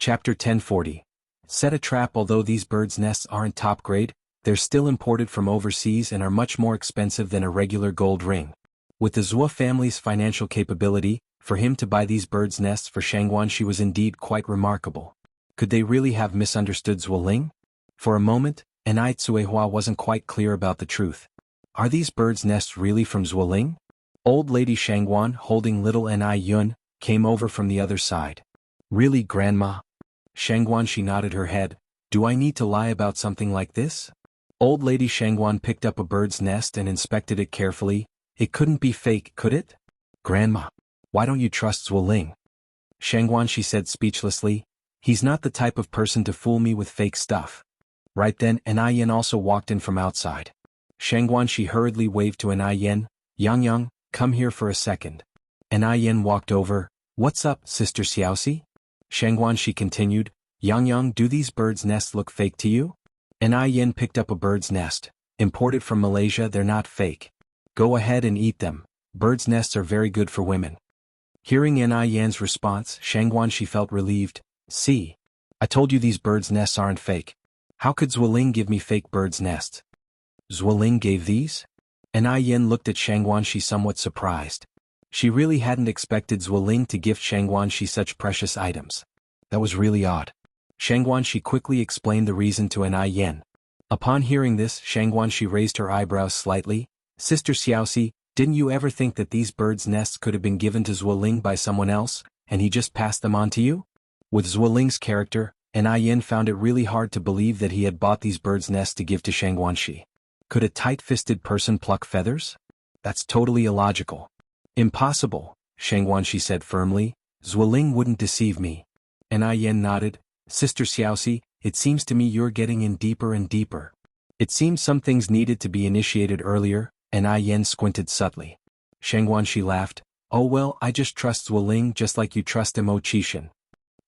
Chapter 1040. Set a trap. Although these birds' nests aren't top grade, they're still imported from overseas and are much more expensive than a regular gold ring. With the Zhuo family's financial capability, for him to buy these birds' nests for Shangguanxi was indeed quite remarkable. Could they really have misunderstood Zuoling? For a moment, Enai Tsuehua wasn't quite clear about the truth. Are these birds' nests really from Zuoling? Old Lady Shangguan, holding little Enai Yun, came over from the other side. Really, Grandma? Shangguanxi nodded her head. Do I need to lie about something like this? Old Lady Shangguan picked up a bird's nest and inspected it carefully. It couldn't be fake, could it? Grandma, why don't you trust Zuoling? Shangguanxi said speechlessly. He's not the type of person to fool me with fake stuff. Right then, Enai Yen also walked in from outside. Shangguanxi hurriedly waved to Enai Yen. Yang, come here for a second. Enai Yen walked over. What's up, Sister Xiaoxi? Shangguanxi continued. Yang, do these birds' nests look fake to you? Enai Yen picked up a bird's nest. Imported from Malaysia, they're not fake. Go ahead and eat them. Birds' nests are very good for women. Hearing Enai Yen's response, Shangguanxi felt relieved. See? I told you these birds' nests aren't fake. How could Zuoling give me fake birds' nests? Zuoling gave these? Enai Yen looked at Shangguanxi somewhat surprised. She really hadn't expected Zuoling to gift Shangguanxi such precious items. That was really odd. Shangguanxi quickly explained the reason to Enai Yen. Upon hearing this, Shangguanxi raised her eyebrows slightly. Sister Xiaoxi, didn't you ever think that these birds' nests could have been given to Zuoling by someone else, and he just passed them on to you? With Zuoling's character, Enai Yen found it really hard to believe that he had bought these birds' nests to give to Shangguanxi. Could a tight-fisted person pluck feathers? That's totally illogical. Impossible, Shangguanxi said firmly. Zuoling wouldn't deceive me. Enai Yen nodded. Sister Xiaoxi, it seems to me you're getting in deeper and deeper. It seems some things needed to be initiated earlier. Enai Yen squinted subtly. Shangguanxi laughed. Oh well, I just trust Zuoling just like you trust Mo Qishan.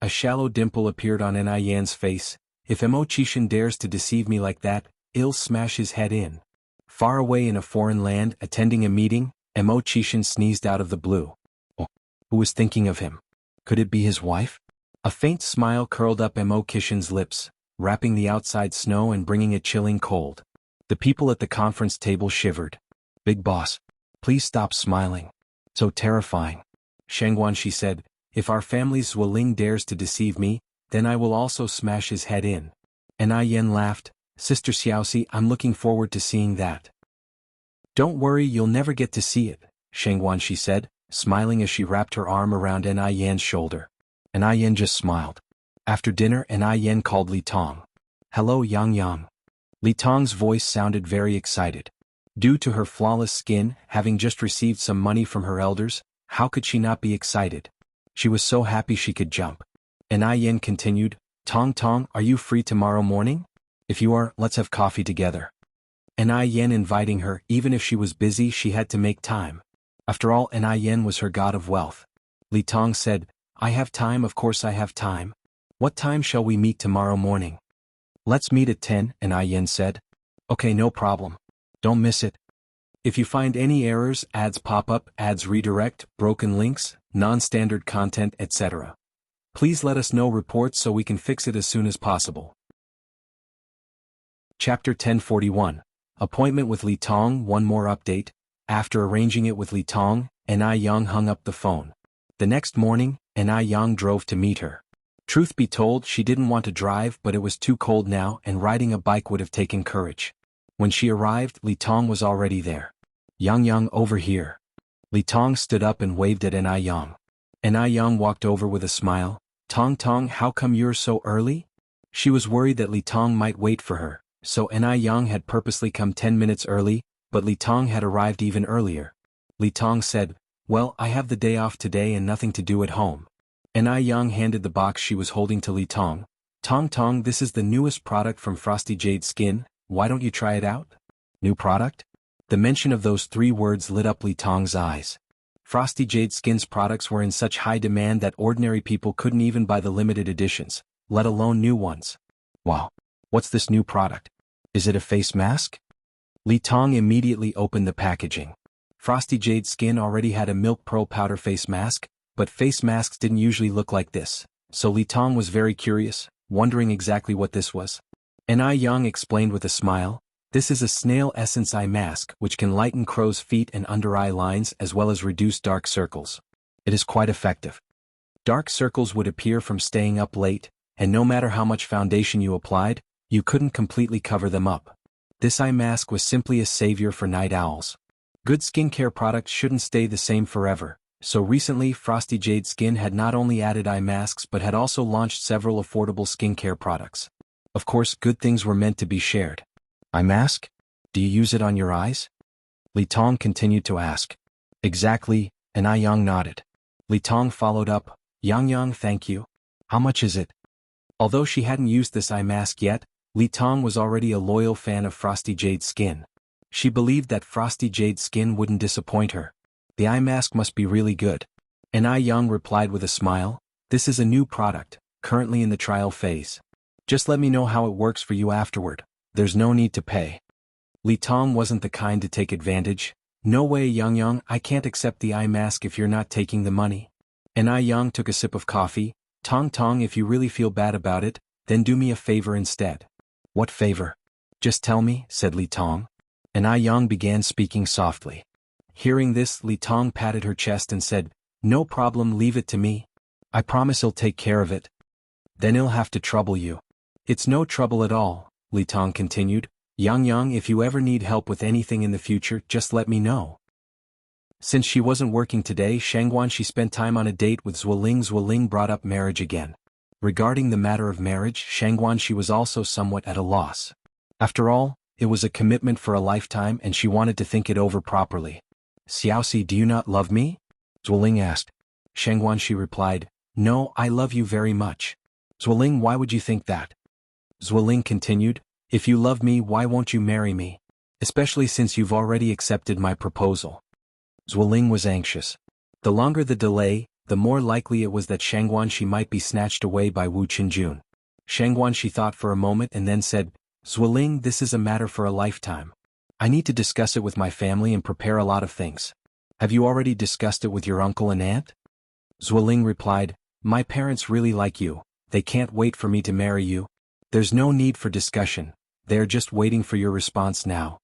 A shallow dimple appeared on Enai Yen's face. If Mo Qishan dares to deceive me like that, I'll smash his head in. Far away in a foreign land, attending a meeting, Mo Qishan sneezed out of the blue. Oh, who was thinking of him? Could it be his wife? A faint smile curled up Mo Qishan's lips, wrapping the outside snow and bringing a chilling cold. The people at the conference table shivered. Big boss, please stop smiling. So terrifying. Shangguanxi said, if our family's Zuoling dares to deceive me, then I will also smash his head in. Enai Yen laughed. Sister Xiaoxi, I'm looking forward to seeing that. Don't worry, you'll never get to see it, Shangguanxi said, smiling as she wrapped her arm around Enai Yen's shoulder. Enai Yen just smiled. After dinner, Enai Yen called Li Tong. Hello, Yang. Li Tong's voice sounded very excited. Due to her flawless skin, having just received some money from her elders, how could she not be excited? She was so happy she could jump. Enai Yen continued, Tong, are you free tomorrow morning? If you are, let's have coffee together. Enai Yen inviting her, even if she was busy, she had to make time. After all, Enai Yen was her god of wealth. Li Tong said, I have time, of course I have time. What time shall we meet tomorrow morning? Let's meet at 10, Enai Yen said. Okay, no problem. Don't miss it. If you find any errors, ads pop up, ads redirect, broken links, non-standard content, etc. Please let us know reports so we can fix it as soon as possible. Chapter 1041. Appointment with Li Tong. One more update. After arranging it with Li Tong, Enai Yang hung up the phone. The next morning, Enai Yang drove to meet her. Truth be told, she didn't want to drive, but it was too cold now and riding a bike would have taken courage. When she arrived, Li Tong was already there. Yang, over here. Li Tong stood up and waved at Enai Yang. Enai Yang walked over with a smile. Tong, how come you're so early? She was worried that Li Tong might wait for her, so Enai Yang had purposely come 10 minutes early, but Li Tong had arrived even earlier. Li Tong said, well, I have the day off today and nothing to do at home. Enai Yang handed the box she was holding to Li Tong. Tong, this is the newest product from Frosty Jade Skin, why don't you try it out? New product? The mention of those 3 words lit up Li Tong's eyes. Frosty Jade Skin's products were in such high demand that ordinary people couldn't even buy the limited editions, let alone new ones. Wow, what's this new product? Is it a face mask? Li Tong immediately opened the packaging. Frosty Jade Skin already had a Milk Pearl Powder face mask, but face masks didn't usually look like this. So Li Tong was very curious, wondering exactly what this was. And Ai Yang explained with a smile, "This is a snail essence eye mask which can lighten crow's feet and under eye lines as well as reduce dark circles. It is quite effective. Dark circles would appear from staying up late, and no matter how much foundation you applied, you couldn't completely cover them up. This eye mask was simply a savior for night owls. Good skincare products shouldn't stay the same forever, so recently Frosty Jade Skin had not only added eye masks but had also launched several affordable skincare products. Of course, good things were meant to be shared. Eye mask? Do you use it on your eyes?" Li Tong continued to ask. "Exactly," and Ai Yang nodded. Li Tong followed up, Yang, thank you. How much is it?" Although she hadn't used this eye mask yet, Li Tong was already a loyal fan of Frosty Jade Skin. She believed that Frosty Jade Skin wouldn't disappoint her. The eye mask must be really good. And Ai Yang replied with a smile, "This is a new product, currently in the trial phase. Just let me know how it works for you afterward. There's no need to pay." Li Tong wasn't the kind to take advantage. "No way, Yang, I can't accept the eye mask if you're not taking the money." And Ai Yang took a sip of coffee. Tong, if you really feel bad about it, then do me a favor instead." "What favor?" "Just tell me," said Li Tong. And Ai Yang began speaking softly. Hearing this, Li Tong patted her chest and said, "No problem, leave it to me. I promise I'll take care of it." "Then he'll have to trouble you." "It's no trouble at all," Li Tong continued. Yang, if you ever need help with anything in the future, just let me know." Since she wasn't working today, she spent time on a date with Zuoling. Zuoling brought up marriage again. Regarding the matter of marriage, she was also somewhat at a loss. After all, it was a commitment for a lifetime and she wanted to think it over properly. "Xiaoxi, do you not love me?" Zuoling asked. She replied, "No, I love you very much." "Zuoling, why would you think that?" Zuoling continued, "If you love me, why won't you marry me? Especially since you've already accepted my proposal." Zuoling was anxious. The longer the delay, the more likely it was that she might be snatched away by Wu Qinjun. She thought for a moment and then said, "Zuoling, this is a matter for a lifetime. I need to discuss it with my family and prepare a lot of things. Have you already discussed it with your uncle and aunt?" Zuoling replied, "My parents really like you. They can't wait for me to marry you. There's no need for discussion. They are just waiting for your response now."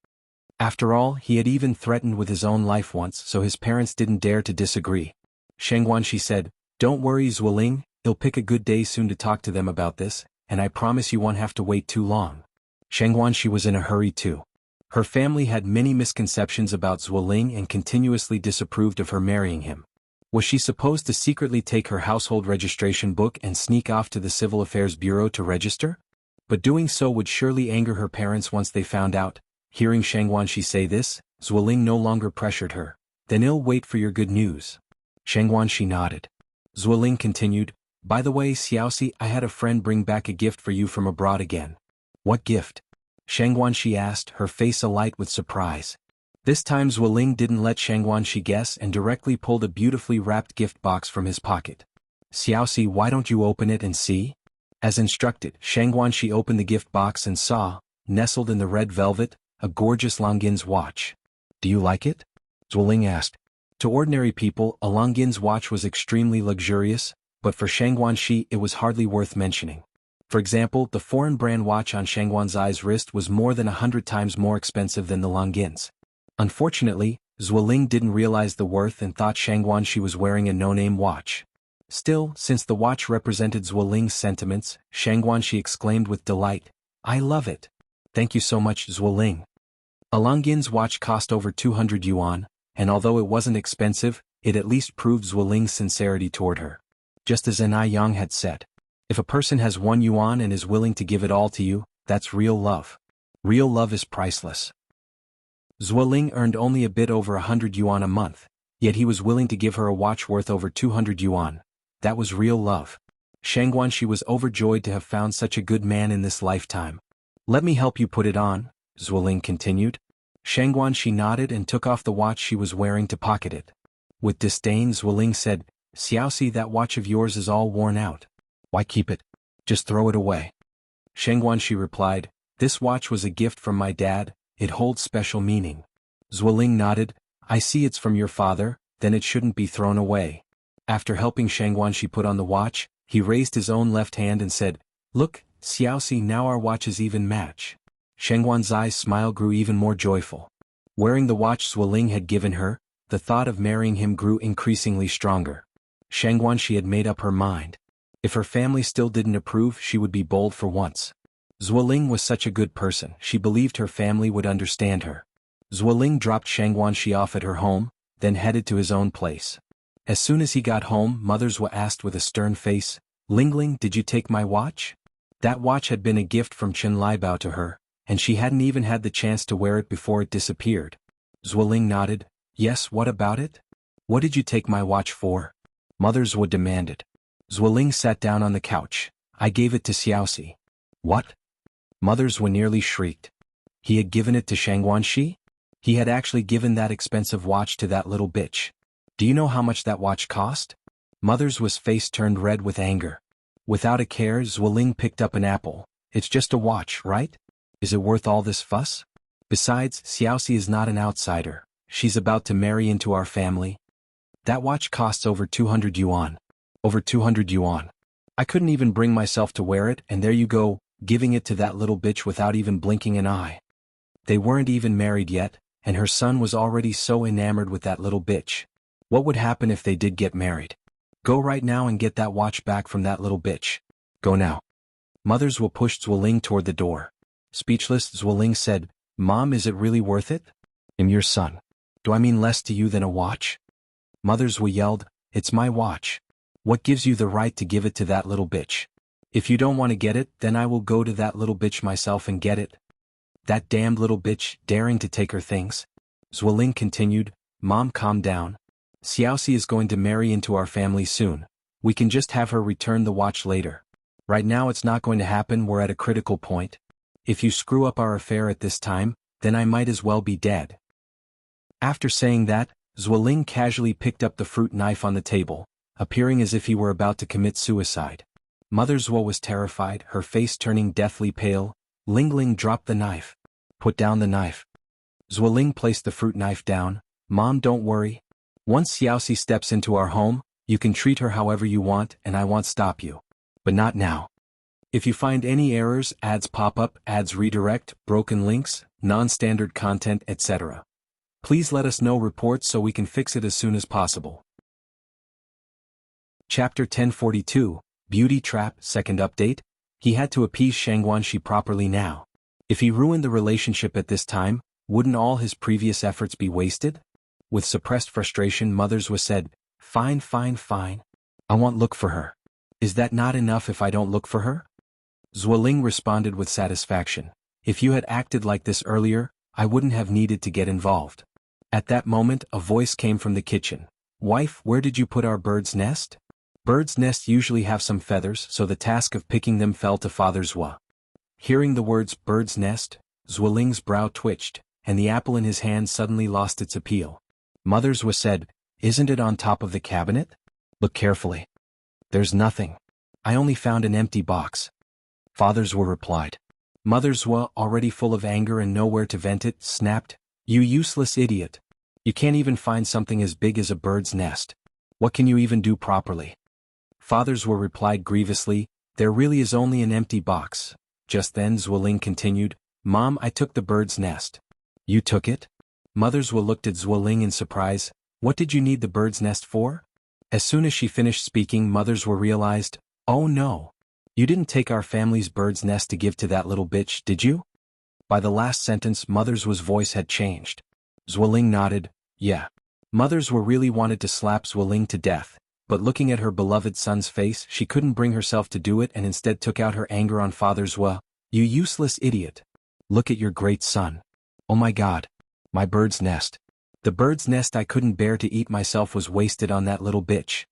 After all, he had even threatened with his own life once, so his parents didn't dare to disagree. She said, "Don't worry, Zuoling, he'll pick a good day soon to talk to them about this, and I promise you won't have to wait too long." She was in a hurry too. Her family had many misconceptions about Zuoling and continuously disapproved of her marrying him. Was she supposed to secretly take her household registration book and sneak off to the Civil Affairs Bureau to register? But doing so would surely anger her parents once they found out. Hearing she say this, Zuoling no longer pressured her. "Then I'll wait for your good news." She nodded. Zuoling continued, "By the way, Xiaoxi, I had a friend bring back a gift for you from abroad again." "What gift?" She asked, her face alight with surprise. This time Zuoling didn't let she guess and directly pulled a beautifully wrapped gift box from his pocket. "Xiaoxi, why don't you open it and see?" As instructed, she opened the gift box and saw, nestled in the red velvet, a gorgeous Longines watch. "Do you like it?" Zuoling asked. To ordinary people, a Longines watch was extremely luxurious, but for Shangguanxi it was hardly worth mentioning. For example, the foreign brand watch on Shangguanxi's wrist was more than 100 times more expensive than the Longines. Unfortunately, Zuoling didn't realize the worth and thought Shangguanxi was wearing a no-name watch. Still, since the watch represented Zuoling's sentiments, Shangguanxi exclaimed with delight, "I love it. Thank you so much, Zuoling." A Longines watch cost over 200 yuan, and although it wasn't expensive, it at least proved Zuoling's sincerity toward her. Just as Ai Yang had said, if a person has 1 yuan and is willing to give it all to you, that's real love. Real love is priceless. Zuoling earned only a bit over 100 yuan a month, yet he was willing to give her a watch worth over 200 yuan. That was real love. Shangguanxi was overjoyed to have found such a good man in this lifetime. "Let me help you put it on," Zuoling continued. Shangguanxi nodded and took off the watch she was wearing to pocket it. With disdain, Zuoling said, "Xiaoxi, that watch of yours is all worn out. Why keep it? Just throw it away." Shangguanxi replied, "This watch was a gift from my dad, it holds special meaning." Zuoling nodded, "I see it's from your father, then it shouldn't be thrown away." After helping Shangguanxi put on the watch, He raised his own left hand and said, "Look, Xiaoxi, now our watches even match." Shengguan's eyes smile grew even more joyful. Wearing the watch Zuoling had given her, the thought of marrying him grew increasingly stronger. Shengguan, she had made up her mind. If her family still didn't approve, she would be bold for once. Zuoling was such a good person, she believed her family would understand her. Zuoling dropped Shengguan Shi off at her home, then headed to his own place. As soon as he got home, Mother Zhuo asked with a stern face, "Lingling, did you take my watch?" That watch had been a gift from Chen Liebao to her, and she hadn't even had the chance to wear it before it disappeared. Zuoling nodded. "Yes, what about it? What did you take my watch for?" Mother Zhuo demanded. Zuoling sat down on the couch. "I gave it to Xiaoxi." "What?" Mother Zhuo nearly shrieked. He had given it to Shengguan Shi? He had actually given that expensive watch to that little bitch. Do you know how much that watch cost? Mother Zhuo's face turned red with anger. Without a care, Zuoling picked up an apple. "It's just a watch, right? Is it worth all this fuss? Besides, Xiaoxi is not an outsider. She's about to marry into our family. That watch costs over 200 yuan. Over 200 yuan. I couldn't even bring myself to wear it, and there you go, giving it to that little bitch without even blinking an eye." They weren't even married yet, and her son was already so enamored with that little bitch. What would happen if they did get married? "Go right now and get that watch back from that little bitch. Go now." Mother Zhuo pushed Zuoling toward the door. Speechless, Zuoling said, "Mom, is it really worth it? I'm your son. Do I mean less to you than a watch?" Mother Zhuo yelled, "It's my watch. What gives you the right to give it to that little bitch? If you don't want to get it, then I will go to that little bitch myself and get it." "That damned little bitch, daring to take her things." Zuoling continued, "Mom, calm down. Xiaoxi is going to marry into our family soon. We can just have her return the watch later. Right now it's not going to happen, we're at a critical point. If you screw up our affair at this time, then I might as well be dead." After saying that, Zuoling casually picked up the fruit knife on the table, appearing as if he were about to commit suicide. Mother Zhuo was terrified, her face turning deathly pale. Lingling dropped the knife. "Put down the knife." Zuoling placed the fruit knife down. "Mom, don't worry. Once Xiaoxi steps into our home, you can treat her however you want and I won't stop you. But not now. If you find any errors, ads pop up, ads redirect, broken links, non-standard content, etc., please let us know reports so we can fix it as soon as possible." Chapter 1042, Beauty Trap, Second Update. He had to appease Shengguan Shi properly now. If he ruined the relationship at this time, wouldn't all his previous efforts be wasted? With suppressed frustration, Mother Zhuo said, Fine. I won't look for her. Is that not enough if I don't look for her?" Zuoling responded with satisfaction. "If you had acted like this earlier, I wouldn't have needed to get involved." At that moment, a voice came from the kitchen. "Wife, where did you put our bird's nest?" Birds' nests usually have some feathers, so the task of picking them fell to Father Zhuo. Hearing the words bird's nest, Zuoling's brow twitched, and the apple in his hand suddenly lost its appeal. Mother Zhuo said, "Isn't it on top of the cabinet? Look carefully." "There's nothing. I only found an empty box." Father Zhuo replied. Mother Zhuo, already full of anger and nowhere to vent it, snapped, "You useless idiot. You can't even find something as big as a bird's nest. What can you even do properly?" Father Zhuo replied grievously, "There really is only an empty box." Just then Zuoling continued, "Mom, I took the bird's nest." "You took it?" Mother Zhuo looked at Zuoling in surprise. "What did you need the bird's nest for?" As soon as she finished speaking, Mother Zhuo realized, "Oh no. You didn't take our family's bird's nest to give to that little bitch, did you?" By the last sentence, Mother Zhuo's voice had changed. Zuoling nodded, "Yeah." Mother Zhuo really wanted to slap Zuoling to death, but looking at her beloved son's face, she couldn't bring herself to do it and instead took out her anger on Father Zhuo. "You useless idiot. Look at your great son. Oh my God. My bird's nest. The bird's nest I couldn't bear to eat myself was wasted on that little bitch."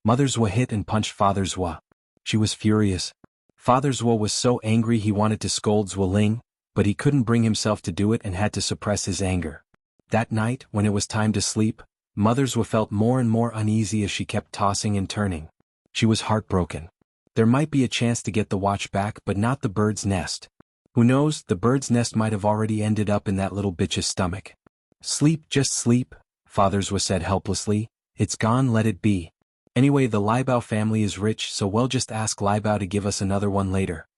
Mother Zhuo hit and punched Father Zhuo. She was furious. Father Zhuo was so angry he wanted to scold Zuoling, but he couldn't bring himself to do it and had to suppress his anger. That night, when it was time to sleep, Mother Zhuo felt more and more uneasy as she kept tossing and turning. She was heartbroken. There might be a chance to get the watch back, but not the bird's nest. Who knows, the bird's nest might have already ended up in that little bitch's stomach. "Sleep, just sleep," Father Zhuo said helplessly. "It's gone, let it be. Anyway, the Liebao family is rich, so we'll just ask Liebao to give us another one later.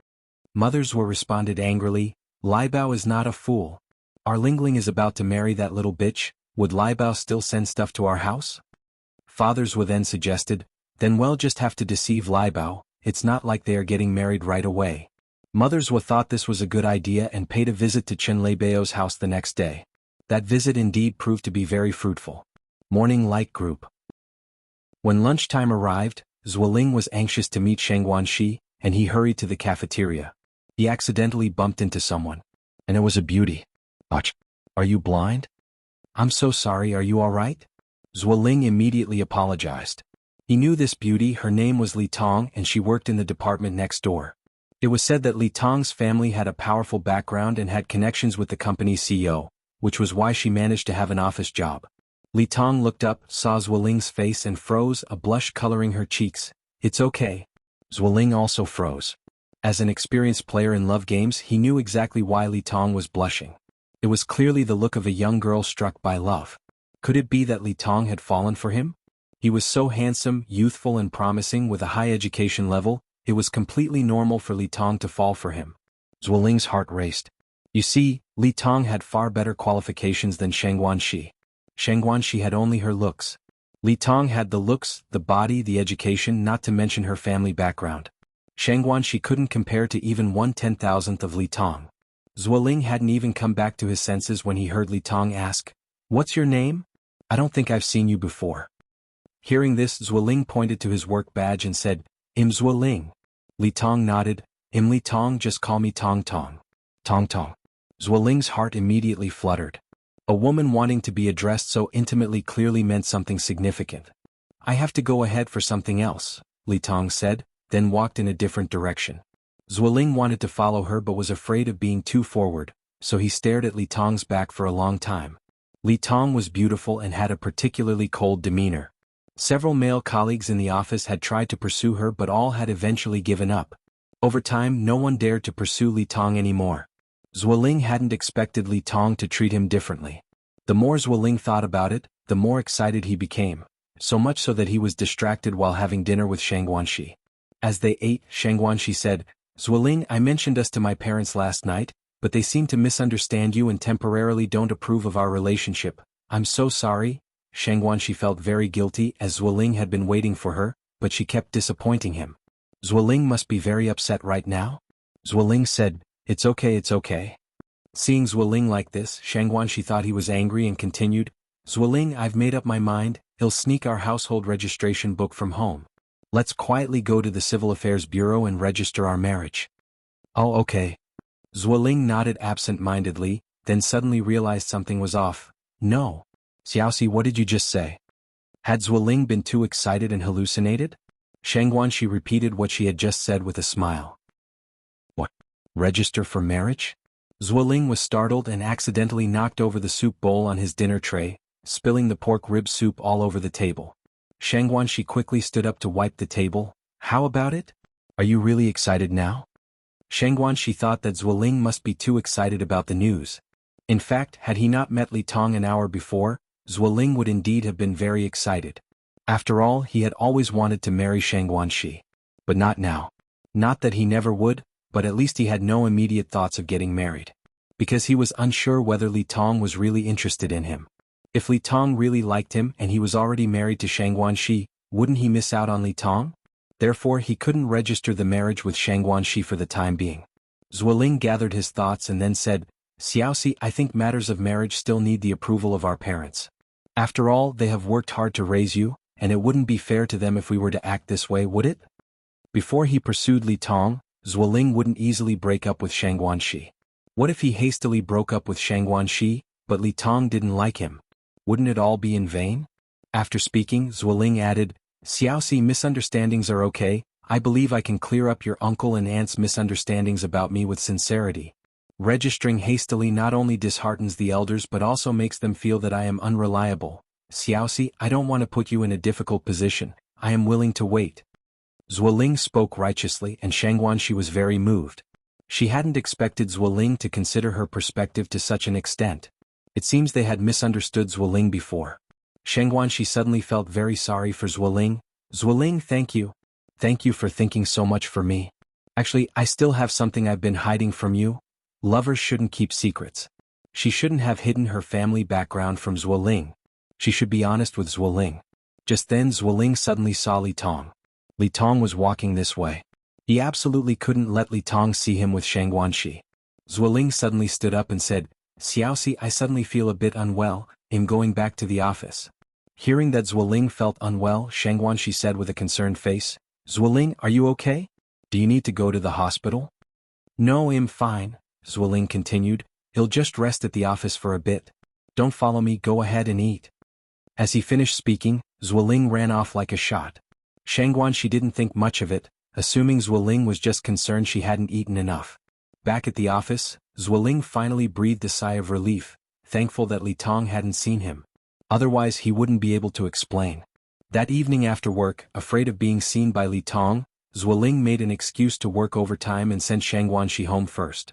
Mothers were responded angrily, Liebao is not a fool. Our Lingling is about to marry that little bitch, would Liebao still send stuff to our house? Fathers were then suggested, then we'll just have to deceive Liebao, it's not like they are getting married right away. Mothers were thought this was a good idea and paid a visit to Chen Leibao's house the next day. That visit indeed proved to be very fruitful. Morning light group. When lunchtime arrived, Zuoling was anxious to meet Sheng Guanxi, and he hurried to the cafeteria. He accidentally bumped into someone. And it was a beauty. Ach, are you blind? I'm so sorry, are you all right? Zuoling immediately apologized. He knew this beauty, her name was Li Tong, and she worked in the department next door. It was said that Li Tong's family had a powerful background and had connections with the company's CEO, which was why she managed to have an office job. Li Tong looked up, saw Zuoling's face and froze, a blush coloring her cheeks. It's okay. Zuoling also froze. As an experienced player in love games, he knew exactly why Li Tong was blushing. It was clearly the look of a young girl struck by love. Could it be that Li Tong had fallen for him? He was so handsome, youthful and promising with a high education level, it was completely normal for Li Tong to fall for him. Zuoling's heart raced. You see, Li Tong had far better qualifications than Sheng Guanxi. Sheng Guanxi had only her looks. Li Tong had the looks, the body, the education, not to mention her family background. Sheng Guanxi couldn't compare to even 1/10,000th of Li Tong. Zuoling hadn't even come back to his senses when he heard Li Tong ask, "What's your name? I don't think I've seen you before." Hearing this, Zuoling pointed to his work badge and said, "Im Zuoling." Li Tong nodded, "Im Li Tong, just call me Tong Tong." Tong Tong. Zuoling's heart immediately fluttered. A woman wanting to be addressed so intimately clearly meant something significant. "I have to go ahead for something else," Li Tong said, then walked in a different direction. Zuoling wanted to follow her but was afraid of being too forward, so he stared at Li Tong's back for a long time. Li Tong was beautiful and had a particularly cold demeanor. Several male colleagues in the office had tried to pursue her but all had eventually given up. Over time, no one dared to pursue Li Tong anymore. Zuoling hadn't expected Li Tong to treat him differently. The more Zuoling thought about it, the more excited he became, so much so that he was distracted while having dinner with Sheng Guanxi. As they ate, Sheng Guanxi said, "Zuoling, I mentioned us to my parents last night, but they seem to misunderstand you and temporarily don't approve of our relationship. I'm so sorry." Sheng Guanxi felt very guilty as Zuoling had been waiting for her, but she kept disappointing him. Zuoling must be very upset right now? Zuoling said, it's okay. Seeing Zuoling like this, Sheng Guanxi thought he was angry and continued, "Zuoling, I've made up my mind, he'll sneak our household registration book from home. Let's quietly go to the Civil Affairs Bureau and register our marriage." "Oh, okay." Zuoling nodded absent-mindedly, then suddenly realized something was off. "No. Xiaoxi, what did you just say?" Had Zuoling been too excited and hallucinated? Sheng Guanxi repeated what she had just said with a smile. "What? Register for marriage?" Zuoling was startled and accidentally knocked over the soup bowl on his dinner tray, spilling the pork rib soup all over the table. Sheng Guanxi quickly stood up to wipe the table. "How about it? Are you really excited now?" Sheng Guanxi thought that Zuoling must be too excited about the news. In fact, had he not met Li Tong an hour before, Zuoling would indeed have been very excited. After all, he had always wanted to marry Sheng Guanxi. But not now. Not that he never would, but at least he had no immediate thoughts of getting married. Because he was unsure whether Li Tong was really interested in him. If Li Tong really liked him and he was already married to Sheng Guanxi, wouldn't he miss out on Li Tong? Therefore he couldn't register the marriage with Sheng Guanxi for the time being. Zuoling gathered his thoughts and then said, "Xiaoxi, I think matters of marriage still need the approval of our parents. After all, they have worked hard to raise you, and it wouldn't be fair to them if we were to act this way, would it?" Before he pursued Li Tong, Zuoling wouldn't easily break up with Sheng Guanxi. What if he hastily broke up with Sheng Guanxi, but Li Tong didn't like him? Wouldn't it all be in vain? After speaking, Zuoling added, "Xiaoxi, misunderstandings are okay. I believe I can clear up your uncle and aunt's misunderstandings about me with sincerity. Registering hastily not only disheartens the elders but also makes them feel that I am unreliable. Xiaoxi, I don't want to put you in a difficult position. I am willing to wait." Zuoling spoke righteously and Sheng Guanxi was very moved. She hadn't expected Zuoling to consider her perspective to such an extent. It seems they had misunderstood Zuoling before. Sheng Guanxi suddenly felt very sorry for Zuoling. Zuoling, thank you. Thank you for thinking so much for me. Actually, I still have something I've been hiding from you. Lovers shouldn't keep secrets. She shouldn't have hidden her family background from Zuoling. She should be honest with Zuoling. Just then Zuoling suddenly saw Li Tong. Li Tong was walking this way. He absolutely couldn't let Li Tong see him with Shang Guanxi. Zuoling suddenly stood up and said, Xiaoxi, I suddenly feel a bit unwell, I'm going back to the office. Hearing that Zuoling felt unwell, Shang Guanxi said with a concerned face, Zuoling, are you okay? Do you need to go to the hospital? No, I'm fine, Zuoling continued, he'll just rest at the office for a bit. Don't follow me, go ahead and eat. As he finished speaking, Zuoling ran off like a shot. Shang Guanxi didn't think much of it, assuming Zuoling was just concerned she hadn't eaten enough. Back at the office, Zuoling finally breathed a sigh of relief, thankful that Li Tong hadn't seen him. Otherwise he wouldn't be able to explain. That evening after work, afraid of being seen by Li Tong, Zuoling made an excuse to work overtime and sent Shang Guanxi home first.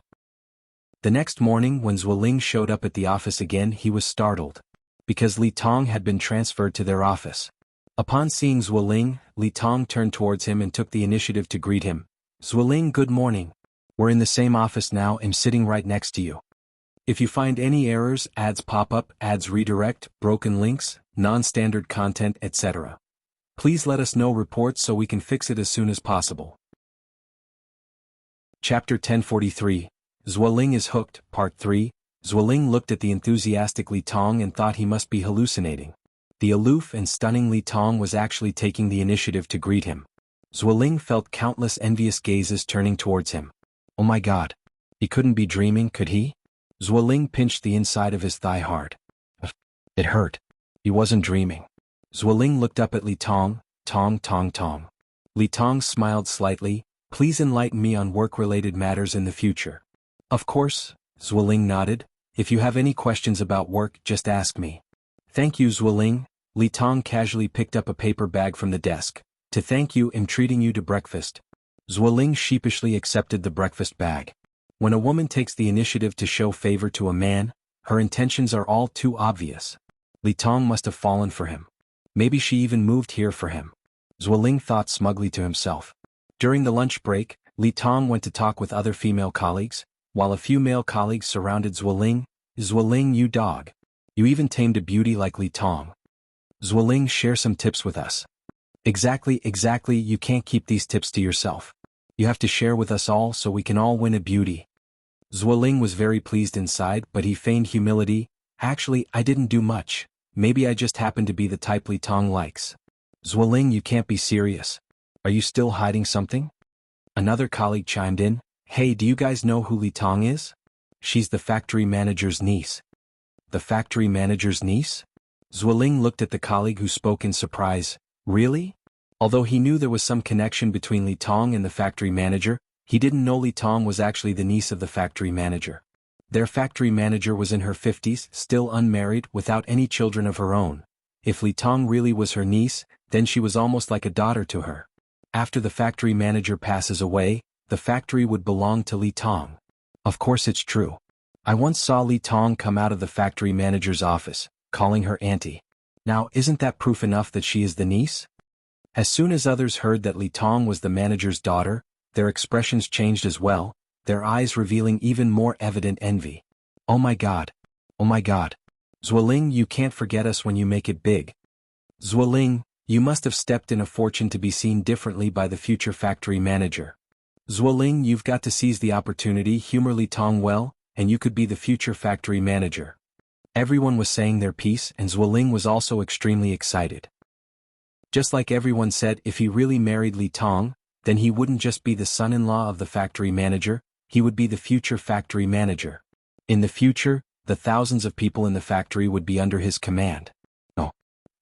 The next morning when Zuoling showed up at the office again he was startled. Because Li Tong had been transferred to their office. Upon seeing Zuoling, Li Tong turned towards him and took the initiative to greet him. Zuoling, good morning. We're in the same office now, I'm sitting right next to you. If you find any errors, ads pop up, ads redirect, broken links, non-standard content, etc. Please let us know reports so we can fix it as soon as possible. Chapter 1043, Zuoling is hooked, Part 3. Zuoling looked at the enthusiastic Li Tong and thought he must be hallucinating. The aloof and stunning Li Tong was actually taking the initiative to greet him. Zuoling felt countless envious gazes turning towards him. Oh my god. He couldn't be dreaming, could he? Zuoling pinched the inside of his thigh hard. It hurt. He wasn't dreaming. Zuoling looked up at Li Tong, Tong. Li Tong smiled slightly, please enlighten me on work-related matters in the future. Of course, Zuoling nodded. If you have any questions about work, just ask me. Thank you, Zuoling. Li Tong casually picked up a paper bag from the desk. To thank you, I'm treating you to breakfast. Zuoling sheepishly accepted the breakfast bag. When a woman takes the initiative to show favor to a man, her intentions are all too obvious. Li Tong must have fallen for him. Maybe she even moved here for him. Zuoling thought smugly to himself. During the lunch break, Li Tong went to talk with other female colleagues, while a few male colleagues surrounded Zuoling. Zuoling, you dog. You even tamed a beauty like Li Tong. Zuoling, share some tips with us. Exactly, you can't keep these tips to yourself. You have to share with us all so we can all win a beauty. Zuoling was very pleased inside, but he feigned humility. Actually, I didn't do much. Maybe I just happen to be the type Li Tong likes. Zuoling, you can't be serious. Are you still hiding something? Another colleague chimed in. Hey, do you guys know who Li Tong is? She's the factory manager's niece. The factory manager's niece? Zuoling looked at the colleague who spoke in surprise. Really? Although he knew there was some connection between Li Tong and the factory manager, he didn't know Li Tong was actually the niece of the factory manager. Their factory manager was in her 50s, still unmarried, without any children of her own. If Li Tong really was her niece, then she was almost like a daughter to her. After the factory manager passes away, the factory would belong to Li Tong. Of course it's true. I once saw Li Tong come out of the factory manager's office, calling her auntie. Now, isn't that proof enough that she is the niece? As soon as others heard that Li Tong was the manager's daughter, their expressions changed as well, their eyes revealing even more evident envy. Oh my god. Oh my god. Zuoling, you can't forget us when you make it big. Zuoling, you must have stepped in a fortune to be seen differently by the future factory manager. Zuoling, you've got to seize the opportunity, humor Li Tong well, and you could be the future factory manager. Everyone was saying their piece, and Zuoling was also extremely excited. Just like everyone said, if he really married Li Tong, then he wouldn't just be the son-in-law of the factory manager, he would be the future factory manager. In the future, the thousands of people in the factory would be under his command. No.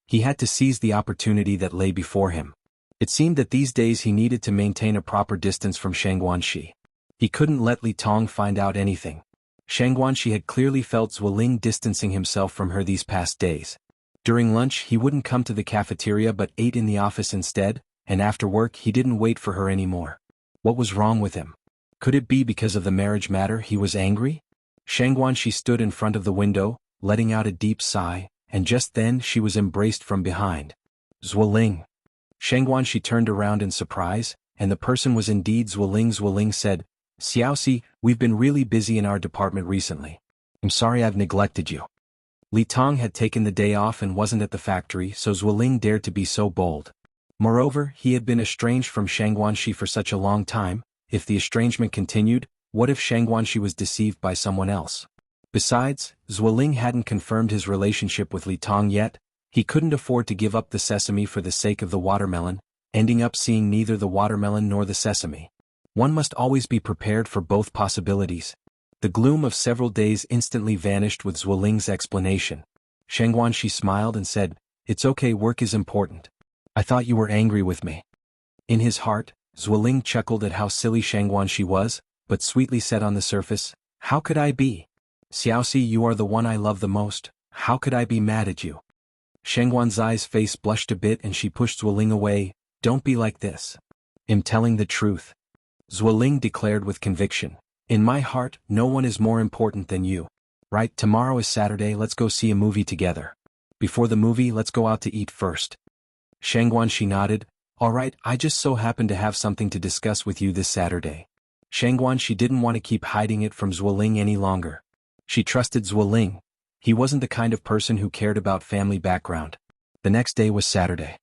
He had to seize the opportunity that lay before him. It seemed that these days he needed to maintain a proper distance from Shang Guanxi. He couldn't let Li Tong find out anything. Shang Guanxi had clearly felt Zuoling distancing himself from her these past days. During lunch he wouldn't come to the cafeteria but ate in the office instead, and after work he didn't wait for her anymore. What was wrong with him? Could it be because of the marriage matter he was angry? Shang Guanxi stood in front of the window, letting out a deep sigh, and just then she was embraced from behind. Zuoling. Shangguanxi turned around in surprise, and the person was indeed Zuoling. Zuoling said, Xiaoxi, we've been really busy in our department recently. I'm sorry I've neglected you. Li Tong had taken the day off and wasn't at the factory, so Zuoling dared to be so bold. Moreover, he had been estranged from Shangguanxi for such a long time. If the estrangement continued, what if Shangguanxi was deceived by someone else? Besides, Zuoling hadn't confirmed his relationship with Li Tong yet. He couldn't afford to give up the sesame for the sake of the watermelon, ending up seeing neither the watermelon nor the sesame. One must always be prepared for both possibilities. The gloom of several days instantly vanished with Zuoling's explanation. Shangguanxi smiled and said, It's okay, work is important. I thought you were angry with me. In his heart, Zuoling chuckled at how silly Shangguanxi was, but sweetly said on the surface, How could I be? Xiaoxi, you are the one I love the most, how could I be mad at you? Shangguanxi's face blushed a bit and she pushed Zuoling away. Don't be like this. I'm telling the truth. Zuoling declared with conviction. In my heart, no one is more important than you. Right, tomorrow is Saturday, let's go see a movie together. Before the movie, let's go out to eat first. Shangguanxi nodded. Alright, I just so happen to have something to discuss with you this Saturday. Shangguanxi didn't want to keep hiding it from Zuoling any longer. She trusted Zuoling. He wasn't the kind of person who cared about family background. The next day was Saturday.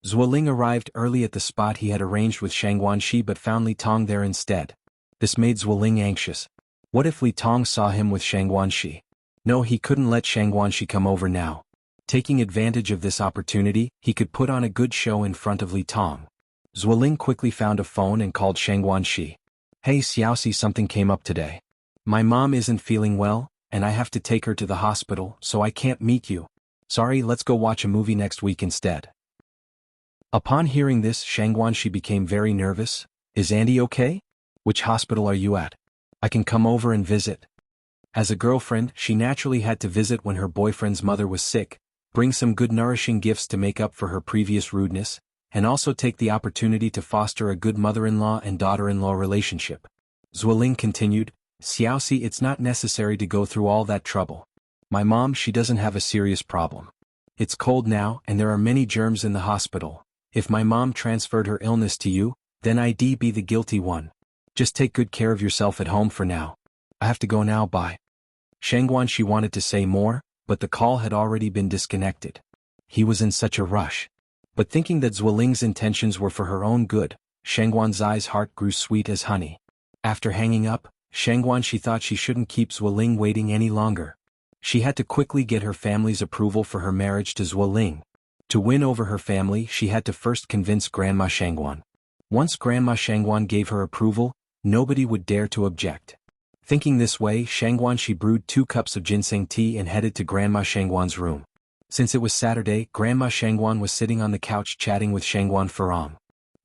Zuoling arrived early at the spot he had arranged with Shangguanxi but found Li Tong there instead. This made Zuoling anxious. What if Li Tong saw him with Shangguanxi? No, he couldn't let Shangguanxi come over now. Taking advantage of this opportunity, he could put on a good show in front of Li Tong. Zuoling quickly found a phone and called Shangguanxi. Hey Xiaoxi, something came up today. My mom isn't feeling well, and I have to take her to the hospital, so I can't meet you. Sorry, let's go watch a movie next week instead. Upon hearing this, Shangguanxi became very nervous. Is Andy okay? Which hospital are you at? I can come over and visit. As a girlfriend, she naturally had to visit when her boyfriend's mother was sick, bring some good nourishing gifts to make up for her previous rudeness, and also take the opportunity to foster a good mother-in-law and daughter-in-law relationship. Zuoling continued, Xiaoxi, it's not necessary to go through all that trouble. My mom, she doesn't have a serious problem. It's cold now and there are many germs in the hospital. If my mom transferred her illness to you, then I'd be the guilty one. Just take good care of yourself at home for now. I have to go now, bye. Shangguanxi wanted to say more, but the call had already been disconnected. He was in such a rush. But thinking that Zuoling's intentions were for her own good, Shangguanxi's heart grew sweet as honey. After hanging up, Shangguanxi thought she shouldn't keep Zuoling waiting any longer. She had to quickly get her family's approval for her marriage to Zuoling. To win over her family, she had to first convince Grandma Shangguan. Once Grandma Shangguan gave her approval, nobody would dare to object. Thinking this way, Shangguanxi brewed 2 cups of ginseng tea and headed to Grandma Shangguan's room. Since it was Saturday, Grandma Shangguan was sitting on the couch chatting with Shangguan Farong.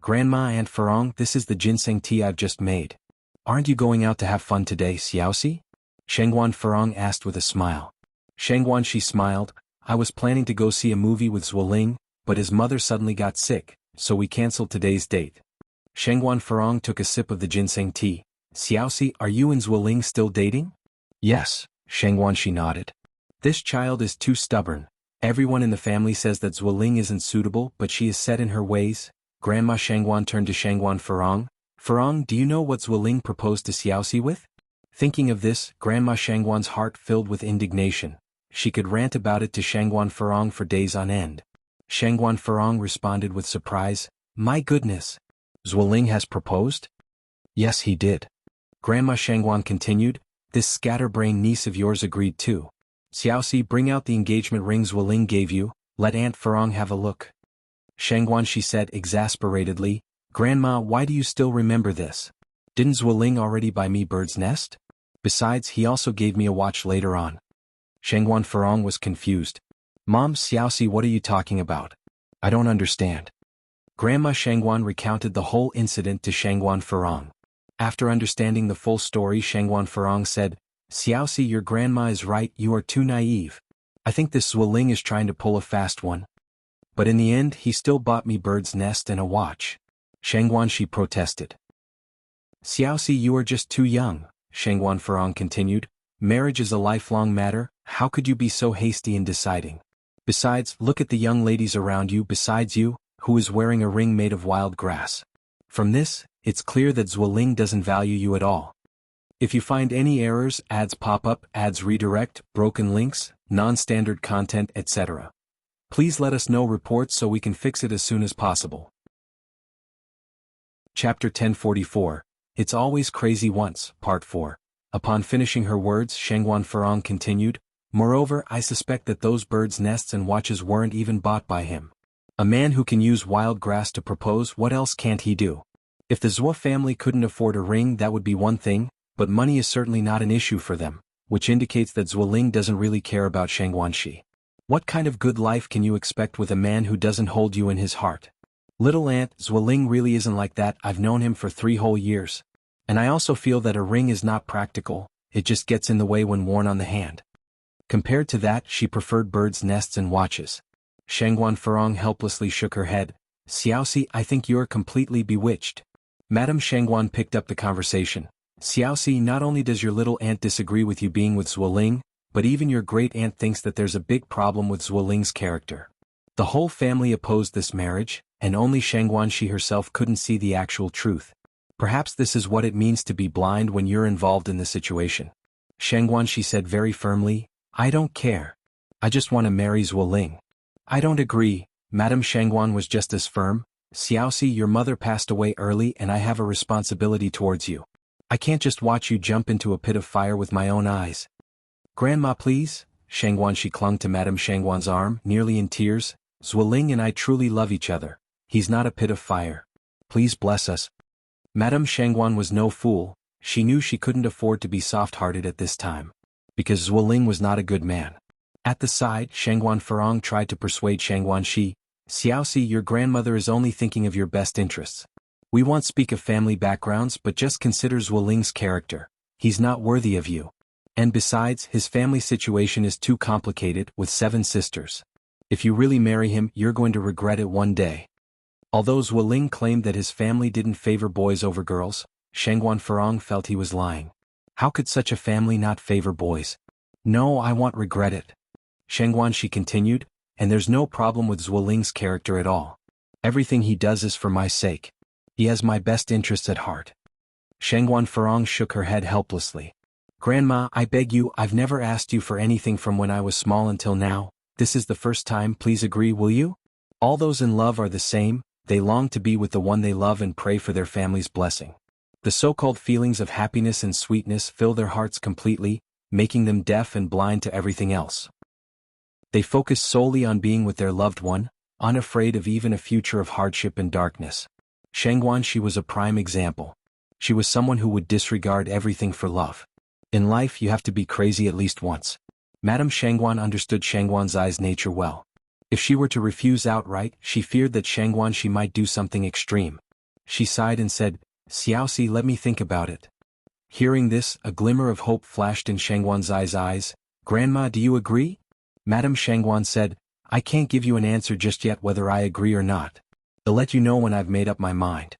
Grandma Aunt Farong, this is the ginseng tea I've just made. Aren't you going out to have fun today, Xiaoxi? Shangguan Farong asked with a smile. Shangguanxi smiled. I was planning to go see a movie with Zuoling, but his mother suddenly got sick, so we cancelled today's date. Shangguan Farong took a sip of the ginseng tea. Xiaoxi, are you and Zuoling still dating? Yes, Shangguanxi nodded. This child is too stubborn. Everyone in the family says that Zuoling isn't suitable, but she is set in her ways. Grandma Shangguan turned to Shangguan Farong. Farong, do you know what Zuoling proposed to Xiaoxi with? Thinking of this, Grandma Shangguan's heart filled with indignation. She could rant about it to Shangguan Farong for days on end. Shangguan Farong responded with surprise. My goodness! Zuoling has proposed? Yes, he did. Grandma Shangguan continued. This scatterbrain niece of yours agreed too. Xiaoxi, bring out the engagement ring Zuoling gave you. Let Aunt Farong have a look. Shangguanxi said exasperatedly. Grandma, why do you still remember this? Didn't Zuoling already buy me bird's nest? Besides, he also gave me a watch later on. Shangguan Farong was confused. Mom, Xiaoxi, what are you talking about? I don't understand. Grandma Shangguan recounted the whole incident to Shangguan Farong. After understanding the full story, Shangguan Farong said, Xiaoxi, your grandma is right, you are too naive. I think this Zuoling is trying to pull a fast one. But in the end, he still bought me bird's nest and a watch. Shangguanxi protested. Xiaoxi, you are just too young, Shangguan Farong continued. Marriage is a lifelong matter, how could you be so hasty in deciding? Besides, look at the young ladies around you. Besides you, who is wearing a ring made of wild grass. From this, it's clear that Zuoling doesn't value you at all. If you find any errors, ads pop up, ads redirect, broken links, non-standard content, etc., please let us know reports so we can fix it as soon as possible. Chapter 1044, It's Always Crazy Once, Part 4. Upon finishing her words, Shengguan Furong continued, "Moreover, I suspect that those birds' nests and watches weren't even bought by him. A man who can use wild grass to propose, what else can't he do? If the Zhuo family couldn't afford a ring, that would be one thing, but money is certainly not an issue for them, which indicates that Zuoling doesn't really care about Shengguanxi. What kind of good life can you expect with a man who doesn't hold you in his heart? Little aunt, Zuoling really isn't like that. I've known him for 3 whole years. And I also feel that a ring is not practical, it just gets in the way when worn on the hand." Compared to that, she preferred birds' nests and watches. Shengguan Furong helplessly shook her head. "Xiaoxi, I think you're completely bewitched." Madame Shengguan picked up the conversation. "Xiaoxi, not only does your little aunt disagree with you being with Zuoling, but even your great-aunt thinks that there's a big problem with Zuoling's character. The whole family opposed this marriage, and only Shengguanxi herself couldn't see the actual truth. Perhaps this is what it means to be blind when you're involved in the situation." Shengguanxi said very firmly, "I don't care. I just want to marry Zuoling." "I don't agree." Madame Shengguan was just as firm. "Xiaoxi, your mother passed away early and I have a responsibility towards you. I can't just watch you jump into a pit of fire with my own eyes." "Grandma, please." Shengguanxi clung to Madame Shengguan's arm, nearly in tears. "Zuoling and I truly love each other. He's not a pit of fire. Please bless us." Madame Shengguan was no fool. She knew she couldn't afford to be soft-hearted at this time, because Zuoling was not a good man. At the side, Shengguan Furong tried to persuade Shengguanxi, "Xiaoxi, your grandmother is only thinking of your best interests. We won't speak of family backgrounds, but just consider Zuoling's character. He's not worthy of you. And besides, his family situation is too complicated, with 7 sisters. If you really marry him, you're going to regret it one day." Although Zuoling claimed that his family didn't favor boys over girls, Shengguan Furong felt he was lying. How could such a family not favor boys? "No, I won't regret it." Shengguanxi continued, "And there's no problem with Zuoling's character at all. Everything he does is for my sake. He has my best interests at heart." Shengguan Furong shook her head helplessly. "Grandma, I beg you, I've never asked you for anything from when I was small until now. This is the first time, please agree, will you? All those in love are the same, they long to be with the one they love and pray for their family's blessing. The so-called feelings of happiness and sweetness fill their hearts completely, making them deaf and blind to everything else. They focus solely on being with their loved one, unafraid of even a future of hardship and darkness." Shengguanxi was a prime example. She was someone who would disregard everything for love. In life you have to be crazy at least once. Madame Shengguan understood Shengguanxi's nature well. If she were to refuse outright, she feared that Shengguanxi might do something extreme. She sighed and said, "Xiaoxi, let me think about it." Hearing this, a glimmer of hope flashed in Shengguanxi's eyes. "Grandma, do you agree?" Madame Shengguan said, "I can't give you an answer just yet whether I agree or not. I'll let you know when I've made up my mind."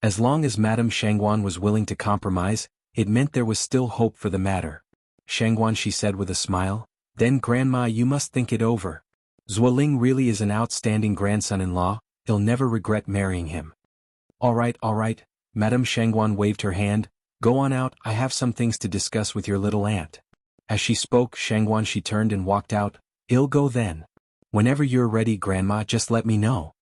As long as Madame Shengguan was willing to compromise, it meant there was still hope for the matter. Shengguanxi said with a smile, "Then Grandma, you must think it over. Zuoling really is an outstanding grandson-in-law, he'll never regret marrying him." All right, Madame Shengguan waved her hand, "Go on out, I have some things to discuss with your little aunt." As she spoke, Shengguanxi turned and walked out. "I'll go then. Whenever you're ready, Grandma, just let me know."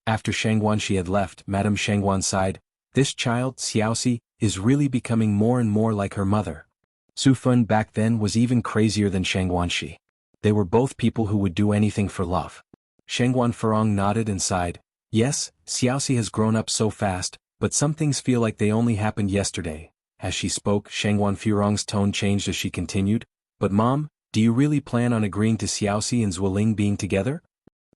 After Shengguanxi had left, Madame Shengguan sighed, "This child, Xiaoxi, is really becoming more and more like her mother." Su Fun back then was even crazier than Shengguanxi. They were both people who would do anything for love. Shengguan Furong nodded and sighed. "Yes, Xiaoxi has grown up so fast, but some things feel like they only happened yesterday." As she spoke, Shengguan Furong's tone changed as she continued, "But Mom, do you really plan on agreeing to Xiaoxi and Zuoling being together?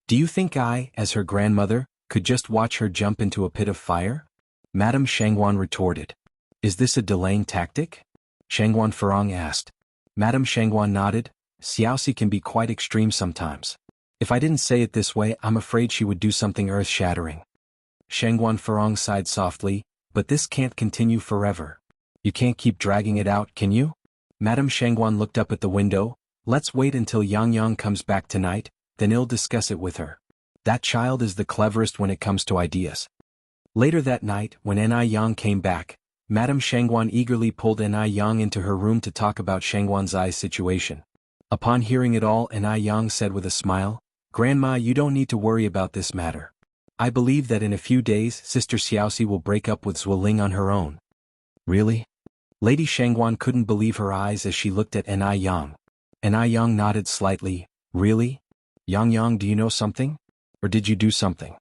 Do you think I, as her grandmother, could just watch her jump into a pit of fire?" Madame Shengguan retorted. "Is this a delaying tactic?" Shengguan Furong asked. Madame Shengguan nodded. "Xiaoxi can be quite extreme sometimes. If I didn't say it this way, I'm afraid she would do something earth-shattering." Shengguan Furong sighed softly, "But this can't continue forever. You can't keep dragging it out, can you?" Madame Shengguan looked up at the window. "Let's wait until Yang Yang comes back tonight, then I'll discuss it with her. That child is the cleverest when it comes to ideas. Later that night, when Ni Yang came back, Madame Shangguan eagerly pulled Ni Yang into her room to talk about Shangguan's situation. Upon hearing it all, Ni Yang said with a smile, "Grandma, you don't need to worry about this matter. I believe that in a few days Sister Xiaoxi will break up with Zuoling on her own." Really? Lady Shangguan couldn't believe her eyes as she looked at Ni Yang. Ni Yang nodded slightly. "Really? Yang, do you know something? Or did you do something?"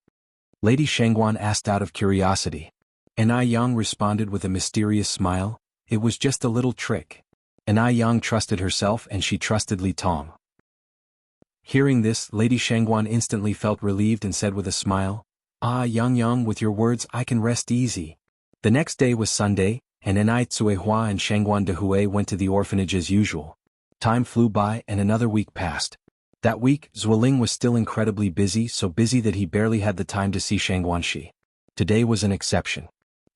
Lady Shangguan asked out of curiosity. Ni Yang responded with a mysterious smile, "It was just a little trick." Ni Yang trusted herself and she trusted Li Tong. Hearing this, Lady Shangguan instantly felt relieved and said with a smile, "Ah, Yang, with your words I can rest easy." The next day was Sunday, and Ni Tsuehua and Shangguan Dehui went to the orphanage as usual. Time flew by and another week passed. That week, Zuoling was still incredibly busy, so busy that he barely had the time to see Shangguanxi. Today was an exception.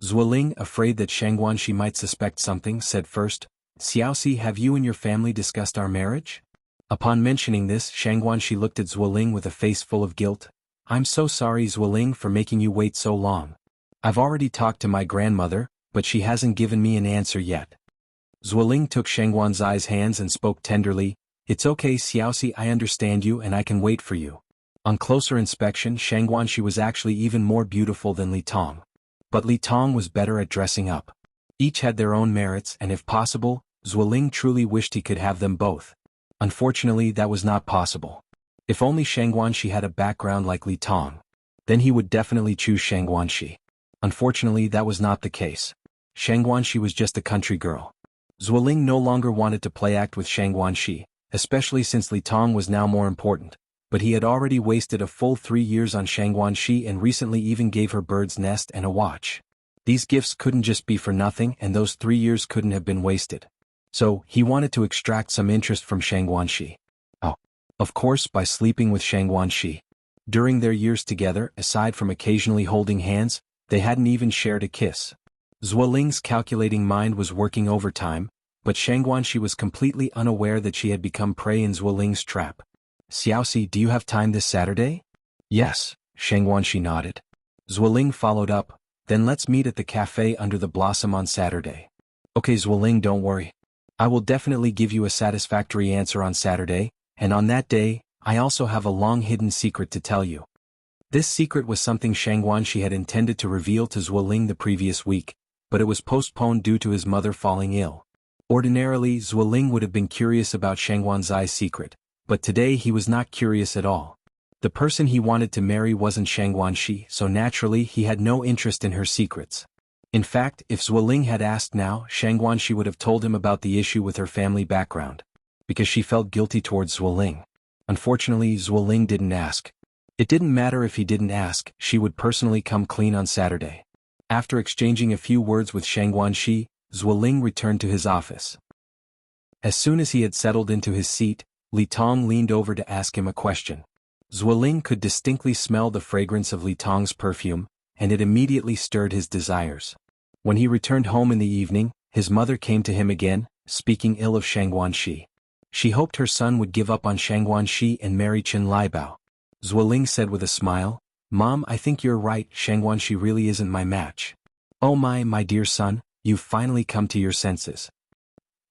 Zuoling, afraid that Shangguanxi might suspect something, said first, "Xiaoxi, have you and your family discussed our marriage?" Upon mentioning this, Shangguanxi looked at Zuoling with a face full of guilt. "I'm so sorry, Zuoling, for making you wait so long. I've already talked to my grandmother, but she hasn't given me an answer yet." Zuoling took Shangguan's hands and spoke tenderly, "It's okay, Xiaoxi, I understand you and I can wait for you." On closer inspection, Shangguanxi was actually even more beautiful than Li Tong. But Li Tong was better at dressing up. Each had their own merits, and if possible, Zuoling truly wished he could have them both. Unfortunately, that was not possible. If only Shangguanxi had a background like Li Tong. Then he would definitely choose Shangguanxi. Unfortunately, that was not the case. Shangguanxi was just a country girl. Zuoling no longer wanted to play act with Shangguanxi, especially since Li Tong was now more important. But he had already wasted a full 3 years on Shangguanxi and recently even gave her bird's nest and a watch. These gifts couldn't just be for nothing, and those 3 years couldn't have been wasted. So, he wanted to extract some interest from Shangguanxi. Oh. Of course, by sleeping with Shangguanxi. During their years together, aside from occasionally holding hands, they hadn't even shared a kiss. Zuoling's calculating mind was working overtime, but Shangguanxi was completely unaware that she had become prey in Zuoling's trap. "Xiaoxi, do you have time this Saturday?" "Yes," Shangguanxi nodded. Zuoling followed up, "Then let's meet at the cafe under the blossom on Saturday." "Okay, Zuoling, don't worry. I will definitely give you a satisfactory answer on Saturday, and on that day, I also have a long-hidden secret to tell you." This secret was something Shangguanxi had intended to reveal to Zuoling the previous week, but it was postponed due to his mother falling ill. Ordinarily, Zuoling would have been curious about Shangguan's secret, but today he was not curious at all. The person he wanted to marry wasn't Shangguanxi, so naturally he had no interest in her secrets. In fact, if Zuoling had asked now, Shangguanxi would have told him about the issue with her family background, because she felt guilty towards Zuoling. Unfortunately, Zuoling didn't ask. It didn't matter if he didn't ask, she would personally come clean on Saturday. After exchanging a few words with Shangguanxi, Zuoling returned to his office. As soon as he had settled into his seat, Li Tong leaned over to ask him a question. Zuoling could distinctly smell the fragrance of Li Tong's perfume, and it immediately stirred his desires. When he returned home in the evening, his mother came to him again, speaking ill of Shangguanxi. She hoped her son would give up on Shangguanxi and marry Qin Liebao. Zuoling said with a smile, "Mom, I think you're right, Shangguanxi really isn't my match." "Oh my dear son, you've finally come to your senses."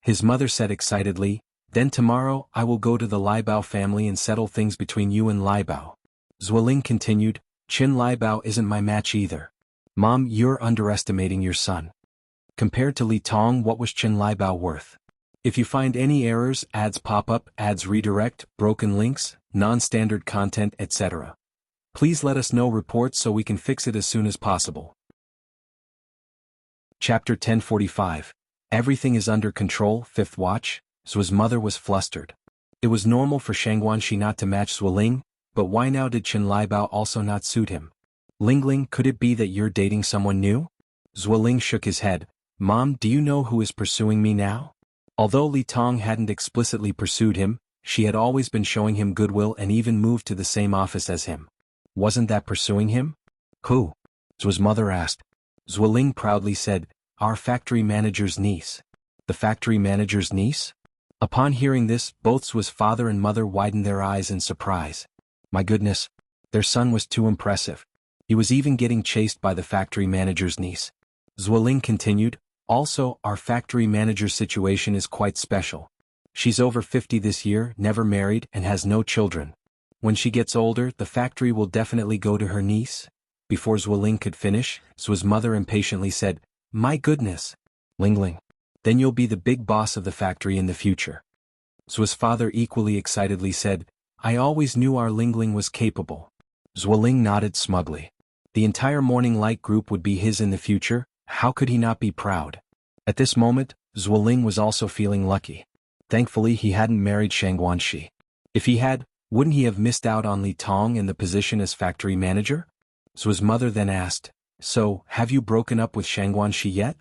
His mother said excitedly, "Then tomorrow I will go to the Liebao family and settle things between you and Liebao." Zuoling continued, "Qin Liebao isn't my match either. Mom, you're underestimating your son. Compared to Li Tong, what was Qin Liebao worth? If you find any errors, ads pop up, ads redirect, broken links, non-standard content, etc. please let us know reports so we can fix it as soon as possible." Chapter 1045. Everything is under control, fifth watch. Zuo's mother was flustered. It was normal for Shangguanxi not to match Zuoling, but why now did Qin Liebao also not suit him? "Lingling, could it be that you're dating someone new?" Zuoling shook his head. "Mom, do you know who is pursuing me now?" Although Li Tong hadn't explicitly pursued him, she had always been showing him goodwill and even moved to the same office as him. Wasn't that pursuing him? "Who?" Zuo's mother asked. Zuoling proudly said, "Our factory manager's niece." "The factory manager's niece?" Upon hearing this, both Zuo's father and mother widened their eyes in surprise. "My goodness. Their son was too impressive. He was even getting chased by the factory manager's niece. Zuoling continued, also, our factory manager's situation is quite special. She's over 50 this year, never married, and has no children. When she gets older, the factory will definitely go to her niece. Before Zuoling could finish, Zuo's mother impatiently said, My goodness! Lingling. Then you'll be the big boss of the factory in the future. Zuo's father equally excitedly said, I always knew our Lingling was capable. Zuoling nodded smugly. The entire Morning Light group would be his in the future, how could he not be proud? At this moment, Zuoling was also feeling lucky. Thankfully he hadn't married Shang Guanxi. If he had, wouldn't he have missed out on Li Tong and the position as factory manager? Zuo's mother then asked, So, have you broken up with Shang Guanxi yet?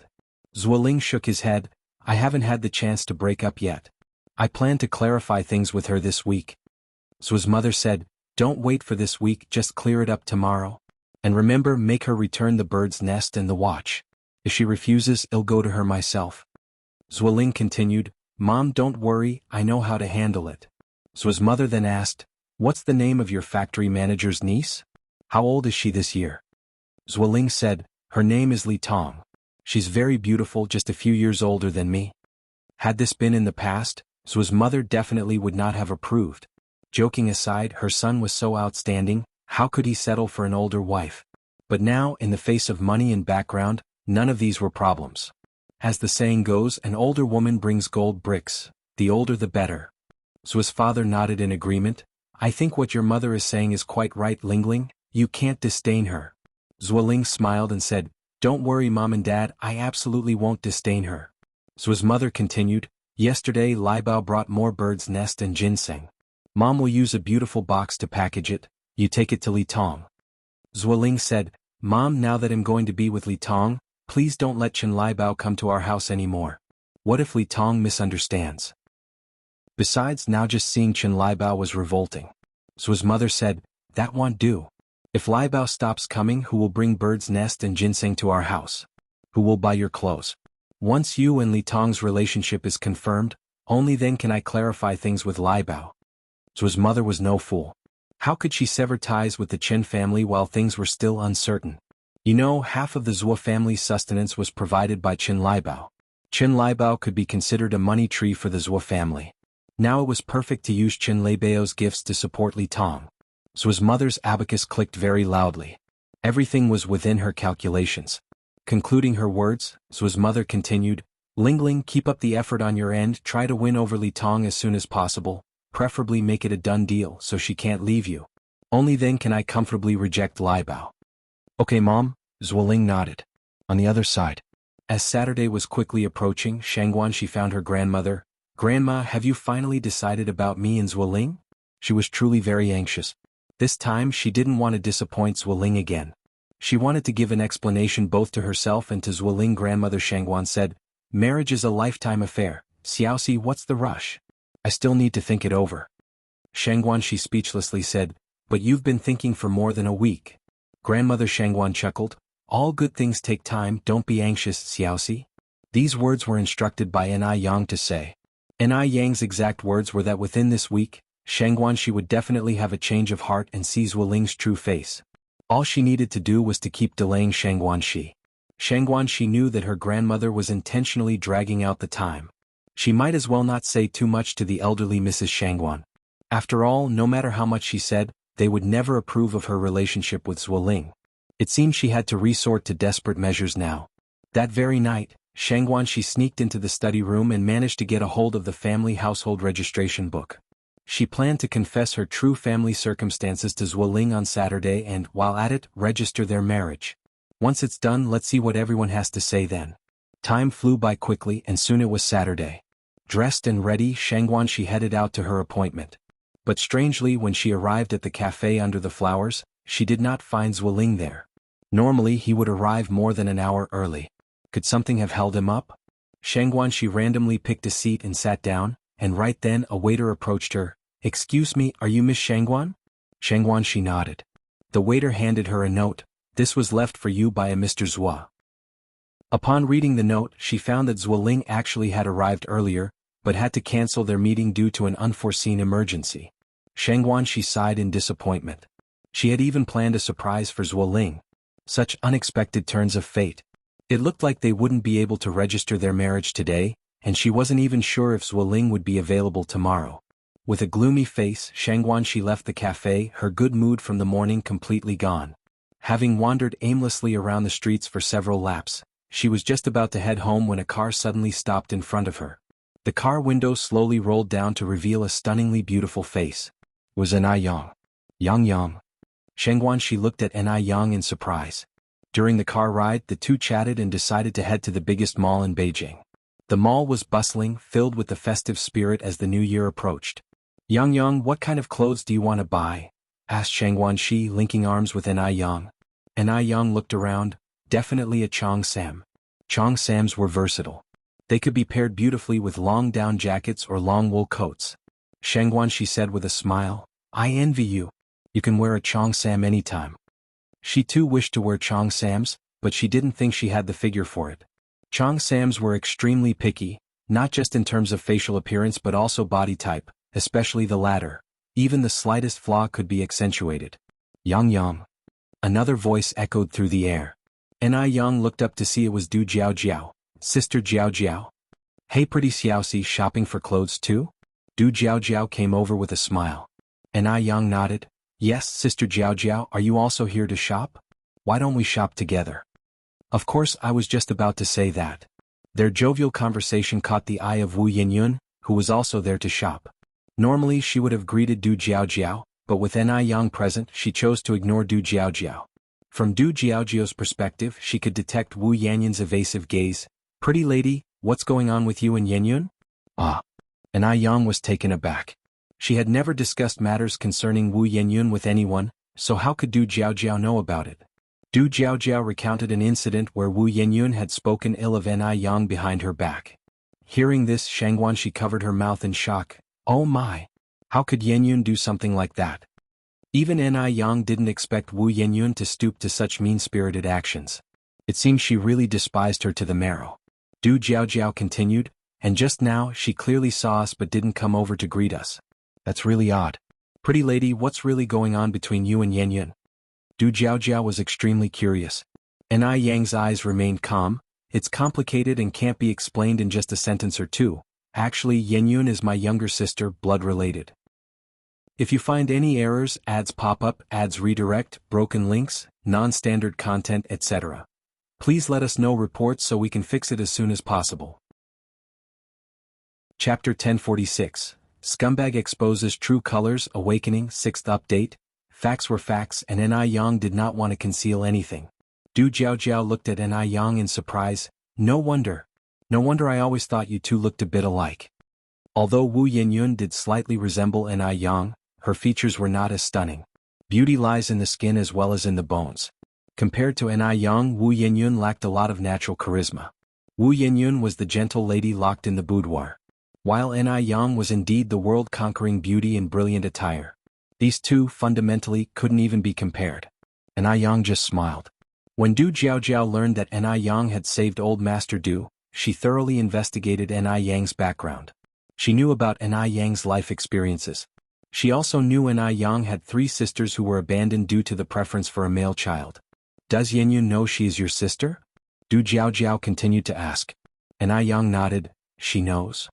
Zuoling shook his head, I haven't had the chance to break up yet. I plan to clarify things with her this week. Zuo's mother said, Don't wait for this week, just clear it up tomorrow. And remember, make her return the bird's nest and the watch. If she refuses, I'll go to her myself. Zuoling continued, Mom, don't worry, I know how to handle it. Zuo's mother then asked, What's the name of your factory manager's niece? How old is she this year? Zuoling said, Her name is Li Tong. She's very beautiful, just a few years older than me. Had this been in the past, Zuo's mother definitely would not have approved. Joking aside, her son was so outstanding, how could he settle for an older wife? But now, in the face of money and background, none of these were problems. As the saying goes, an older woman brings gold bricks, the older the better. Zuo's father nodded in agreement. I think what your mother is saying is quite right, Lingling, you can't disdain her. Zuoling smiled and said, Don't worry, Mom and Dad, I absolutely won't disdain her. Zuo's mother continued, Yesterday Lai Bao brought more bird's nest and ginseng. Mom will use a beautiful box to package it, you take it to Li Tong. Zuoling said, Mom, now that I'm going to be with Li Tong, please don't let Chen Lai Bao come to our house anymore. What if Li Tong misunderstands? Besides, now just seeing Chen Lai Bao was revolting. Zuo's mother said, That won't do. If Lai Bao stops coming, who will bring bird's nest and ginseng to our house? Who will buy your clothes? Once you and Li Tong's relationship is confirmed, only then can I clarify things with Lai Bao. Zuo's mother was no fool. How could she sever ties with the Chen family while things were still uncertain? You know, half of the Zuo family's sustenance was provided by Chen Lai Bao. Chen Lai Bao could be considered a money tree for the Zuo family. Now it was perfect to use Chen Lai Bao's gifts to support Li Tong. Zuo's mother's abacus clicked very loudly. Everything was within her calculations. Concluding her words, Zuo's mother continued, Lingling, keep up the effort on your end, try to win over Li Tong as soon as possible. Preferably make it a done deal so she can't leave you. Only then can I comfortably reject Lai Bao. Okay, Mom, Zuoling nodded. On the other side. As Saturday was quickly approaching, Shang Guanxi found her grandmother. Grandma, have you finally decided about me and Zuoling? She was truly very anxious. This time she didn't want to disappoint Zuoling again. She wanted to give an explanation both to herself and to Zuoling. Grandmother Shangguan said, Marriage is a lifetime affair. Xiaoxi, what's the rush? I still need to think it over. Shangguan, she speechlessly said, But you've been thinking for more than a week. Grandmother Shangguan chuckled, All good things take time, don't be anxious, Xiaoxi. These words were instructed by Ni Yang to say. Ni Yang's exact words were that within this week, Shangguan she would definitely have a change of heart and see Zuoling's true face. All she needed to do was to keep delaying Shangguan she. Shangguan she knew that her grandmother was intentionally dragging out the time. She might as well not say too much to the elderly Mrs. Shangguan. After all, no matter how much she said, they would never approve of her relationship with Zuoling. It seemed she had to resort to desperate measures now. That very night, Shangguan she sneaked into the study room and managed to get a hold of the family household registration book. She planned to confess her true family circumstances to Zuoling on Saturday and, while at it, register their marriage. Once it's done, let's see what everyone has to say then. Time flew by quickly and soon it was Saturday. Dressed and ready, Shangguan she headed out to her appointment. But strangely, when she arrived at the cafe under the flowers, she did not find Zuoling there. Normally he would arrive more than an hour early. Could something have held him up? Shangguan she randomly picked a seat and sat down, and right then a waiter approached her. Excuse me, are you Miss Shangguan? Shangguan she nodded. The waiter handed her a note. This was left for you by a Mr. Zuo. Upon reading the note, she found that Zuoling actually had arrived earlier, but had to cancel their meeting due to an unforeseen emergency. Shangguan she sighed in disappointment. She had even planned a surprise for Zuoling. Such unexpected turns of fate. It looked like they wouldn't be able to register their marriage today, and she wasn't even sure if Zuoling would be available tomorrow. With a gloomy face, Shangguanxi left the cafe, her good mood from the morning completely gone. Having wandered aimlessly around the streets for several laps, she was just about to head home when a car suddenly stopped in front of her. The car window slowly rolled down to reveal a stunningly beautiful face. It was Anai Yang. Yang. Shangguanxi looked at Anai Yang in surprise. During the car ride, the two chatted and decided to head to the biggest mall in Beijing. The mall was bustling, filled with the festive spirit as the new year approached. Yang, what kind of clothes do you want to buy? Asked Shangguanxi, linking arms with Anai Yang. Anai Yang looked around. Definitely a Cheongsam. Cheongsams were versatile. They could be paired beautifully with long down jackets or long wool coats. Shangguanxi said with a smile, I envy you. You can wear a Cheongsam anytime. She too wished to wear Cheongsams, but she didn't think she had the figure for it. Cheongsams were extremely picky, not just in terms of facial appearance but also body type, especially the latter. Even the slightest flaw could be accentuated. Yang. Another voice echoed through the air. Anai Yang looked up to see it was Du Jiao. Sister Jiao. Hey pretty Xiaoxi, shopping for clothes too? Du Jiao came over with a smile. Anai Yang nodded. Yes, Sister Jiao, are you also here to shop? Why don't we shop together? Of course, I was just about to say that. Their jovial conversation caught the eye of Wu Yinyun, who was also there to shop. Normally she would have greeted Du Jiao, but with Anai Yang present, she chose to ignore Du Jiao. From Du Jiao's perspective, she could detect Wu Yanyun's evasive gaze. Pretty lady, what's going on with you and Yinyun? Ah. Anai Yang was taken aback. She had never discussed matters concerning Wu Yinyun with anyone, so how could Du Jiao know about it? Du Jiao recounted an incident where Wu Yinyun had spoken ill of Anai Yang behind her back. Hearing this, Shangguanxi covered her mouth in shock. Oh my! How could Yinyun do something like that? Even Anai Yang didn't expect Wu Yinyun to stoop to such mean-spirited actions. It seemed she really despised her to the marrow. Du Jiao continued, and just now she clearly saw us but didn't come over to greet us. That's really odd. Pretty lady, what's really going on between you and Yinyun? Du Jiao was extremely curious. Anai Yang's eyes remained calm. It's complicated and can't be explained in just a sentence or two. Actually, Yinyun is my younger sister, blood-related. If you find any errors, ads pop up, ads redirect, broken links, non-standard content, etc., please let us know reports so we can fix it as soon as possible. Chapter 1046. Scumbag exposes true colors, awakening, 6th update. Facts were facts and Anai Yang did not want to conceal anything. Du Jiao looked at Anai Yang in surprise. No wonder I always thought you two looked a bit alike. Although Wu Yinyun did slightly resemble Anai Yang, her features were not as stunning. Beauty lies in the skin as well as in the bones. Compared to Anai Yang, Wu Yinyun lacked a lot of natural charisma. Wu Yinyun was the gentle lady locked in the boudoir, while Anai Yang was indeed the world-conquering beauty in brilliant attire. These two, fundamentally, couldn't even be compared. Anai Yang just smiled. When Du Jiao learned that Anai Yang had saved Old Master Du, she thoroughly investigated Anai Yang's background. She knew about Anai Yang's life experiences. She also knew Anai Yang had 3 sisters who were abandoned due to the preference for a male child. Does Yinyun know she is your sister? Du Jiao continued to ask. Anai Yang nodded. She knows.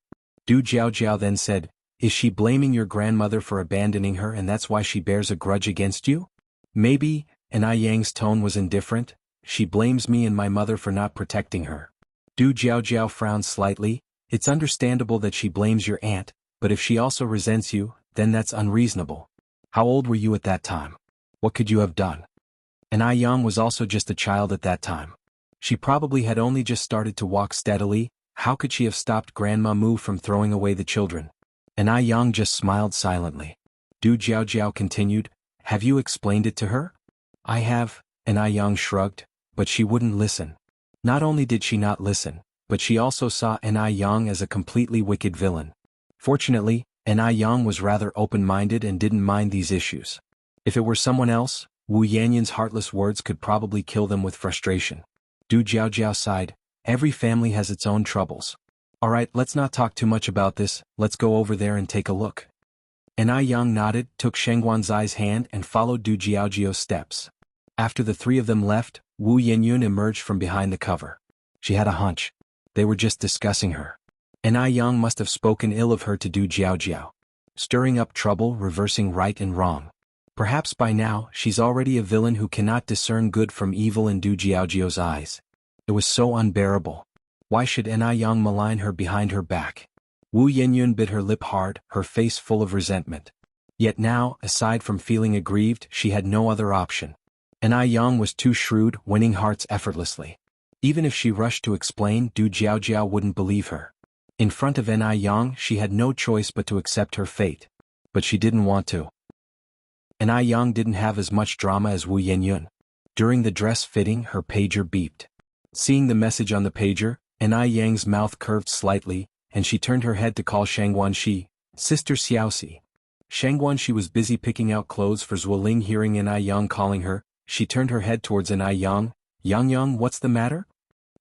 Du Jiao then said, is she blaming your grandmother for abandoning her and that's why she bears a grudge against you? Maybe. Anai Yang's tone was indifferent. She blames me and my mother for not protecting her. Du Jiao frowned slightly. It's understandable that she blames your aunt, but if she also resents you, then that's unreasonable. How old were you at that time? What could you have done? Anai Yang was also just a child at that time. She probably had only just started to walk steadily. How could she have stopped Grandma Mu from throwing away the children? Anai Yang just smiled silently. Du Jiao continued, have you explained it to her? I have, Anai Yang shrugged, but she wouldn't listen. Not only did she not listen, but she also saw Anai Yang as a completely wicked villain. Fortunately, Anai Yang was rather open-minded and didn't mind these issues. If it were someone else, Wu Yanyun's heartless words could probably kill them with frustration. Du Jiao sighed. Every family has its own troubles. Alright, let's not talk too much about this, let's go over there and take a look. And I Yang nodded, took Shangguanzai's hand and followed Du Jiaojiao's steps. After the three of them left, Wu Yenyun emerged from behind the cover. She had a hunch. They were just discussing her. And I Yang must have spoken ill of her to Du Jiaojiao. Stirring up trouble, reversing right and wrong. Perhaps by now, she's already a villain who cannot discern good from evil in Du Jiaojiao's eyes. It was so unbearable. Why should N.I. Yang malign her behind her back? Wu Yenyun bit her lip hard, her face full of resentment. Yet now, aside from feeling aggrieved, she had no other option. N.I. Yang was too shrewd, winning hearts effortlessly. Even if she rushed to explain, Du Jiaojiao wouldn't believe her. In front of N.I. Yang, she had no choice but to accept her fate. But she didn't want to. N.I. Yang didn't have as much drama as Wu Yenyun. During the dress fitting, her pager beeped. Seeing the message on the pager, N.I. Yang's mouth curved slightly, and she turned her head to call Shangguanxi, Sister Xiaoxi. Shangguanxi was busy picking out clothes for Zuoling. Hearing N.I. Yang calling her, she turned her head towards N.I. Yang. Yang, what's the matter?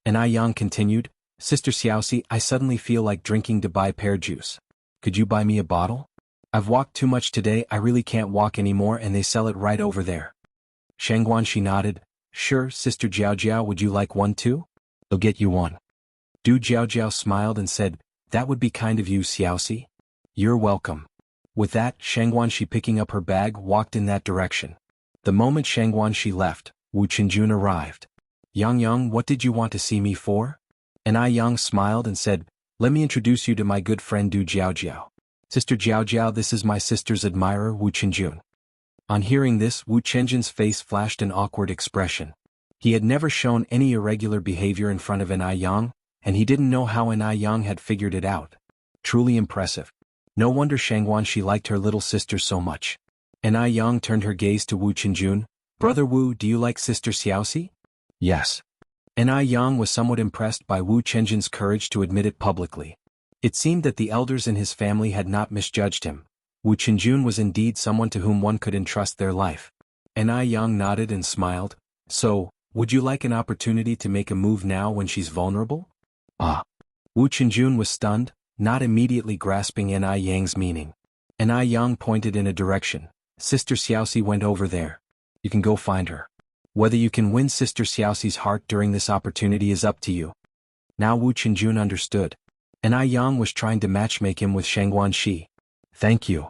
N.I. Yang continued, Sister Xiaoxi, I suddenly feel like drinking Dubai pear juice. Could you buy me a bottle? I've walked too much today, I really can't walk anymore, and they sell it right over there. Shangguanxi nodded. Sure, Sister Jiaojiao, would you like one too? They'll get you one. Du Jiaojiao smiled and said, that would be kind of you, Xiaoxi. You're welcome. With that, Shangguanxi, picking up her bag, walked in that direction. The moment Shangguanxi left, Wu Qinjun arrived. Yang, what did you want to see me for? And I Yang smiled and said, let me introduce you to my good friend Du Jiaojiao. Sister Jiaojiao, this is my sister's admirer, Wu Qinjun. On hearing this, Wu Qinjun's face flashed an awkward expression. He had never shown any irregular behavior in front of N.I. Yang, and he didn't know how N.I. Yang had figured it out. Truly impressive. No wonder Shangguanxi liked her little sister so much. N.I. Yang turned her gaze to Wu Qinjun. Brother Wu, do you like Sister Xiaoxi? Yes. N.I. Yang was somewhat impressed by Wu Qinjun's courage to admit it publicly. It seemed that the elders in his family had not misjudged him. Wu Qinjun was indeed someone to whom one could entrust their life. N.I. Yang nodded and smiled. So, would you like an opportunity to make a move now when she's vulnerable? Ah. Wu Qinjun was stunned, not immediately grasping N.I. Yang's meaning. N.I. Yang pointed in a direction. Sister Xiaoxi went over there. You can go find her. Whether you can win Sister Xiaoxi's heart during this opportunity is up to you. Now Wu Qinjun understood. N.I. Yang was trying to matchmake him with Shangguanxi. Thank you.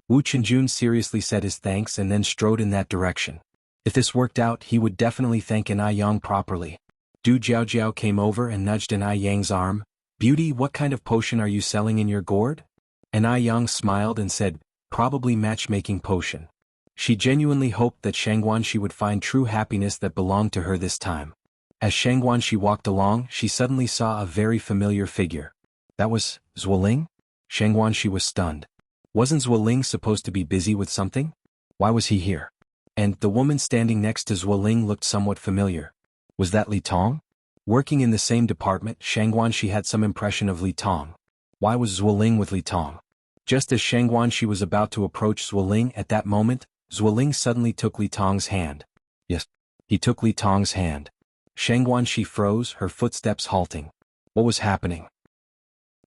Wu Qinjun seriously said his thanks and then strode in that direction. If this worked out, he would definitely thank N.I. Yang properly. Du Jiaojiao came over and nudged N.I. Yang's arm. Beauty, what kind of potion are you selling in your gourd? N.I. Yang smiled and said, probably matchmaking potion. She genuinely hoped that Shangguanxi would find true happiness that belonged to her this time. As Shangguanxi walked along, she suddenly saw a very familiar figure. That was Zuoling? Shangguanxi was stunned. Wasn't Zuoling supposed to be busy with something? Why was he here? And the woman standing next to Zuoling looked somewhat familiar. Was that Li Tong? Working in the same department, Shangguanxi had some impression of Li Tong. Why was Zuoling with Li Tong? Just as Shangguanxi was about to approach Zuoling at that moment, Zuoling suddenly took Li Tong's hand. Yes, he took Li Tong's hand. Shangguanxi froze, her footsteps halting. What was happening?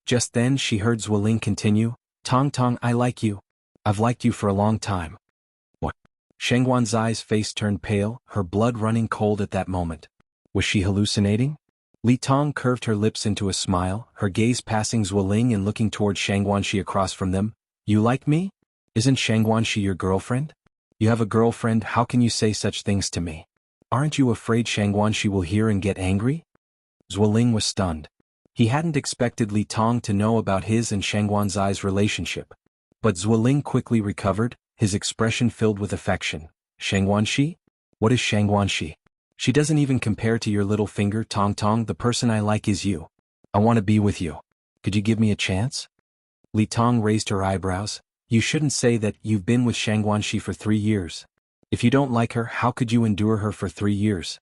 Just then she heard Zuoling continue, Tong, I like you. I've liked you for a long time. What? Shangguanzai's face turned pale, her blood running cold at that moment. Was she hallucinating? Li Tong curved her lips into a smile, her gaze passing Zuoling and looking toward Shangguanxi across from them. You like me? Isn't Shangguanxi your girlfriend? You have a girlfriend, how can you say such things to me? Aren't you afraid Shangguanxi will hear and get angry? Zuoling was stunned. He hadn't expected Li Tong to know about his and Shangguanzai's relationship. But Zuoling quickly recovered, his expression filled with affection. Shangguanxi? What is Shangguanxi? She doesn't even compare to your little finger, Tong. The person I like is you. I want to be with you. Could you give me a chance? Li Tong raised her eyebrows. You shouldn't say that. You've been with Shangguanxi for 3 years. If you don't like her, how could you endure her for 3 years?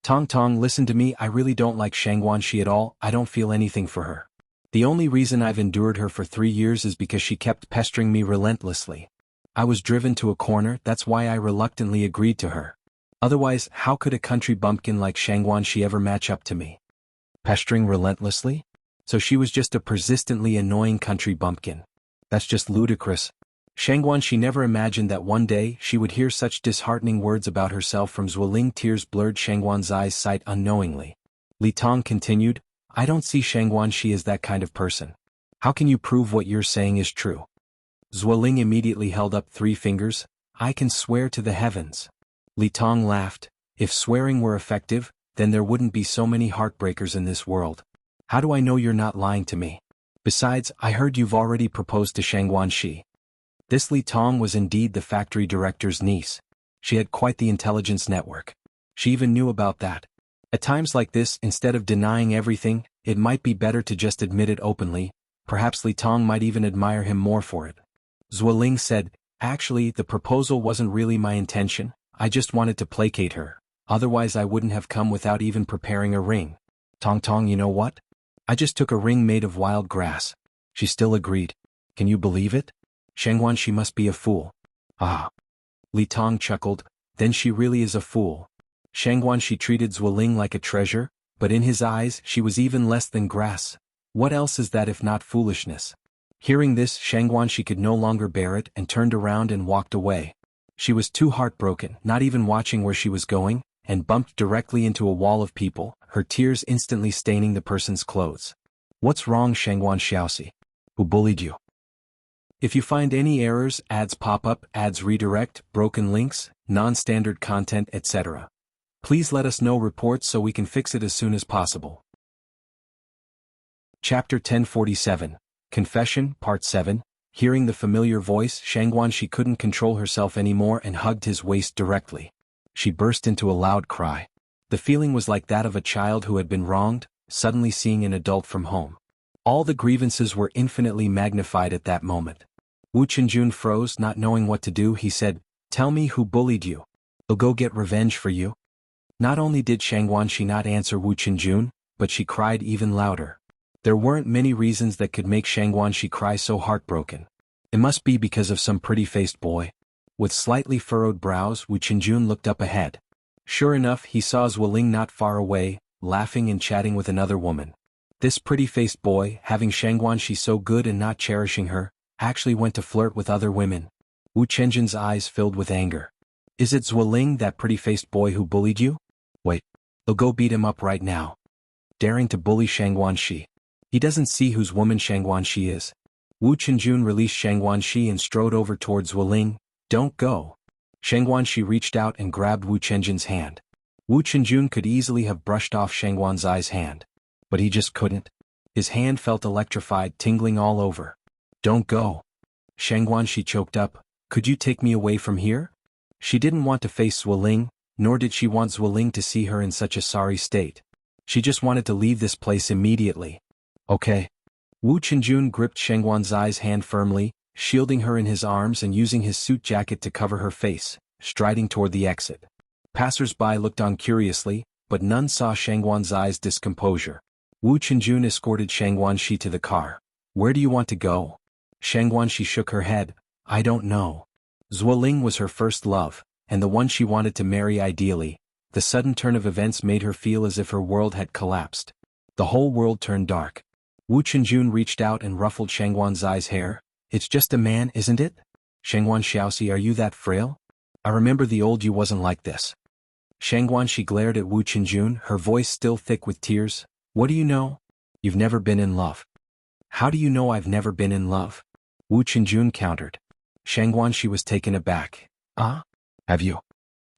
Tong, listen to me, I really don't like Shangguanxi at all, I don't feel anything for her. The only reason I've endured her for 3 years is because she kept pestering me relentlessly. I was driven to a corner, that's why I reluctantly agreed to her. Otherwise, how could a country bumpkin like Shangguanxi ever match up to me? Pestering relentlessly? So she was just a persistently annoying country bumpkin. That's just ludicrous. Shangguanxi never imagined that one day she would hear such disheartening words about herself from Zuoling. Tears blurred Shangguanzai's sight unknowingly. Li Tong continued, I don't see Shangguanxi as that kind of person. How can you prove what you're saying is true? Zuoling immediately held up 3 fingers, I can swear to the heavens. Li Tong laughed, if swearing were effective, then there wouldn't be so many heartbreakers in this world. How do I know you're not lying to me? Besides, I heard you've already proposed to Shangguanxi. This Li Tong was indeed the factory director's niece. She had quite the intelligence network. She even knew about that. At times like this, instead of denying everything, it might be better to just admit it openly. Perhaps Li Tong might even admire him more for it. Zuoling said, actually, the proposal wasn't really my intention, I just wanted to placate her. Otherwise I wouldn't have come without even preparing a ring. Tong, you know what? I just took a ring made of wild grass. She still agreed. Can you believe it? Shangguanxi must be a fool. Ah. Li Tong chuckled, then she really is a fool. Shangguanxi treated Zuoling like a treasure, but in his eyes she was even less than grass. What else is that if not foolishness? Hearing this, Shangguanxi could no longer bear it and turned around and walked away. She was too heartbroken, not even watching where she was going, and bumped directly into a wall of people, her tears instantly staining the person's clothes. What's wrong, Shangguanxiaosi? Who bullied you? If you find any errors, ads pop up, ads redirect, broken links, non-standard content, etc., please let us know reports so we can fix it as soon as possible. Chapter 1047, Confession, Part 7. Hearing the familiar voice, Shangguanxi couldn't control herself anymore and hugged his waist directly. She burst into a loud cry. The feeling was like that of a child who had been wronged, suddenly seeing an adult from home. All the grievances were infinitely magnified at that moment. Wu Qinjun froze, not knowing what to do. He said, tell me who bullied you. I'll go get revenge for you. Not only did Shangguanxi not answer Wu Qinjun, but she cried even louder. There weren't many reasons that could make Shangguanxi cry so heartbroken. It must be because of some pretty-faced boy. With slightly furrowed brows, Wu Qinjun looked up ahead. Sure enough, he saw Zuoling not far away, laughing and chatting with another woman. This pretty-faced boy, having Shangguanxi so good and not cherishing her, actually went to flirt with other women. Wu Qianjun's eyes filled with anger. Is it Zuoling, that pretty-faced boy who bullied you? Wait. I'll go beat him up right now. Daring to bully Shangguanxi. He doesn't see whose woman Shangguanxi is. Wu Qinjun released Shangguanxi and strode over towards Zuoling. Don't go. Shangguanxi reached out and grabbed Wu Qianjun's hand. Wu Qinjun could easily have brushed off Shangguanzai's hand. But he just couldn't. His hand felt electrified, tingling all over. Don't go. Shangguanxi choked up. Could you take me away from here? She didn't want to face Zuoling, nor did she want Zuoling to see her in such a sorry state. She just wanted to leave this place immediately. Okay. Wu Qinjun gripped Shangguanzai's hand firmly, shielding her in his arms and using his suit jacket to cover her face, striding toward the exit. Passers-by looked on curiously, but none saw Shangguanzai's discomposure. Wu Qinjun escorted Shangguanxi to the car. Where do you want to go? Shangguanxi shook her head. I don't know. Zuoling was her first love, and the one she wanted to marry ideally. The sudden turn of events made her feel as if her world had collapsed. The whole world turned dark. Wu Qinjun reached out and ruffled Shangguanzai's hair. It's just a man, isn't it? Shangguanxiaosi, are you that frail? I remember the old you wasn't like this. Shangguanxi glared at Wu Qinjun, her voice still thick with tears. What do you know? You've never been in love. How do you know I've never been in love? Wu Qinjun countered. Shangguanxi was taken aback. Have you?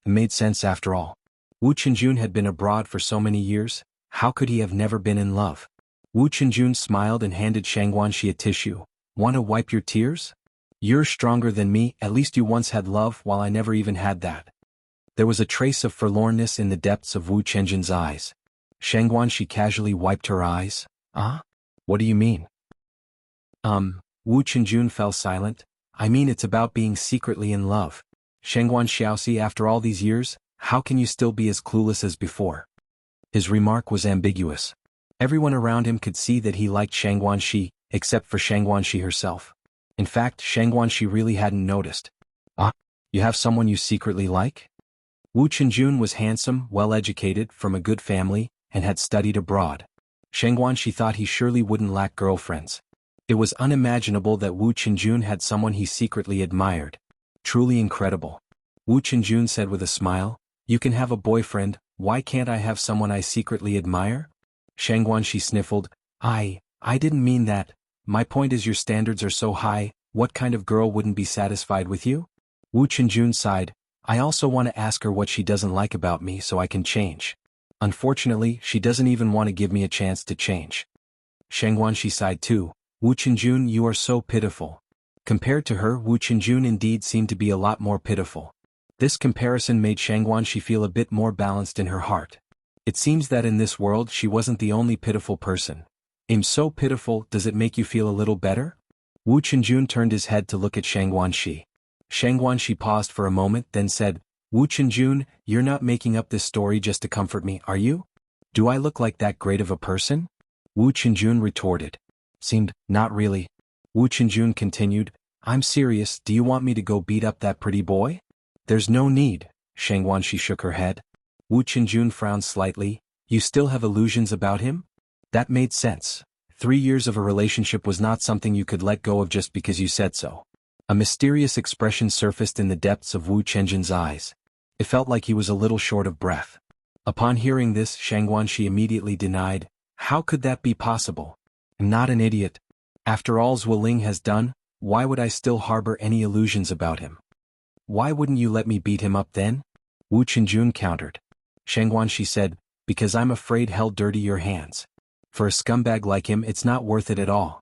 It made sense after all. Wu Qinjun had been abroad for so many years, how could he have never been in love? Wu Qinjun smiled and handed Shangguanxi a tissue. Want to wipe your tears? You're stronger than me, at least you once had love while I never even had that. There was a trace of forlornness in the depths of Wu Qianjun's eyes. Shangguanxi casually wiped her eyes. What do you mean? Wu Qinjun fell silent. I mean it's about being secretly in love. Shangguanxiaosi, after all these years, how can you still be as clueless as before? His remark was ambiguous. Everyone around him could see that he liked Shangguanxi, except for Shangguanxi herself. In fact, Shangguanxi really hadn't noticed. You have someone you secretly like? Wu Qinjun was handsome, well-educated, from a good family, and had studied abroad. Shangguanxi thought he surely wouldn't lack girlfriends. It was unimaginable that Wu Qinjun had someone he secretly admired. Truly incredible. Wu Qinjun said with a smile, "You can have a boyfriend, why can't I have someone I secretly admire?" Shang Guanxi sniffled, I didn't mean that. My point is your standards are so high, what kind of girl wouldn't be satisfied with you? Wu Qinjun sighed, I also want to ask her what she doesn't like about me so I can change. Unfortunately, she doesn't even want to give me a chance to change. Shang Guanxi sighed too, Wu Qinjun, you are so pitiful. Compared to her, Wu Qinjun indeed seemed to be a lot more pitiful. This comparison made Shang Guanxi feel a bit more balanced in her heart. It seems that in this world she wasn't the only pitiful person. I'm so pitiful, does it make you feel a little better? Wu Qinjun turned his head to look at Shang Guanxi. Shang Guanxi paused for a moment then said, Wu Qinjun, you're not making up this story just to comfort me, are you? Do I look like that great of a person? Wu Qinjun retorted. Seemed, not really. Wu Qinjun continued, I'm serious, do you want me to go beat up that pretty boy? There's no need, Shang Guanxi shook her head. Wu Qinjun frowned slightly, you still have illusions about him? That made sense. 3 years of a relationship was not something you could let go of just because you said so. A mysterious expression surfaced in the depths of Wu Qinjun's eyes. It felt like he was a little short of breath. Upon hearing this, Shang Guanxi immediately denied, how could that be possible? I'm not an idiot. After all Zhuoling has done, why would I still harbor any illusions about him? Why wouldn't you let me beat him up then? Wu Qinjun countered. Shang Guanxi said, because I'm afraid he'll dirty your hands. For a scumbag like him it's not worth it at all.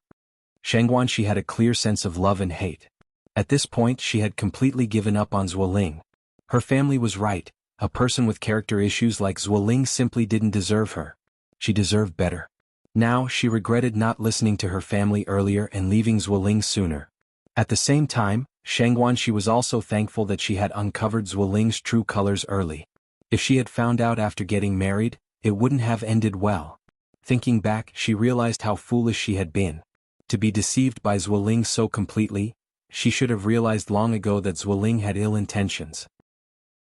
Shang Guanxi had a clear sense of love and hate. At this point she had completely given up on Zhuoling. Her family was right, a person with character issues like Zhuoling simply didn't deserve her. She deserved better. Now she regretted not listening to her family earlier and leaving Zhuoling sooner. At the same time, Shang Guanxi was also thankful that she had uncovered Zhuoling's true colors early. If she had found out after getting married, it wouldn't have ended well. Thinking back, she realized how foolish she had been. To be deceived by Zhuoling so completely, she should have realized long ago that Zhuoling had ill intentions.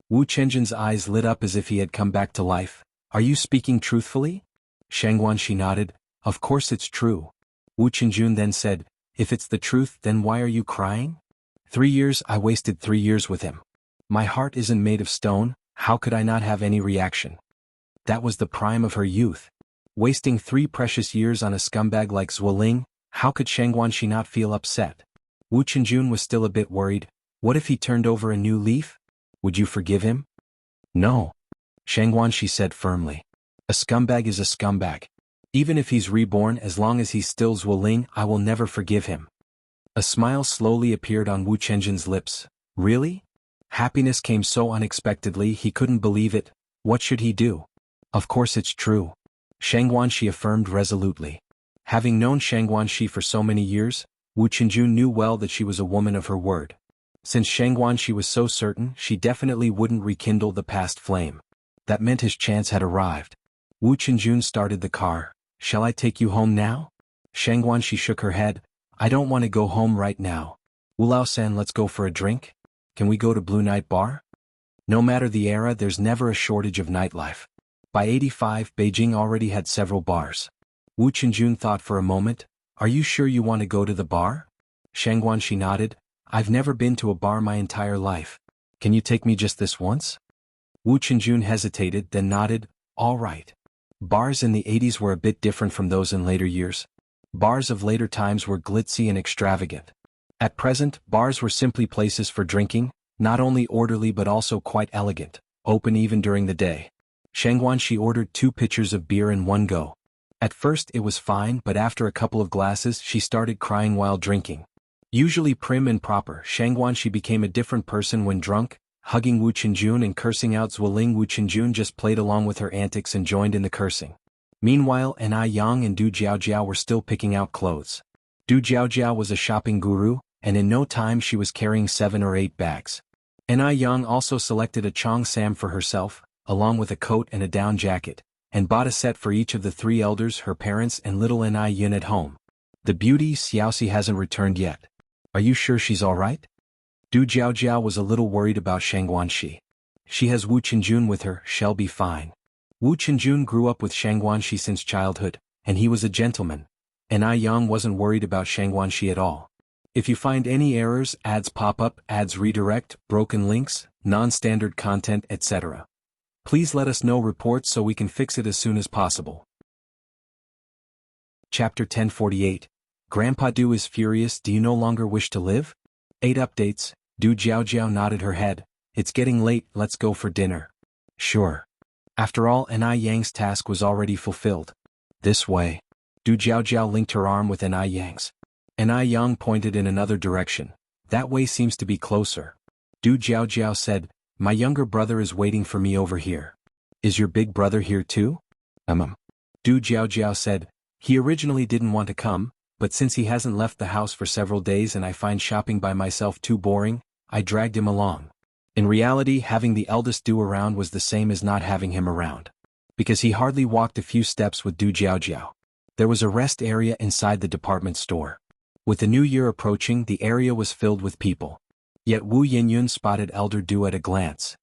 Wu Qinjun's eyes lit up as if he had come back to life. Are you speaking truthfully? Shang Guanxi nodded, of course it's true. Wu Qinjun then said, if it's the truth then why are you crying? 3 years, I wasted 3 years with him. My heart isn't made of stone, how could I not have any reaction? That was the prime of her youth. Wasting 3 precious years on a scumbag like Zhuoling, how could Shang Guanxi not feel upset? Wu Qinjun was still a bit worried, what if he turned over a new leaf? Would you forgive him? No. Shang Guanxi said firmly. A scumbag is a scumbag. Even if he's reborn, as long as he's still Zhuoling, I will never forgive him. A smile slowly appeared on Wu Qinjun's lips. Really? Happiness came so unexpectedly he couldn't believe it. What should he do? Of course it's true. Shang Guanxi affirmed resolutely. Having known Shang Guanxi for so many years, Wu Qinjun knew well that she was a woman of her word. Since Shang Guanxi was so certain, she definitely wouldn't rekindle the past flame. That meant his chance had arrived. Wu Qinjun started the car. Shall I take you home now? Shang Guanxi shook her head. I don't want to go home right now. Wu Lao-san, let's go for a drink? Can we go to Blue Night Bar? No matter the era, there's never a shortage of nightlife. By 85, Beijing already had several bars. Wu Qinjun thought for a moment. Are you sure you want to go to the bar? Shang Guanxi nodded. I've never been to a bar my entire life. Can you take me just this once? Wu Qinjun hesitated, then nodded. All right. Bars in the 80s were a bit different from those in later years. Bars of later times were glitzy and extravagant. At present, bars were simply places for drinking, not only orderly but also quite elegant, open even during the day. Shang Guanxi ordered 2 pitchers of beer in one go. At first it was fine, but after a couple of glasses she started crying while drinking. Usually prim and proper, Shang Guanxi became a different person when drunk, hugging Wu Qinjun and cursing out Zhuoling. Wu Qinjun just played along with her antics and joined in the cursing. Meanwhile, Anai Yang and Du Jiaojiao were still picking out clothes. Du Jiaojiao was a shopping guru, and in no time she was carrying 7 or 8 bags. Anai Yang also selected a Chong Sam for herself, along with a coat and a down jacket, and bought a set for each of the 3 elders, her parents and little Anai Yin at home. The beauty Xiaoxi hasn't returned yet. Are you sure she's alright? Du Jiaojiao was a little worried about Shang Guanxi. She has Wu Qinjun with her, she'll be fine. Wu Qinjun grew up with Shang Guanxi since childhood, and he was a gentleman. and I Yang wasn't worried about Shangguanxi at all. If you find any errors, ads pop up, ads redirect, broken links, non-standard content, etc., please let us know reports so we can fix it as soon as possible. Chapter 1048. Grandpa Du is furious. Do you no longer wish to live? 8 updates. Du Jiaojiao nodded her head. It's getting late, let's go for dinner. Sure. After all, Nai Yang's task was already fulfilled. This way. Du Jiaojiao linked her arm with Nai Yang's. Nai Yang pointed in another direction. That way seems to be closer. Du Jiaojiao said, my younger brother is waiting for me over here. Is your big brother here too? Du Jiaojiao said, he originally didn't want to come, but since he hasn't left the house for several days and I find shopping by myself too boring, I dragged him along. In reality, having the eldest Du around was the same as not having him around. Because he hardly walked a few steps with Du Jiaojiao. There was a rest area inside the department store. With the new year approaching, the area was filled with people. Yet Wu Yinyun spotted Elder Du at a glance.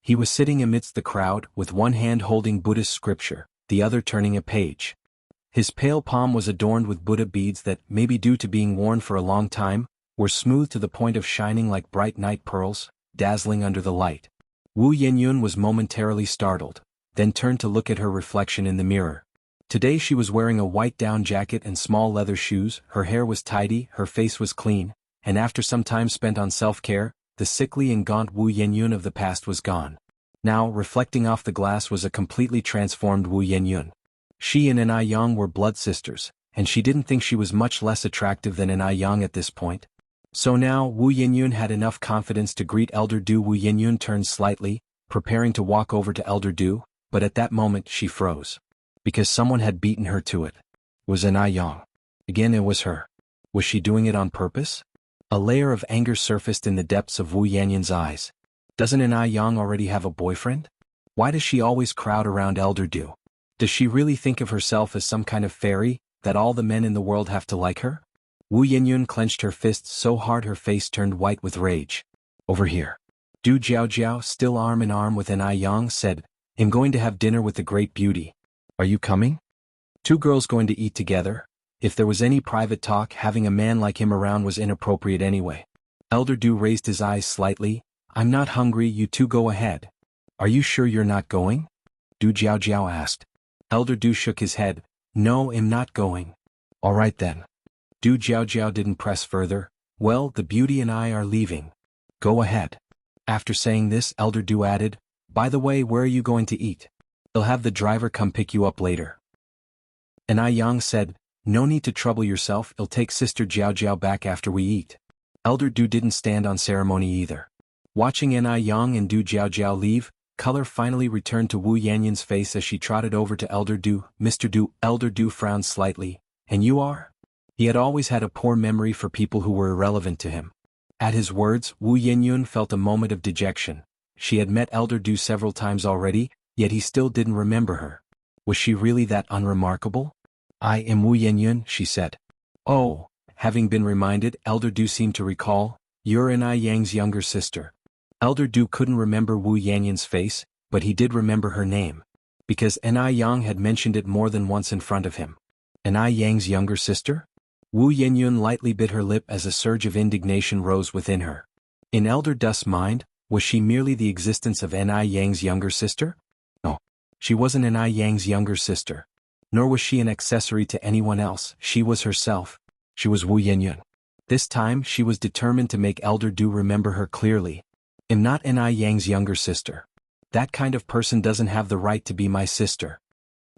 He was sitting amidst the crowd, with one hand holding Buddhist scripture, the other turning a page. His pale palm was adorned with Buddha beads that, maybe due to being worn for a long time, were smooth to the point of shining like bright night pearls, dazzling under the light. Wu Yinyun was momentarily startled, then turned to look at her reflection in the mirror. Today she was wearing a white down jacket and small leather shoes, her hair was tidy, her face was clean, and after some time spent on self-care, the sickly and gaunt Wu Yinyun of the past was gone. Now, reflecting off the glass was a completely transformed Wu Yinyun. She and Nai Yang were blood sisters, and she didn't think she was much less attractive than Nai Yang at this point. So now, Wu Yinyun had enough confidence to greet Elder Du. Wu Yinyun turned slightly, preparing to walk over to Elder Du, but at that moment she froze. Because someone had beaten her to it. It was Nai Yang. Again it was her. Was she doing it on purpose? A layer of anger surfaced in the depths of Wu Yinyun's eyes. Doesn't Nai Yang already have a boyfriend? Why does she always crowd around Elder Du? Does she really think of herself as some kind of fairy, that all the men in the world have to like her? Wu Yinyun clenched her fists so hard her face turned white with rage. Over here. Du Jiaojiao, still arm in arm with Nai Yang, said, I'm going to have dinner with the great beauty. Are you coming? 2 girls going to eat together? If there was any private talk, having a man like him around was inappropriate anyway. Elder Du raised his eyes slightly. I'm not hungry, you 2 go ahead. Are you sure you're not going? Du Jiaojiao asked. Elder Du shook his head. No, I'm not going. All right then. Du Jiaojiao didn't press further. Well, the beauty and I are leaving. Go ahead. After saying this, Elder Du added, by the way, where are you going to eat? I'll have the driver come pick you up later. Nai Yang said, no need to trouble yourself, I'll take Sister Jiaojiao back after we eat. Elder Du didn't stand on ceremony either. Watching Nai Yang and Du Jiaojiao leave, color finally returned to Wu Yinyun's face as she trotted over to Elder Du. Mr. Du. Elder Du frowned slightly. And you are? He had always had a poor memory for people who were irrelevant to him. At his words, Wu Yinyun felt a moment of dejection. She had met Elder Du several times already, yet he still didn't remember her. Was she really that unremarkable? I am Wu Yinyun, she said. Oh, having been reminded, Elder Du seemed to recall, you're Nai Yang's younger sister. Elder Du couldn't remember Wu Yinyun's face, but he did remember her name. Because Nai Yang had mentioned it more than once in front of him. Nai Yang's younger sister? Wu Yinyun lightly bit her lip as a surge of indignation rose within her. In Elder Du's mind, was she merely the existence of Nai Yang's younger sister? No. She wasn't Nai Yang's younger sister. Nor was she an accessory to anyone else, she was herself. She was Wu Yinyun. This time she was determined to make Elder Du remember her clearly. I'm not Nai Yang's younger sister. That kind of person doesn't have the right to be my sister.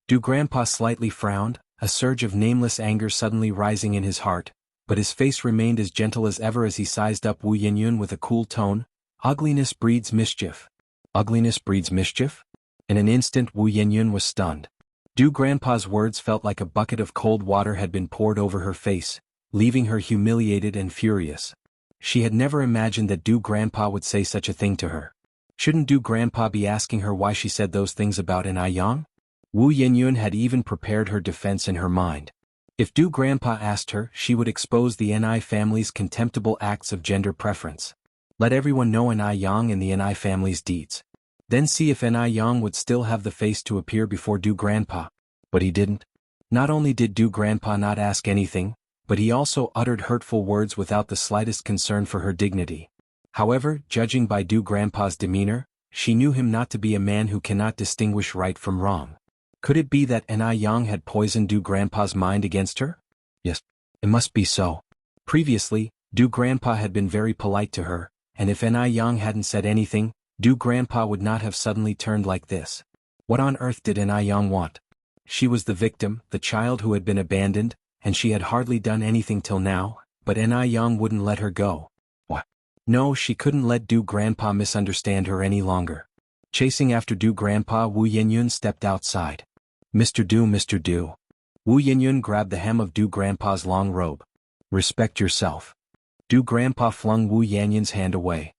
Du Grandpa slightly frowned, a surge of nameless anger suddenly rising in his heart, but his face remained as gentle as ever as he sized up Wu Yinyun with a cool tone. Ugliness breeds mischief. Ugliness breeds mischief? In an instant Wu Yinyun was stunned. Du Grandpa's words felt like a bucket of cold water had been poured over her face, leaving her humiliated and furious. She had never imagined that Du Grandpa would say such a thing to her. Shouldn't Du Grandpa be asking her why she said those things about Nai Yang? Wu Yinyun had even prepared her defense in her mind. If Du Grandpa asked her, she would expose the Nai family's contemptible acts of gender preference. Let everyone know Nai Yang and the Nai family's deeds. Then see if Nai Yang would still have the face to appear before Du Grandpa. But he didn't. Not only did Du Grandpa not ask anything, but he also uttered hurtful words without the slightest concern for her dignity. However, judging by Du Grandpa's demeanor, she knew him not to be a man who cannot distinguish right from wrong. Could it be that Ai Yang had poisoned Du Grandpa's mind against her? Yes, it must be so. Previously, Du Grandpa had been very polite to her, and if Ai Yang hadn't said anything, Du Grandpa would not have suddenly turned like this. What on earth did Ai Yang want? She was the victim, the child who had been abandoned, and she had hardly done anything till now, but Ai Yang wouldn't let her go. What? No, she couldn't let Du Grandpa misunderstand her any longer. Chasing after Du Grandpa, Wu Yinyun stepped outside. Mr. Du. Wu Yinyun grabbed the hem of Du Grandpa's long robe. Respect yourself. Du Grandpa flung Wu Yinyun's hand away.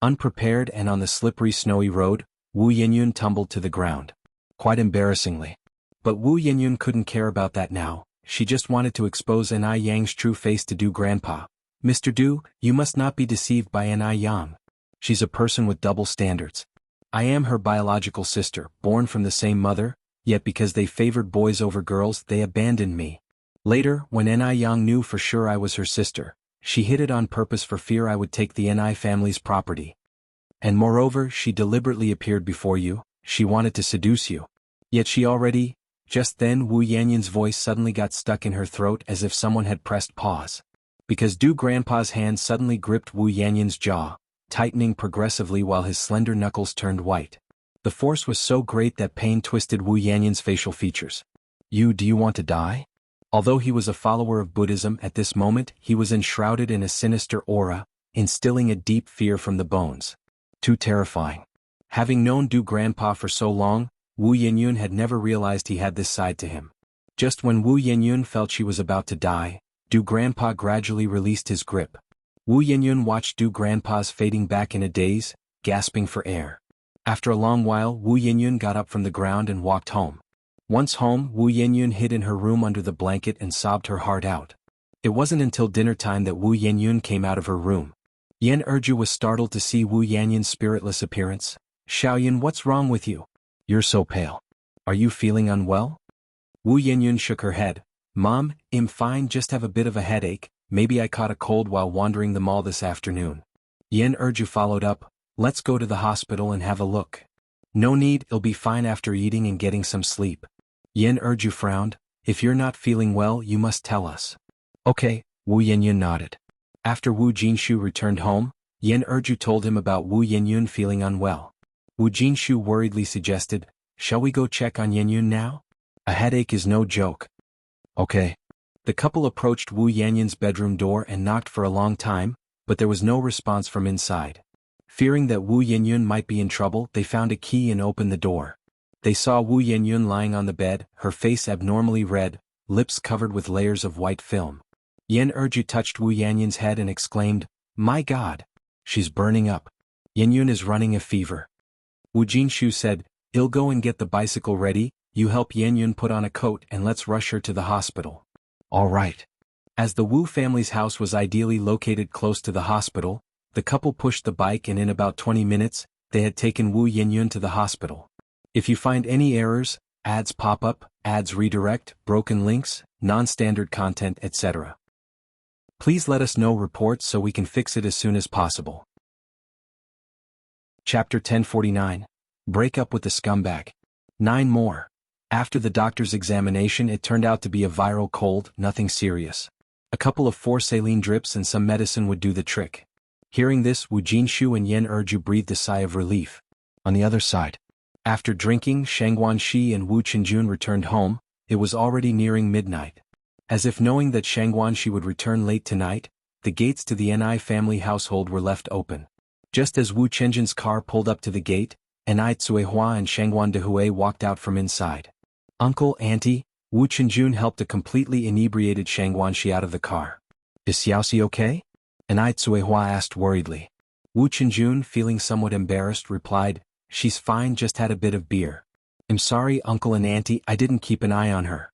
Unprepared and on the slippery snowy road, Wu Yinyun tumbled to the ground. Quite embarrassingly. But Wu Yinyun couldn't care about that now, she just wanted to expose Ai Yang's true face to Du Grandpa. Mr. Du, you must not be deceived by Ai Yang. She's a person with double standards. I am her biological sister, born from the same mother, yet because they favored boys over girls they abandoned me. Later, when Ai Yang knew for sure I was her sister, she hid it on purpose for fear I would take the Ai family's property. And moreover, she deliberately appeared before you, she wanted to seduce you. Yet she already... Just then Wu Yanyun's voice suddenly got stuck in her throat as if someone had pressed pause. Because Du Grandpa's hand suddenly gripped Wu Yanyun's jaw, tightening progressively while his slender knuckles turned white. The force was so great that pain twisted Wu Yanyun's facial features. Do you want to die? Although he was a follower of Buddhism at this moment, he was enshrouded in a sinister aura, instilling a deep fear from the bones. Too terrifying. Having known Du Grandpa for so long, Wu Yinyun had never realized he had this side to him. Just when Wu Yinyun felt she was about to die, Du Grandpa gradually released his grip. Wu Yinyun watched Du Grandpa's fading back in a daze, gasping for air. After a long while, Wu Yinyun got up from the ground and walked home. Once home, Wu Yinyun hid in her room under the blanket and sobbed her heart out. It wasn't until dinner time that Wu Yinyun came out of her room. Yan Erju was startled to see Wu Yanyun's spiritless appearance. Xiaoyan, what's wrong with you? You're so pale. Are you feeling unwell? Wu Yinyun shook her head. Mom, I'm fine, just have a bit of a headache, maybe I caught a cold while wandering the mall this afternoon. Yan Erju followed up, let's go to the hospital and have a look. No need, it'll be fine after eating and getting some sleep. Yan Erju frowned, if you're not feeling well you must tell us. Okay, Wu Yinyun nodded. After Wu Jinshu returned home, Yan Erju told him about Wu Yinyun feeling unwell. Wu Jinshu worriedly suggested, shall we go check on Yinyun now? A headache is no joke. Okay. The couple approached Wu Yanyun's bedroom door and knocked for a long time, but there was no response from inside. Fearing that Wu Yinyun might be in trouble, they found a key and opened the door. They saw Wu Yinyun lying on the bed, her face abnormally red, lips covered with layers of white film. Yan Erju touched Wu Yanyun's head and exclaimed, my God! She's burning up. Yinyun is running a fever. Wu Jinshu said, I'll go and get the bicycle ready, you help Yinyun put on a coat and let's rush her to the hospital. All right. As the Wu family's house was ideally located close to the hospital, the couple pushed the bike and in about 20 minutes, they had taken Wu Yinyun to the hospital. If you find any errors, ads pop up, ads redirect, broken links, non-standard content, etc. Please let us know reports so we can fix it as soon as possible. Chapter 1049. Break up with the scumbag. 9 more. After the doctor's examination it turned out to be a viral cold, nothing serious. A couple of 4 saline drips and some medicine would do the trick. Hearing this, Wu Jinshu and Yan Erju breathed a sigh of relief. On the other side. After drinking, Shangguan Shi and Wu Qinjun returned home, it was already nearing midnight. As if knowing that Shangguan Shi would return late tonight, the gates to the Ni family household were left open. Just as Wu Qinjun's car pulled up to the gate, Ni Tsuehua and Shangguan Dehui walked out from inside. Uncle, Auntie, Wu Qinjun helped a completely inebriated Shangguan Shi out of the car. Is Xiaoxi okay? Ni Tsuehua asked worriedly. Wu Qinjun, feeling somewhat embarrassed, replied, she's fine, just had a bit of beer. I'm sorry, Uncle and Auntie, I didn't keep an eye on her.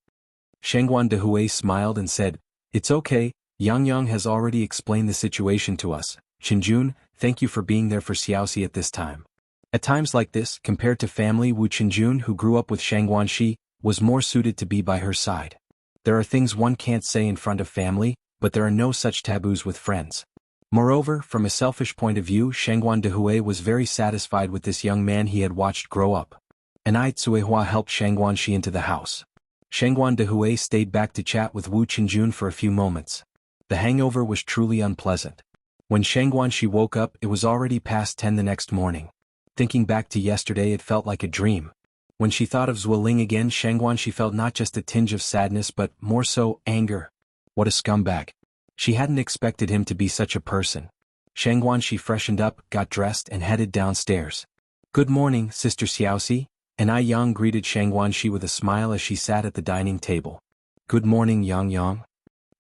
Shangguan Dehui smiled and said, it's okay, Yang Yang has already explained the situation to us. Qinjun, thank you for being there for Xiaoxi at this time. At times like this, compared to family, Wu Qinjun, who grew up with Shangguan Shi, was more suited to be by her side. There are things one can't say in front of family, but there are no such taboos with friends. Moreover, from a selfish point of view, Shangguan Dehui was very satisfied with this young man he had watched grow up. Anai Tsuehua helped Shangguan Shi into the house. Shangguan Dehui stayed back to chat with Wu Qinjun for a few moments. The hangover was truly unpleasant. When Shangguan Shi woke up, it was already past 10 the next morning. Thinking back to yesterday, it felt like a dream. When she thought of Zuoling again, Shangguan Shi felt not just a tinge of sadness but, more so, anger. What a scumbag. She hadn't expected him to be such a person. Shangguan Shi freshened up, got dressed and headed downstairs. "Good morning, Sister Xiaoxi," Anai Yang greeted Shangguan Shi with a smile as she sat at the dining table. "Good morning, Yang Yang."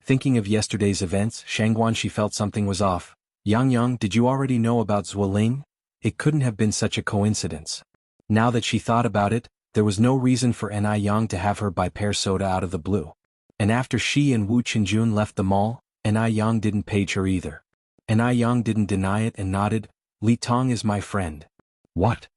Thinking of yesterday's events, Shangguan Shi felt something was off. "Yang Yang, did you already know about Zuoling? It couldn't have been such a coincidence." Now that she thought about it, there was no reason for Anai Yang to have her buy pear soda out of the blue. And after she and Wu Qinjun left the mall, Anai Yang didn't page her either. Anai Yang didn't deny it and nodded. "Li Tong is my friend." "What?"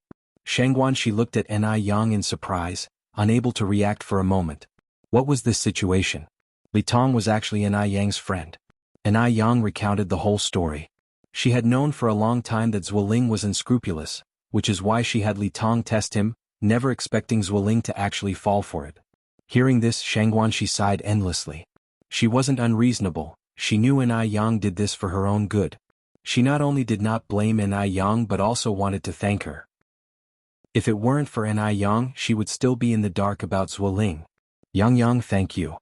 Shangguan Shi looked at Anai Yang in surprise, unable to react for a moment. What was this situation? Li Tong was actually Anai Yang's friend. Anai Yang recounted the whole story. She had known for a long time that Zuoling was unscrupulous, which is why she had Li Tong test him, never expecting Zuoling to actually fall for it. Hearing this, Shangguan Shi sighed endlessly. She wasn't unreasonable. She knew Anai Yang did this for her own good. She not only did not blame Anai Yang but also wanted to thank her. If it weren't for Anai Yang, she would still be in the dark about Zuoling. "Yang Yang, thank you."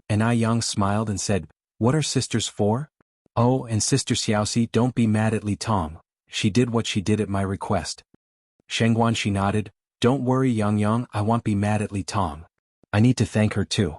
Anai Yang smiled and said, "What are sisters for?" "Oh, and Sister Xiaoxi, don't be mad at Li Tong. She did what she did at my request." Shangguan Shi nodded. "Don't worry, Yang Yang, I won't be mad at Li Tong. I need to thank her too."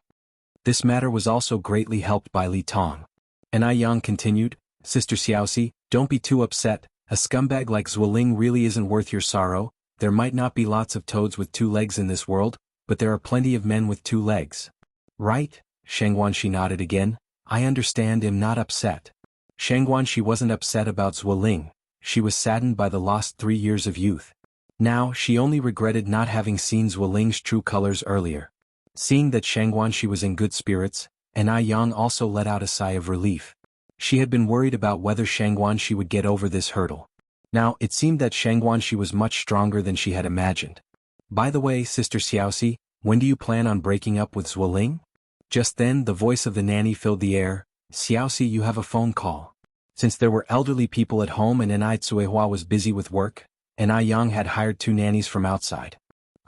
This matter was also greatly helped by Li Tong. Anai Yang continued, "Sister Xiaoxi, don't be too upset. A scumbag like Zuoling really isn't worth your sorrow. There might not be lots of toads with 2 legs in this world, but there are plenty of men with 2 legs. Right?" Shangguan Shi nodded again. "I understand, am not upset." Shangguan Shi wasn't upset about Zuoling. She was saddened by the lost 3 years of youth. Now, she only regretted not having seen Zuoling's true colors earlier. Seeing that Shangguan Shi was in good spirits, Anai Yang also let out a sigh of relief. She had been worried about whether Shangguan Shi would get over this hurdle. Now, it seemed that Shangguan Shi was much stronger than she had imagined. "By the way, Sister Xiaoxi, when do you plan on breaking up with Zuoling?" Just then, the voice of the nanny filled the air. "Xiaoxi, you have a phone call." Since there were elderly people at home and Anai Tsuehua was busy with work, Anai Yang had hired 2 nannies from outside.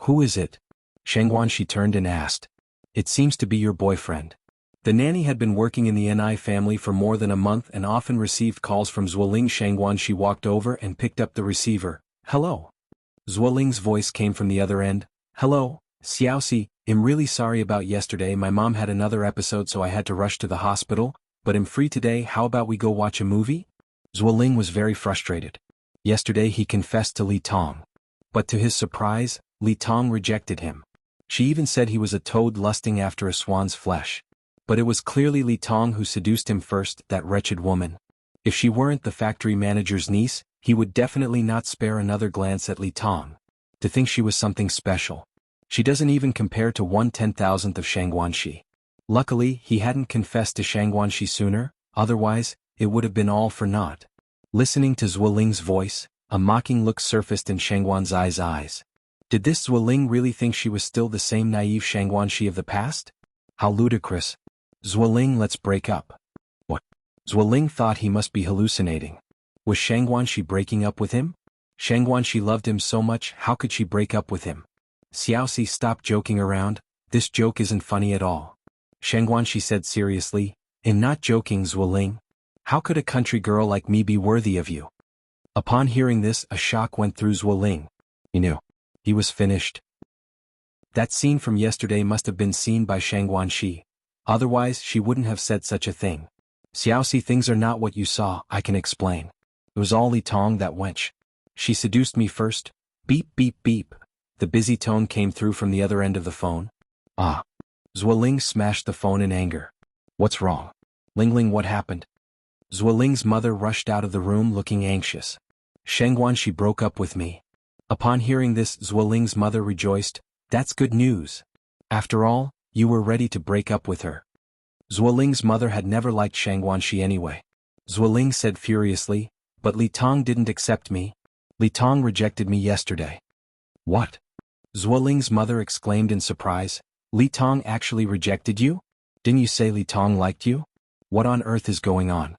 "Who is it?" Shangguan Shi turned and asked. "It seems to be your boyfriend." The nanny had been working in the Anai family for more than a month and often received calls from Zuoling. Shangguan Shi walked over and picked up the receiver. "Hello." Zuoling's voice came from the other end. "Hello, Xiaoxi, I'm really sorry about yesterday. My mom had another episode so I had to rush to the hospital, but I'm free today. How about we go watch a movie?" Zuoling was very frustrated. Yesterday he confessed to Li Tong. But to his surprise, Li Tong rejected him. She even said he was a toad lusting after a swan's flesh. But it was clearly Li Tong who seduced him first, that wretched woman. If she weren't the factory manager's niece, he would definitely not spare another glance at Li Tong. To think she was something special. She doesn't even compare to 1/10,000th of Shangguan Shi. Luckily, he hadn't confessed to Shangguan Shi sooner, otherwise, it would have been all for naught. Listening to Zuoling's voice, a mocking look surfaced in Shangguan's eyes. Did this Zuoling really think she was still the same naive Shangguan Shi of the past? How ludicrous. "Zuoling, let's break up." What? Zuoling thought he must be hallucinating. Was Shangguan Shi breaking up with him? Shangguan Shi loved him so much, how could she break up with him? "Xiaoxi, stop joking around, this joke isn't funny at all." Shangguan Shi said seriously, "I'm not joking, Zuoling. How could a country girl like me be worthy of you?" Upon hearing this, a shock went through Zuoling. He knew. He was finished. That scene from yesterday must have been seen by Shangguan Shi. Otherwise, she wouldn't have said such a thing. "Xiaoxi, things are not what you saw, I can explain. It was all Li Tong, that wench. She seduced me first." Beep beep beep. The busy tone came through from the other end of the phone. "Ah." Zuoling smashed the phone in anger. "What's wrong? Lingling, what happened?" Zuoling's mother rushed out of the room looking anxious. "Shangguan Shi broke up with me." Upon hearing this, Zuoling's mother rejoiced. "That's good news. After all, you were ready to break up with her. Zuoling's mother had never liked Shang Guanxi anyway. Zuoling said furiously, but Li Tong didn't accept me. Li Tong rejected me yesterday. What? Zuoling's mother exclaimed in surprise. Li Tong actually rejected you? Didn't you say Li Tong liked you? What on earth is going on?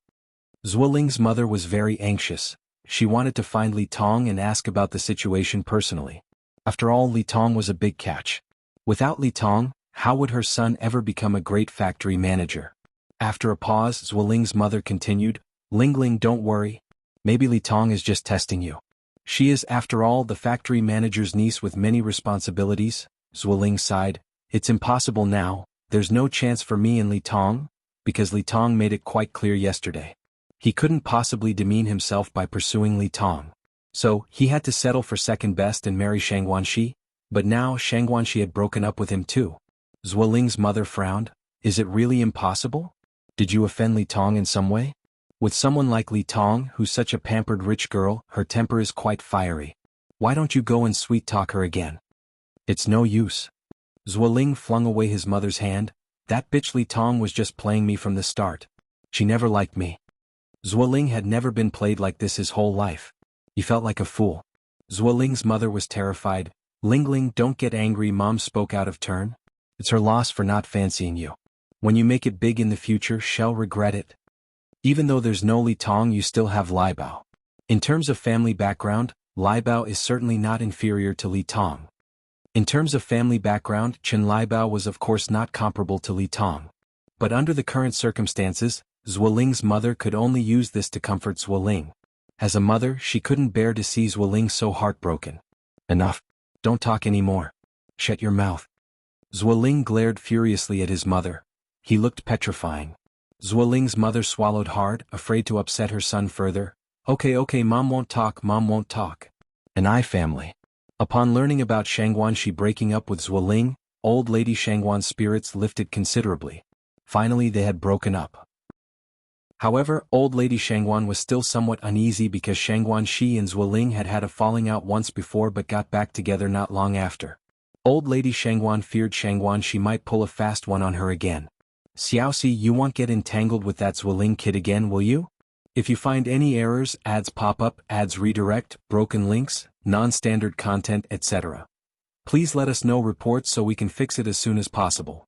Zuoling's mother was very anxious. She wanted to find Li Tong and ask about the situation personally. After all, Li Tong was a big catch. Without Li Tong, how would her son ever become a great factory manager? After a pause, Zuoling's mother continued, Lingling, don't worry. Maybe Li Tong is just testing you. She is, after all, the factory manager's niece with many responsibilities. Zuoling sighed. It's impossible now. There's no chance for me and Li Tong, because Li Tong made it quite clear yesterday. He couldn't possibly demean himself by pursuing Li Tong. So, he had to settle for second best and marry Shang Guanxi, but now Shang Guanxi had broken up with him too. Zuoling's mother frowned. Is it really impossible? Did you offend Li Tong in some way? With someone like Li Tong, who's such a pampered rich girl, her temper is quite fiery. Why don't you go and sweet-talk her again? It's no use. Zuoling flung away his mother's hand. That bitch Li Tong was just playing me from the start. She never liked me. Zuoling had never been played like this his whole life. He felt like a fool. Zuoling's mother was terrified. Lingling, don't get angry, Mom spoke out of turn. It's her loss for not fancying you. When you make it big in the future, she'll regret it. Even though there's no Li Tong, you still have Lai Bao. In terms of family background, Lai Bao is certainly not inferior to Li Tong. In terms of family background, Chen Lai Bao was of course not comparable to Li Tong. But under the current circumstances, Zuoling's mother could only use this to comfort Zuoling. As a mother, she couldn't bear to see Zuoling so heartbroken. Enough. Don't talk anymore. Shut your mouth. Zuoling glared furiously at his mother. He looked petrifying. Zuoling's mother swallowed hard, afraid to upset her son further. Okay, Mom won't talk, Mom won't talk. An I family. Upon learning about Shang Guanxi breaking up with Zuoling, old lady Shangguan's spirits lifted considerably. Finally they had broken up. However, old lady Shangguan was still somewhat uneasy because Shang Guanxi and Zuoling had had a falling out once before but got back together not long after. Old lady Shangguan feared Shang Guanxi might pull a fast one on her again. Xiaoxi, you won't get entangled with that Zuoling kid again, will you? If you find any errors, ads pop up, ads redirect, broken links, non-standard content, etc. Please let us know reports so we can fix it as soon as possible.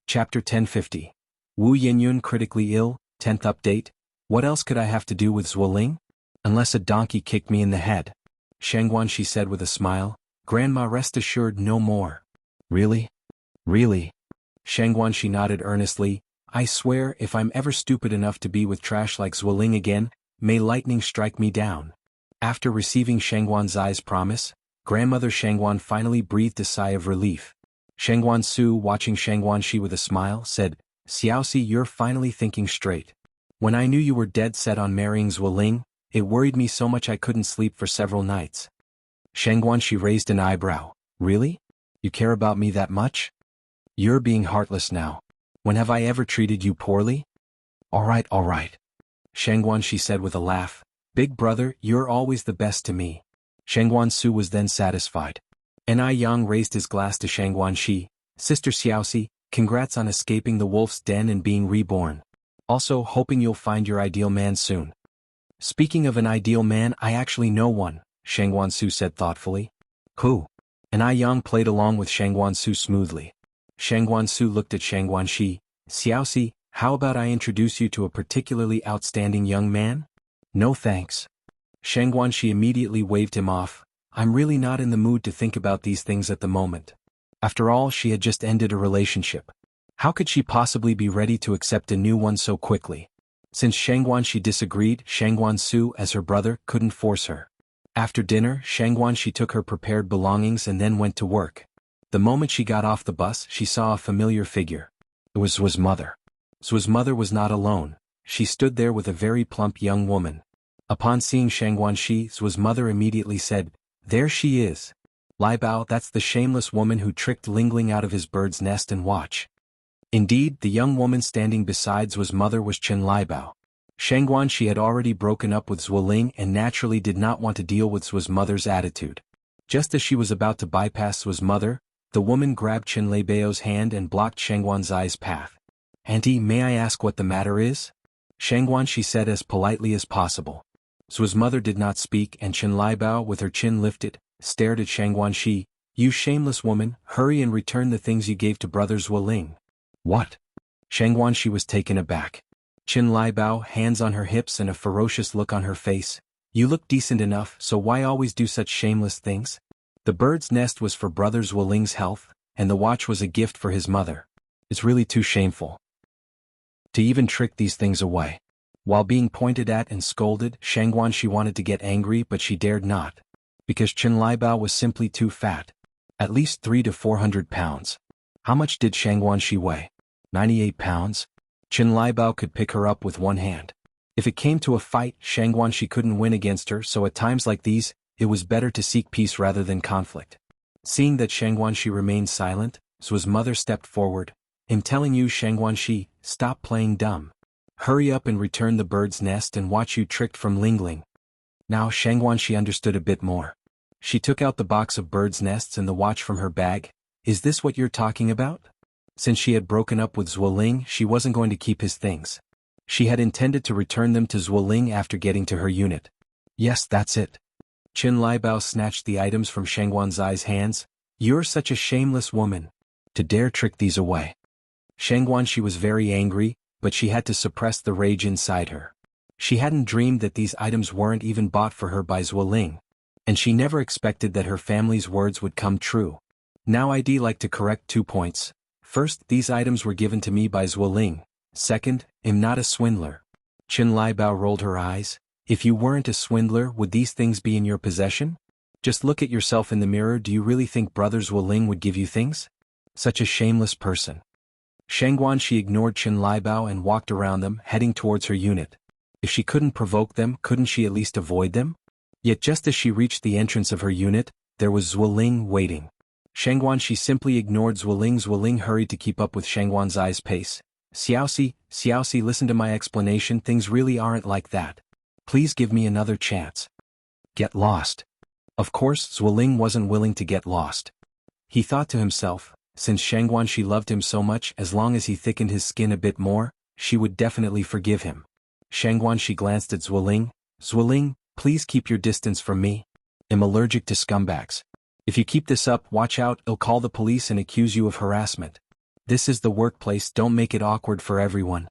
Chapter 1050. Wu Yinyun critically ill, 10th update. What else could I have to do with Zuoling? Unless a donkey kicked me in the head. Shang Guanxi said with a smile. Grandma, rest assured, no more. Really? Really? Shang Guanxi nodded earnestly. I swear, if I'm ever stupid enough to be with trash like Zuoling again, may lightning strike me down. After receiving Shangguan Zai's promise, grandmother Shangguan finally breathed a sigh of relief. Shangguan Su, watching Shang Guanxi with a smile, said, Xiaoxi, you're finally thinking straight. When I knew you were dead set on marrying Zuoling, it worried me so much I couldn't sleep for several nights. Shang Guanxi raised an eyebrow. Really? You care about me that much? You're being heartless now. When have I ever treated you poorly? All right. Shang Guanxi said with a laugh. Big brother, you're always the best to me. Shangguan Su was then satisfied. Ni Yang raised his glass to Shang Guanxi. Sister Xiaoxi, congrats on escaping the wolf's den and being reborn. Also, hoping you'll find your ideal man soon. Speaking of an ideal man, I actually know one, Shangguan Su said thoughtfully. Who? Ni Yang played along with Shangguan Su smoothly. Shangguan Su looked at Shang Guanxi. Xiaoxi, how about I introduce you to a particularly outstanding young man? No thanks. Shang Guanxi immediately waved him off. I'm really not in the mood to think about these things at the moment. After all, she had just ended a relationship. How could she possibly be ready to accept a new one so quickly? Since Shang Guanxi disagreed, Shangguan Su, as her brother, couldn't force her. After dinner, Shang Guanxi took her prepared belongings and then went to work. The moment she got off the bus, she saw a familiar figure. It was Zhu's mother. Zhu's mother was not alone. She stood there with a very plump young woman. Upon seeing Shang Guanxi, Zhu's mother immediately said, There she is. Lai Bao, that's the shameless woman who tricked Lingling out of his bird's nest and watch. Indeed, the young woman standing beside Zhu's mother was Chen Lai Bao. Shang Guanxi had already broken up with Zuoling and naturally did not want to deal with Zhu's mother's attitude. Just as she was about to bypass Zhu's mother, The woman grabbed Chen Leibao's hand and blocked Shangguanzai's path. "Auntie, may I ask what the matter is?" "Shangguan," she said as politely as possible. Zuo's mother did not speak, and Chen Leibao, with her chin lifted, stared at Shangguan Shi. "You shameless woman, hurry and return the things you gave to brother Zuoling." "What?" Shangguan Shi was taken aback. Chen Leibao, hands on her hips and a ferocious look on her face. "You look decent enough, so why always do such shameless things?" The bird's nest was for brother Zuoling's health, and the watch was a gift for his mother. "It's really too shameful to even trick these things away." While being pointed at and scolded, Shangguan Shi wanted to get angry, but she dared not. Because Chen Leibao was simply too fat. At least 300 to 400 pounds. How much did Shangguan Shi weigh? 98 pounds? Chen Leibao could pick her up with one hand. If it came to a fight, Shangguan Shi couldn't win against her, so at times like these, it was better to seek peace rather than conflict. Seeing that Shangguan Shi remained silent, Zuo's mother stepped forward. "I'm telling you, Shangguan Shi, stop playing dumb. Hurry up and return the bird's nest and watch you tricked from Lingling." Now Shangguan Shi understood a bit more. She took out the box of bird's nests and the watch from her bag. "Is this what you're talking about?" Since she had broken up with Zuoling, she wasn't going to keep his things. She had intended to return them to Zuoling after getting to her unit. "Yes, that's it." Chen Leibao snatched the items from Shangguanzai's hands. "You're such a shameless woman. To dare trick these away." Shangguan Shi was very angry, but she had to suppress the rage inside her. She hadn't dreamed that these items weren't even bought for her by Zuoling. And she never expected that her family's words would come true. Now I'd like to correct 2 points. First, these items were given to me by Zuoling. Second, I'm not a swindler. Chen Leibao rolled her eyes. "If you weren't a swindler, would these things be in your possession? Just look at yourself in the mirror. Do you really think brother Zuoling would give you things? Such a shameless person." Shangguan Shi ignored Chen Leibao and walked around them, heading towards her unit. If she couldn't provoke them, couldn't she at least avoid them? Yet just as she reached the entrance of her unit, there was Zuoling waiting. Shangguan Shi simply ignored Zuoling. Zuoling hurried to keep up with Shangguanzai's pace. Xiaoxi, listen to my explanation. Things really aren't like that. Please give me another chance." "Get lost." Of course, Zuoling wasn't willing to get lost. He thought to himself, since Shangguan Shi loved him so much, as long as he thickened his skin a bit more, she would definitely forgive him. Shangguan Shi glanced at Zuoling. "Zuoling, please keep your distance from me. I'm allergic to scumbags. If you keep this up, watch out, I'll call the police and accuse you of harassment. This is the workplace, don't make it awkward for everyone."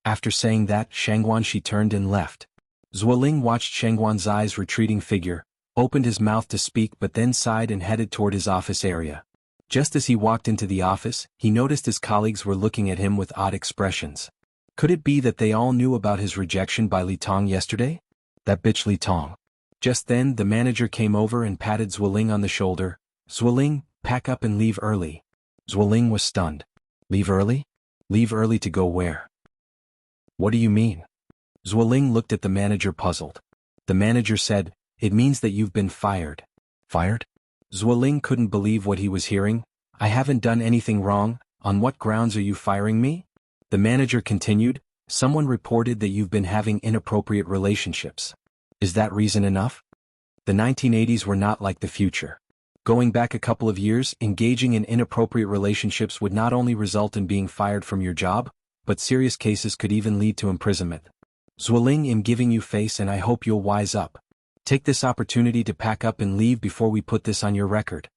After saying that, Shangguan Shi turned and left. Zuoling watched Shangguanzai's retreating figure, opened his mouth to speak but then sighed and headed toward his office area. Just as he walked into the office, he noticed his colleagues were looking at him with odd expressions. Could it be that they all knew about his rejection by Li Tong yesterday? That bitch Li Tong. Just then, the manager came over and patted Zuoling on the shoulder. "Zuoling, pack up and leave early." Zuoling was stunned. "Leave early? Leave early to go where?" "What do you mean?" Zuoling looked at the manager puzzled. The manager said, "It means that you've been fired." "Fired?" Zuoling couldn't believe what he was hearing. "I haven't done anything wrong. On what grounds are you firing me?" The manager continued, "Someone reported that you've been having inappropriate relationships. Is that reason enough?" The 1980s were not like the future. Going back a couple of years, engaging in inappropriate relationships would not only result in being fired from your job, but serious cases could even lead to imprisonment. "Zuoling, I'm giving you face and I hope you'll wise up. Take this opportunity to pack up and leave before we put this on your record."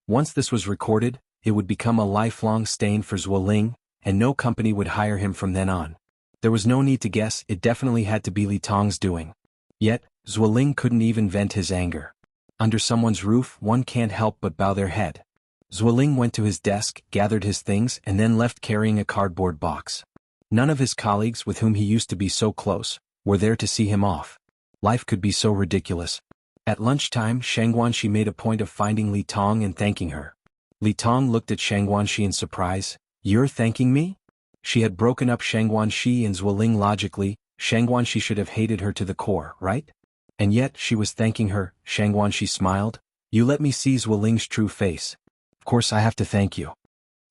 Once this was recorded, it would become a lifelong stain for Zuoling, and no company would hire him from then on. There was no need to guess, it definitely had to be Li Tong's doing. Yet, Zuoling couldn't even vent his anger. Under someone's roof, one can't help but bow their head. Zuoling went to his desk, gathered his things, and then left carrying a cardboard box. None of his colleagues, with whom he used to be so close, were there to see him off. Life could be so ridiculous. At lunchtime, Shangguan Shi made a point of finding Li Tong and thanking her. Li Tong looked at Shangguan Shi in surprise. "You're thanking me?" She had broken up Shangguan Shi and Zuoling logically. Shangguan Shi should have hated her to the core, right? And yet, she was thanking her. Shangguan Shi smiled. "You let me see Zuoling's true face. Of course I have to thank you."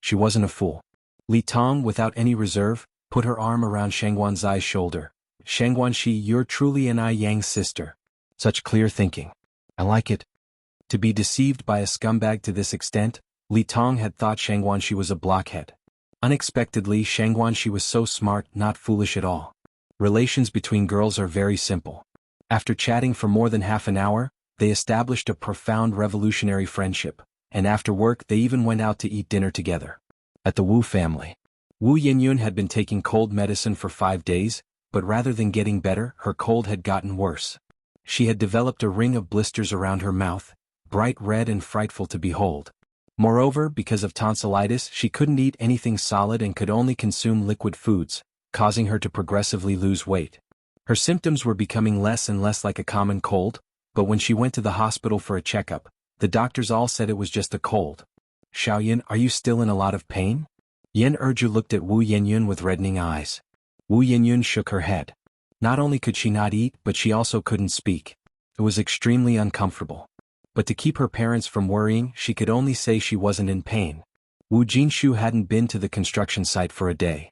She wasn't a fool. Li Tong, without any reserve, put her arm around Shangguanzai's shoulder. "Shangguan Shi, you're truly an Yang sister. Such clear thinking. I like it." To be deceived by a scumbag to this extent, Li Tong had thought Shang Guanxi was a blockhead. Unexpectedly, Shang Guanxi was so smart, not foolish at all. Relations between girls are very simple. After chatting for more than half an hour, they established a profound revolutionary friendship, and after work they even went out to eat dinner together. At the Wu family, Wu Yinyun had been taking cold medicine for 5 days, but rather than getting better, her cold had gotten worse. She had developed a ring of blisters around her mouth, bright red and frightful to behold. Moreover, because of tonsillitis, she couldn't eat anything solid and could only consume liquid foods, causing her to progressively lose weight. Her symptoms were becoming less and less like a common cold, but when she went to the hospital for a checkup, the doctors all said it was just a cold. Xiaoyan, are you still in a lot of pain? Yan Erju looked at Wu Yinyun with reddening eyes. Wu Yinyun shook her head. Not only could she not eat, but she also couldn't speak. It was extremely uncomfortable. But to keep her parents from worrying, she could only say she wasn't in pain. Wu Jinshu hadn't been to the construction site for a day.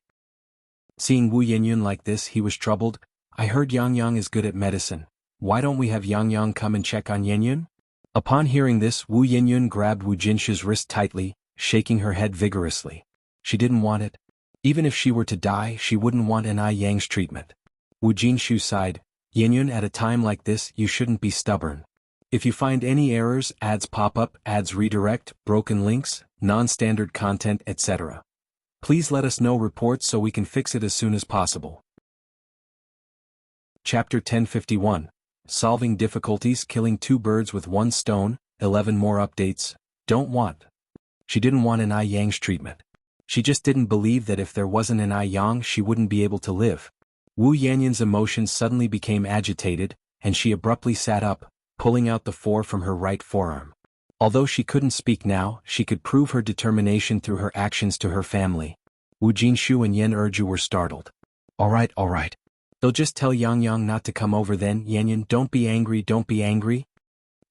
Seeing Wu Yinyun like this, he was troubled. I heard Yang Yang is good at medicine. Why don't we have Yang Yang come and check on Yinyun? Upon hearing this, Wu Yinyun grabbed Wu Jinshu's wrist tightly, shaking her head vigorously. She didn't want it. Even if she were to die, she wouldn't want an Yang's treatment. Wu Jinshu sighed. Yinyun, at a time like this, you shouldn't be stubborn. If you find any errors, ads pop up, ads redirect, broken links, non-standard content, etc., please let us know reports so we can fix it as soon as possible. Chapter 1051. Solving difficulties, killing 2 birds with 1 stone, 11 more updates. Don't want. She didn't want an Yang's treatment. She just didn't believe that if there wasn't an Yang, she wouldn't be able to live. Wu Yanyun's emotions suddenly became agitated, and she abruptly sat up, pulling out the 4 from her right forearm. Although she couldn't speak now, she could prove her determination through her actions to her family. Wu Jinshu and Yan Erju were startled. All right. They'll just tell Yang Yang not to come over then. Yanyan, don't be angry.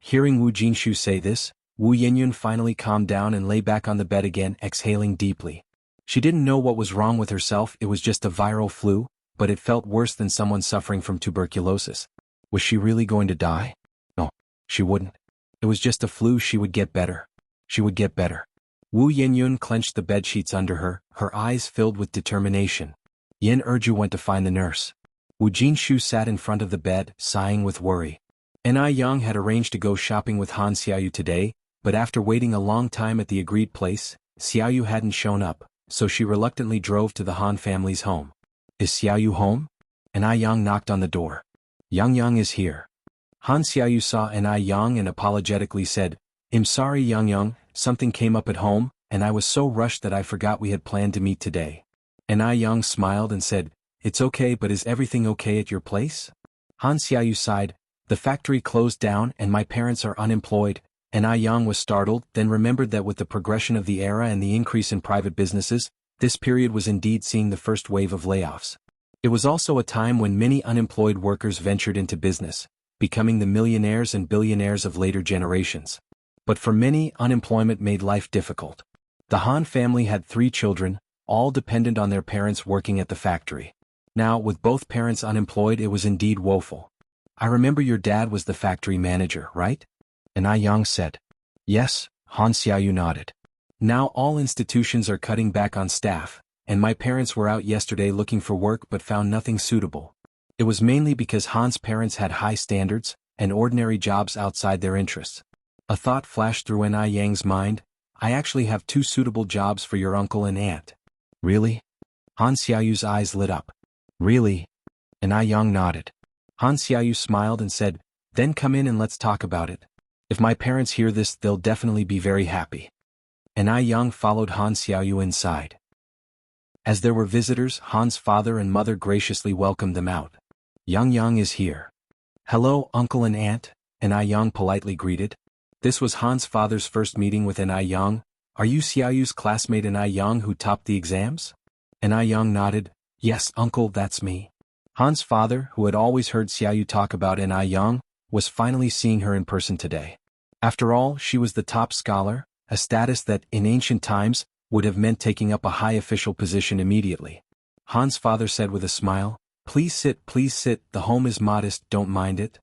Hearing Wu Jinshu say this, Wu Yinyun finally calmed down and lay back on the bed again, exhaling deeply. She didn't know what was wrong with herself. It was just a viral flu, but it felt worse than someone suffering from tuberculosis. Was she really going to die? No, she wouldn't. It was just a flu. She would get better. Wu Yinyun clenched the bedsheets under her, her eyes filled with determination. Yan Erju went to find the nurse. Wu Jinshu sat in front of the bed, sighing with worry. Yang had arranged to go shopping with Han Xiaoyu today, but after waiting a long time at the agreed place, Xiaoyu hadn't shown up, so she reluctantly drove to the Han family's home. Is Xiaoyu home? Yang knocked on the door. Yang is here. Han Xiaoyu saw Yang and apologetically said, I'm sorry Yang, something came up at home, and I was so rushed that I forgot we had planned to meet today. Yang smiled and said, it's okay, but is everything okay at your place? Han Xiaoyu sighed, the factory closed down and my parents are unemployed. Yang was startled, then remembered that with the progression of the era and the increase in private businesses, this period was indeed seeing the first wave of layoffs. It was also a time when many unemployed workers ventured into business, becoming the millionaires and billionaires of later generations. But for many, unemployment made life difficult. The Han family had 3 children, all dependent on their parents working at the factory. Now, with both parents unemployed, it was indeed woeful. I remember your dad was the factory manager, right? Yang said. Yes, Han Xiaoyu nodded. Now all institutions are cutting back on staff, and my parents were out yesterday looking for work but found nothing suitable. It was mainly because Han's parents had high standards, and ordinary jobs outside their interests. A thought flashed through Yang's mind, I actually have 2 suitable jobs for your uncle and aunt. Really? Han Xiaoyu's eyes lit up. Really? Yang nodded. Han Xiaoyu smiled and said, then come in and let's talk about it. If my parents hear this, they'll definitely be very happy. Yang followed Han Xiaoyu inside. As there were visitors, Han's father and mother graciously welcomed them out. Yang is here. Hello, uncle and aunt, Yang politely greeted. This was Han's father's first meeting with Yang. Are you Xiaoyu's classmate Yang who topped the exams? Yang nodded. Yes, uncle, that's me. Han's father, who had always heard Xiaoyu talk about Yang, was finally seeing her in person today. After all, she was the top scholar, a status that, in ancient times, would have meant taking up a high official position immediately. Han's father said with a smile, please sit, the home is modest, don't mind it.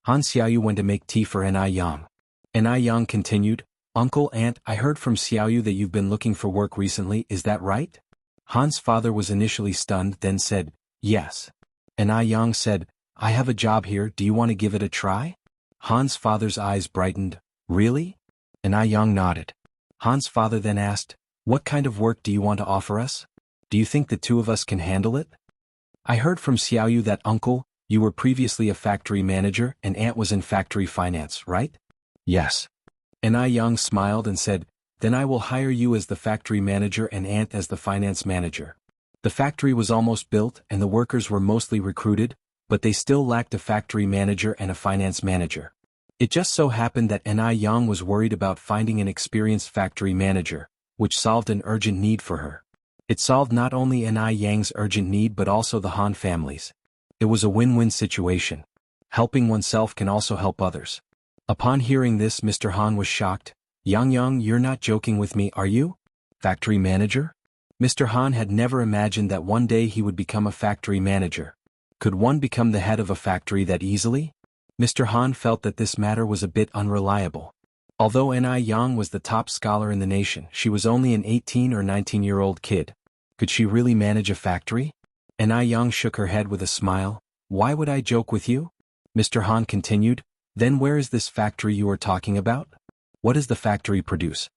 Han Xiaoyu went to make tea for Yang. Yang continued, Uncle, aunt, I heard from Xiaoyu that you've been looking for work recently, is that right? Han's father was initially stunned, then said, yes. And Ai Yang said, I have a job here, do you want to give it a try? Han's father's eyes brightened, really? And Ai Yang nodded. Han's father then asked, what kind of work do you want to offer us? Do you think the two of us can handle it? I heard from Xiaoyu that uncle, you were previously a factory manager and aunt was in factory finance, right? Yes. And Ai Yang smiled and said, then I will hire you as the factory manager and aunt as the finance manager. The factory was almost built and the workers were mostly recruited, but they still lacked a factory manager and a finance manager. It just so happened that Ai Yang was worried about finding an experienced factory manager, which solved an urgent need for her. It solved not only Ai Yang's urgent need but also the Han family's. It was a win-win situation. Helping oneself can also help others. Upon hearing this, Mr. Han was shocked. Yang, you're not joking with me, are you? Factory manager? Mr. Han had never imagined that one day he would become a factory manager. Could one become the head of a factory that easily? Mr. Han felt that this matter was a bit unreliable. Although Ai Yang was the top scholar in the nation, she was only an 18 or 19-year-old kid. Could she really manage a factory? Ai Yang shook her head with a smile. Why would I joke with you? Mr. Han continued, then where is this factory you are talking about? What does the factory produce?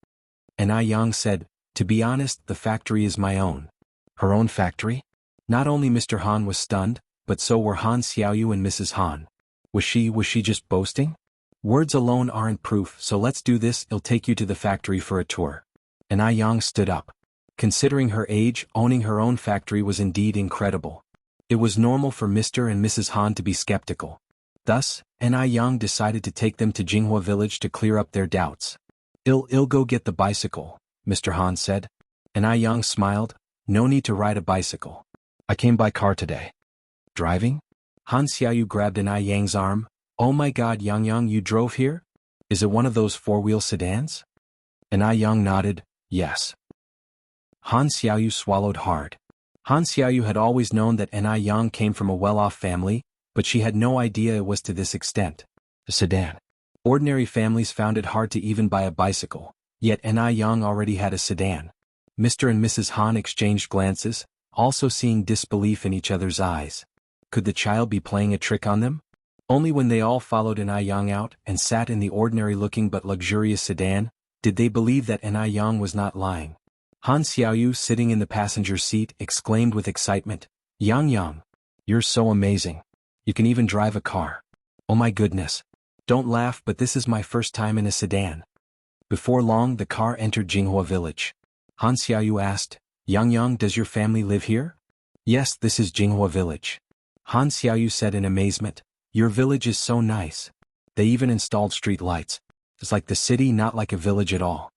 Ai Yang said, to be honest, the factory is my own. Her own factory? Not only Mr. Han was stunned, but so were Han Xiaoyu and Mrs. Han. Was she just boasting? Words alone aren't proof, so let's do this, I'll take you to the factory for a tour. Ai Yang stood up. Considering her age, owning her own factory was indeed incredible. It was normal for Mr. and Mrs. Han to be skeptical. Thus, Ai Yang decided to take them to Jinghua village to clear up their doubts. I'll go get the bicycle, Mr. Han said. Ai Yang smiled, no need to ride a bicycle. I came by car today. Driving? Han Xiaoyu grabbed Ai Yang's arm. Oh my god, Yang, you drove here? Is it one of those four-wheel sedans? Ai Yang nodded, yes. Han Xiaoyu swallowed hard. Han Xiaoyu had always known that Ai Yang came from a well-off family, but she had no idea it was to this extent. A sedan. Ordinary families found it hard to even buy a bicycle, yet Ai Yang already had a sedan. Mr. and Mrs. Han exchanged glances, also seeing disbelief in each other's eyes. Could the child be playing a trick on them? Only when they all followed Ai Yang out and sat in the ordinary-looking but luxurious sedan, did they believe that Ai Yang was not lying. Han Xiaoyu, sitting in the passenger seat, exclaimed with excitement, Yang, you're so amazing. You can even drive a car. Oh my goodness. Don't laugh, but this is my first time in a sedan. Before long, the car entered Jinghua village. Han Xiaoyu asked, Yang, does your family live here? Yes, this is Jinghua village. Han Xiaoyu said in amazement, your village is so nice. They even installed street lights. It's like the city, not like a village at all.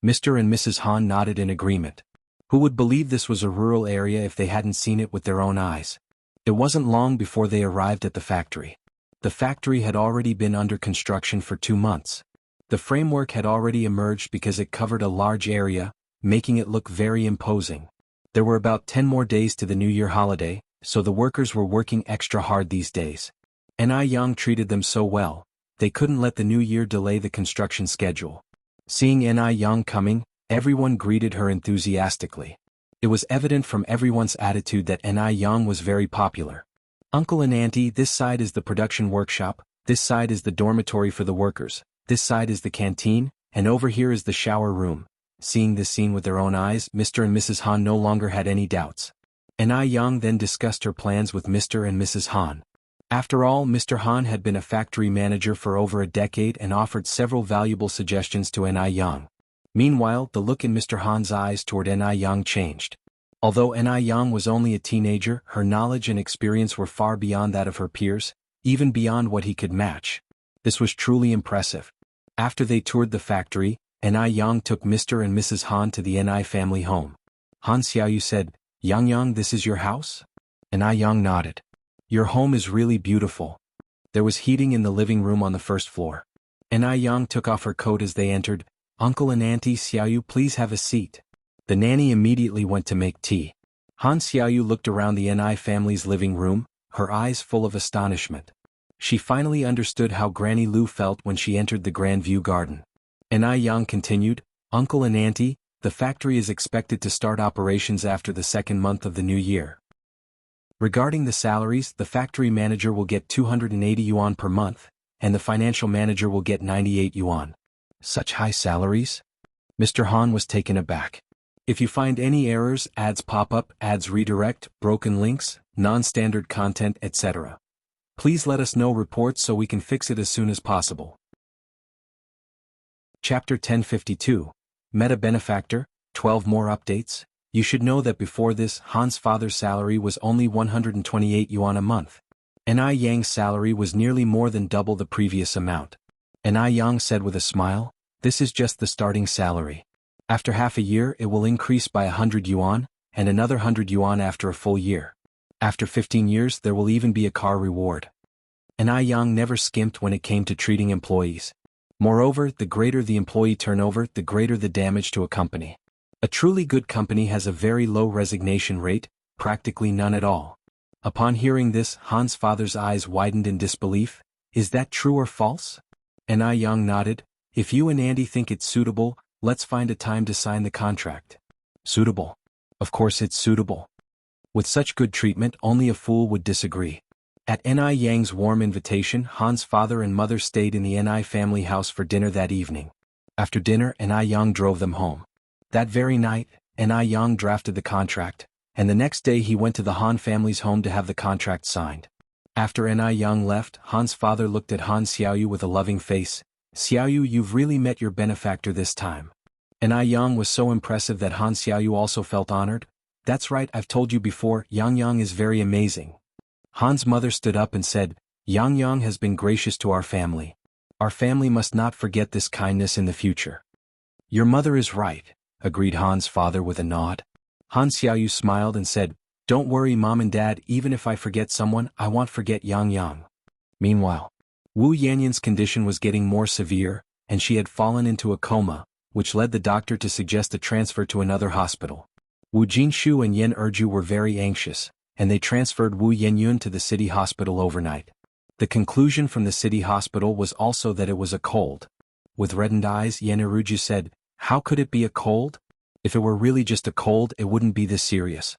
Mr. and Mrs. Han nodded in agreement. Who would believe this was a rural area if they hadn't seen it with their own eyes? It wasn't long before they arrived at the factory. The factory had already been under construction for 2 months. The framework had already emerged because it covered a large area, making it look very imposing. There were about 10 more days to the New Year holiday, so the workers were working extra hard these days. Ai Yang treated them so well, they couldn't let the New Year delay the construction schedule. Seeing Ai Yang coming, everyone greeted her enthusiastically. It was evident from everyone's attitude that Ai Yang was very popular. Uncle and Auntie, this side is the production workshop, this side is the dormitory for the workers, this side is the canteen, and over here is the shower room. Seeing this scene with their own eyes, Mr. and Mrs. Han no longer had any doubts. Ai Yang then discussed her plans with Mr. and Mrs. Han. After all, Mr. Han had been a factory manager for over a decade and offered several valuable suggestions to Ai Yang. Meanwhile, the look in Mr. Han's eyes toward Ai Yang changed. Although Ai Yang was only a teenager, her knowledge and experience were far beyond that of her peers, even beyond what he could match. This was truly impressive. After they toured the factory, Ai Yang took Mr. and Mrs. Han to the Ai family home. Han Xiaoyu said, Yang, this is your house? Ai Yang nodded. Your home is really beautiful. There was heating in the living room on the first floor. Ai Yang took off her coat as they entered. Uncle and Auntie Xiaoyu, please have a seat. The nanny immediately went to make tea. Han Xiaoyu looked around the Ai family's living room, her eyes full of astonishment. She finally understood how Granny Lu felt when she entered the Grand View Garden. Ni Yang continued, "Uncle and Auntie, the factory is expected to start operations after the second month of the new year. Regarding the salaries, the factory manager will get 280 yuan per month, and the financial manager will get 98 yuan. Such high salaries?" Mr. Han was taken aback. "If you find any errors, ads pop up, ads redirect, broken links, non-standard content, etc., please let us know reports so we can fix it as soon as possible." Chapter 1052, Meta Benefactor, 12 more updates. You should know that before this, Han's father's salary was only 128 yuan a month. Ni Yang's salary was nearly more than double the previous amount. Ni Yang said with a smile, "This is just the starting salary. After half a year it will increase by 100 yuan, and another 100 yuan after a full year. After 15 years there will even be a car reward." Ni Yang never skimped when it came to treating employees. Moreover, the greater the employee turnover, the greater the damage to a company. A truly good company has a very low resignation rate, practically none at all. Upon hearing this, Han's father's eyes widened in disbelief. "Is that true or false?" Ni Yang nodded. "If you and Andy think it's suitable, let's find a time to sign the contract." "Suitable? Of course it's suitable. With such good treatment only a fool would disagree." At Ni Yang's warm invitation, Han's father and mother stayed in the Ni family house for dinner that evening. After dinner, Ni Yang drove them home. That very night, Ni Yang drafted the contract, and the next day he went to the Han family's home to have the contract signed. After Ni Yang left, Han's father looked at Han Xiaoyu with a loving face. "Xiaoyu, you've really met your benefactor this time." Ni Yang was so impressive that Han Xiaoyu also felt honored. "That's right, I've told you before, Yang Yang is very amazing." Han's mother stood up and said, "Yang Yang has been gracious to our family. Our family must not forget this kindness in the future." "Your mother is right," agreed Han's father with a nod. Han Xiaoyu smiled and said, "Don't worry Mom and Dad, even if I forget someone, I won't forget Yang Yang." Meanwhile, Wu Yanyan's condition was getting more severe, and she had fallen into a coma, which led the doctor to suggest a transfer to another hospital. Wu Jinshu and Yan Erju were very anxious, and they transferred Wu Yenyun to the city hospital overnight. The conclusion from the city hospital was also that it was a cold. With reddened eyes, Yan Erju said, "How could it be a cold? If it were really just a cold, it wouldn't be this serious."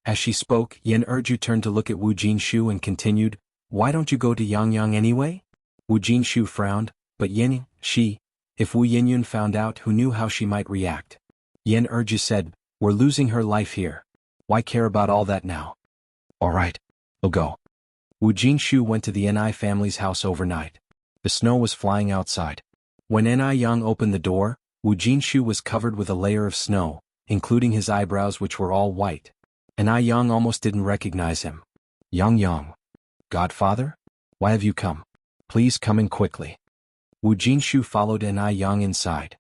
As she spoke, Yan Erju turned to look at Wu Jinshu and continued, "Why don't you go to Yang Yang anyway?" Wu Jinshu frowned, "But if Wu Yenyun found out, who knew how she might react?" Yan Erju said, "We're losing her life here. Why care about all that now?" "All right, I'll go." Wu Jinshu went to the Ni family's house overnight. The snow was flying outside. When Ni Yang opened the door, Wu Jinshu was covered with a layer of snow, including his eyebrows which were all white. Ni Yang almost didn't recognize him. "Yang Yang. Godfather? Why have you come? Please come in quickly." Wu Jinshu followed Ni Yang inside.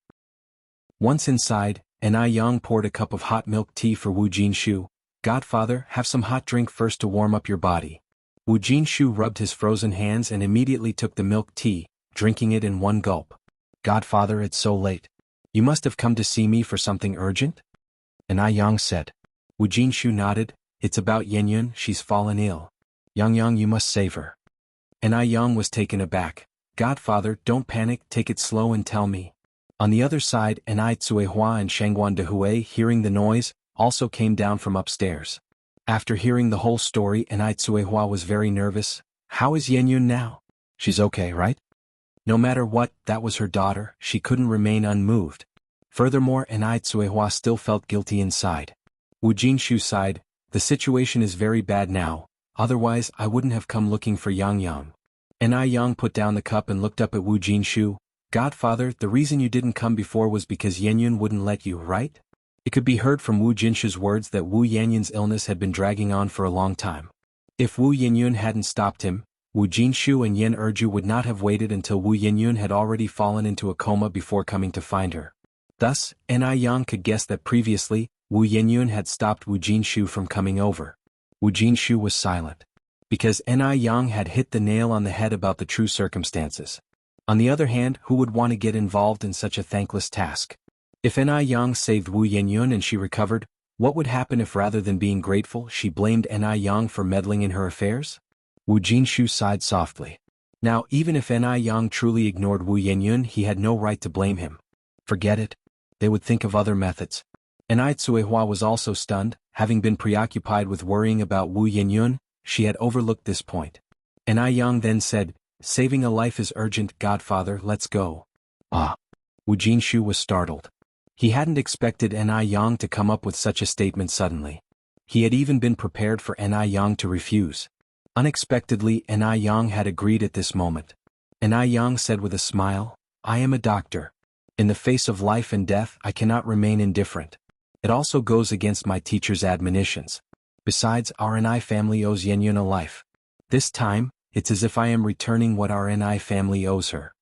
Once inside, Ni Yang poured a cup of hot milk tea for Wu Jinshu. "Godfather, have some hot drink first to warm up your body." Wu Jinshu rubbed his frozen hands and immediately took the milk tea, drinking it in one gulp. "Godfather, it's so late. You must have come to see me for something urgent?" Ni Yang said. Wu Jinshu nodded. "It's about Yenyun, she's fallen ill. Yang Yang, you must save her." Ni Yang was taken aback. "Godfather, don't panic, take it slow and tell me." On the other side, Ni Tsuehua and Shangguan Dehui, hearing the noise, also came down from upstairs. After hearing the whole story, Ni Tsuehua was very nervous. "How is Yenyun now? She's okay, right?" No matter what, that was her daughter, she couldn't remain unmoved. Furthermore, Ni Tsuehua still felt guilty inside. Wu Jinshu sighed, "The situation is very bad now, otherwise I wouldn't have come looking for Yang Yang." Ni Yang put down the cup and looked up at Wu Jinshu. "Godfather, the reason you didn't come before was because Yenyun wouldn't let you, right?" It could be heard from Wu Jinshu's words that Wu Yanyan's illness had been dragging on for a long time. If Wu Yenyun hadn't stopped him, Wu Jinshu and Yan Erju would not have waited until Wu Yenyun had already fallen into a coma before coming to find her. Thus, Ni Yang could guess that previously, Wu Yenyun had stopped Wu Jinshu from coming over. Wu Jinshu was silent. Because Ni Yang had hit the nail on the head about the true circumstances. On the other hand, who would want to get involved in such a thankless task? If Ni Yang saved Wu Yenyun and she recovered, what would happen if rather than being grateful she blamed Ni Yang for meddling in her affairs? Wu Jinshu sighed softly. Now even if Ni Yang truly ignored Wu Yangyun, he had no right to blame him. Forget it. They would think of other methods. Ni Tsuehua was also stunned, having been preoccupied with worrying about Wu Yangyun, she had overlooked this point. Ni Yang then said, "Saving a life is urgent, Godfather, let's go." Ah. Wu Jinshu was startled. He hadn't expected Ni Yang to come up with such a statement suddenly. He had even been prepared for Ni Yang to refuse. Unexpectedly, Ni Yang had agreed at this moment. Ni Yang said with a smile, "I am a doctor. In the face of life and death, I cannot remain indifferent. It also goes against my teacher's admonitions. Besides, our Ni family owes Yangyun a life. This time, it's as if I am returning what our Ni family owes her.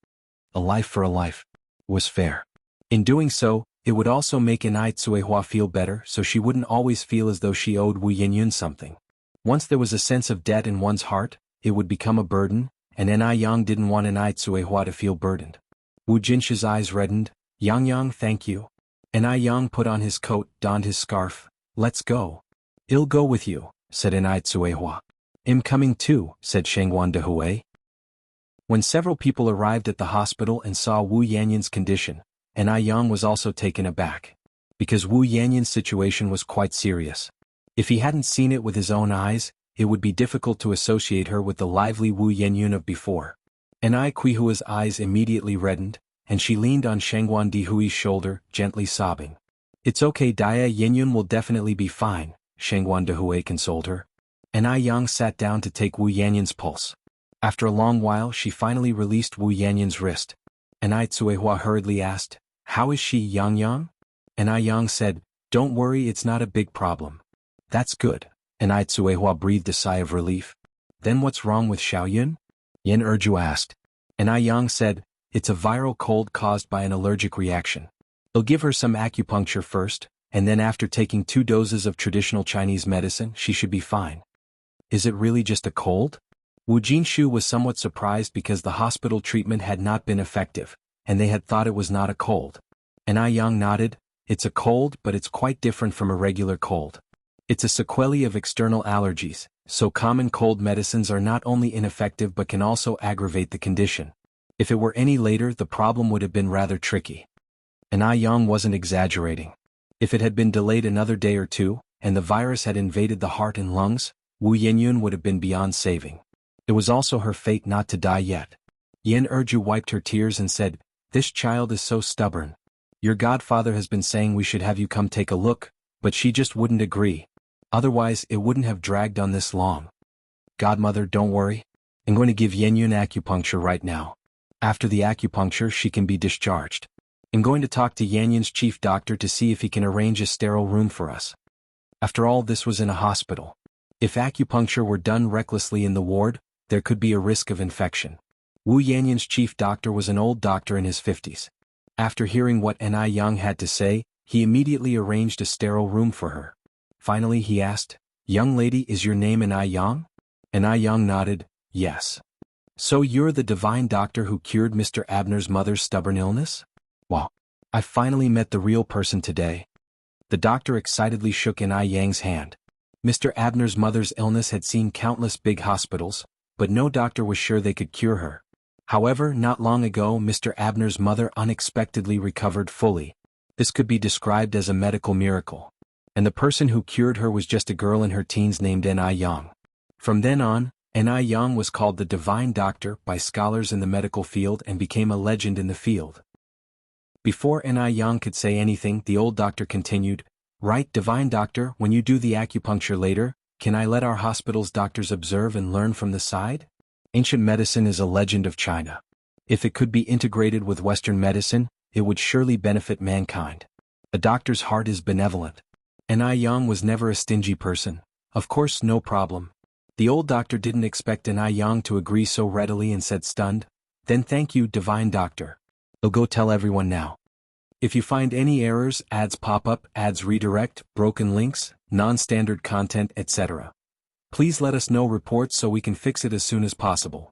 A life for a life. Was fair. In doing so, it would also make Ni Tsuehua feel better, so she wouldn't always feel as though she owed Wu Yangyun something. Once there was a sense of debt in one's heart, it would become a burden, and Ni Yang didn't want Ni Tsuehua to feel burdened. Wu Jinshu's eyes reddened. "Yang, thank you." Ni Yang put on his coat, donned his scarf. "Let's go." "I'll go with you," said Ni Tsuehua. "I'm coming too," said Shengwan Dehui. When several people arrived at the hospital and saw Wu Yanyan's condition, Ni Yang was also taken aback. Because Wu Yanyan's situation was quite serious. If he hadn't seen it with his own eyes, it would be difficult to associate her with the lively Wu Yanyan of before. Ni Kuihua's eyes immediately reddened, and she leaned on Shengwan Dehui's shoulder, gently sobbing. "It's okay, Dia, Yanyan will definitely be fine," Shengwan Dehui consoled her. Ni Yang sat down to take Wu Yanyan's pulse. After a long while she finally released Wu Yanyan's wrist. Ni Tsuehua hurriedly asked, "How is she, Yang?" Ni Yang said, "Don't worry, it's not a big problem." "That's good." Ni Tsuehua breathed a sigh of relief. "Then what's wrong with Xiaoyun?" Yan Erju asked. Ni Yang said, "It's a viral cold caused by an allergic reaction. I'll give her some acupuncture first, and then after taking 2 doses of traditional Chinese medicine she should be fine." "Is it really just a cold?" Wu Jinshu was somewhat surprised because the hospital treatment had not been effective, and they had thought it was not a cold. Ni Yang nodded, "It's a cold, but it's quite different from a regular cold. It's a sequelae of external allergies, so common cold medicines are not only ineffective but can also aggravate the condition. If it were any later, the problem would have been rather tricky." Ni Yang wasn't exaggerating. If it had been delayed another day or two, and the virus had invaded the heart and lungs, Wu Yanyan would have been beyond saving. It was also her fate not to die yet. Yan Erju wiped her tears and said, "This child is so stubborn. Your godfather has been saying we should have you come take a look, but she just wouldn't agree. Otherwise it wouldn't have dragged on this long. Godmother, don't worry. I'm going to give Yanyan acupuncture right now. After the acupuncture she can be discharged. I'm going to talk to Yanyan's chief doctor to see if he can arrange a sterile room for us." After all, this was in a hospital. If acupuncture were done recklessly in the ward, there could be a risk of infection. Wu Yanyan's chief doctor was an old doctor in his 50s. After hearing what Ni Yang had to say, he immediately arranged a sterile room for her. Finally he asked, "Young lady, is your name Ni Yang?" Ni Yang nodded, "Yes." "So you're the divine doctor who cured Mr. Abner's mother's stubborn illness?" "Wow. I finally met the real person today." The doctor excitedly shook Ni Yang's hand. Mr. Abner's mother's illness had seen countless big hospitals, but no doctor was sure they could cure her. However, not long ago Mr. Abner's mother unexpectedly recovered fully. This could be described as a medical miracle. And the person who cured her was just a girl in her teens named Ni Yang. From then on, Ni Yang was called the Divine Doctor by scholars in the medical field and became a legend in the field. Before Ni Yang could say anything, the old doctor continued, "Right, Divine Doctor, when you do the acupuncture later, can I let our hospital's doctors observe and learn from the side? Ancient medicine is a legend of China. If it could be integrated with Western medicine, it would surely benefit mankind. A doctor's heart is benevolent." Ni Yang was never a stingy person. "Of course, no problem." The old doctor didn't expect Ni Yang to agree so readily and said stunned, "Then thank you, Divine Doctor. I'll go tell everyone now. If you find any errors, ads pop up, ads redirect, broken links, non-standard content, etc. please let us know reports so we can fix it as soon as possible."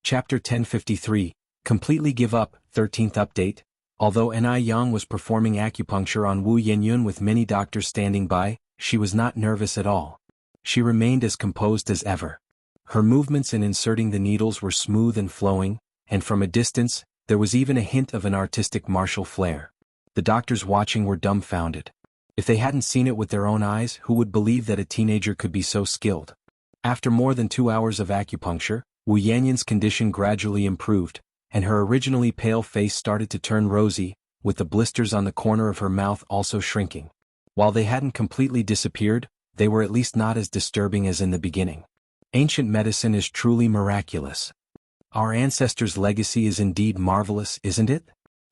Chapter 1053, Completely Give Up, 13th Update. Although Ni Yang was performing acupuncture on Wu Yanyan with many doctors standing by, she was not nervous at all. She remained as composed as ever. Her movements in inserting the needles were smooth and flowing, and from a distance, there was even a hint of an artistic martial flair. The doctors watching were dumbfounded. If they hadn't seen it with their own eyes, who would believe that a teenager could be so skilled? After more than 2 hours of acupuncture, Wu Yanyan's condition gradually improved, and her originally pale face started to turn rosy, with the blisters on the corner of her mouth also shrinking. While they hadn't completely disappeared, they were at least not as disturbing as in the beginning. Ancient medicine is truly miraculous. Our ancestors' legacy is indeed marvelous, isn't it?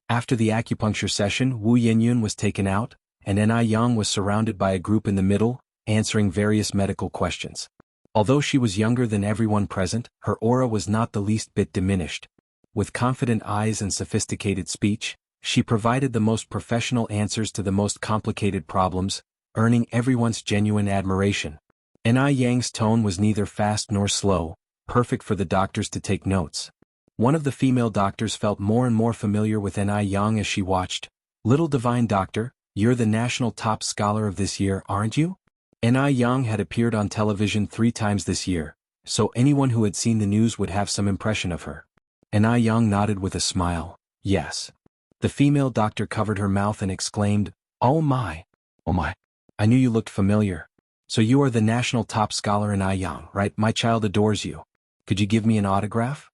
After the acupuncture session, Wu Yanyan was taken out, and Ni Yang was surrounded by a group in the middle, answering various medical questions. Although she was younger than everyone present, her aura was not the least bit diminished. With confident eyes and sophisticated speech, she provided the most professional answers to the most complicated problems, earning everyone's genuine admiration. Ni Yang's tone was neither fast nor slow, perfect for the doctors to take notes. One of the female doctors felt more and more familiar with Ni Yang as she watched. "Little divine doctor, you're the national top scholar of this year, aren't you?" Ni Yang had appeared on television 3 times this year, so anyone who had seen the news would have some impression of her. Ni Yang nodded with a smile. "Yes." The female doctor covered her mouth and exclaimed, "Oh my! Oh my! I knew you looked familiar. So you are the national top scholar in Ni Yang, right? My child adores you. Could you give me an autograph?"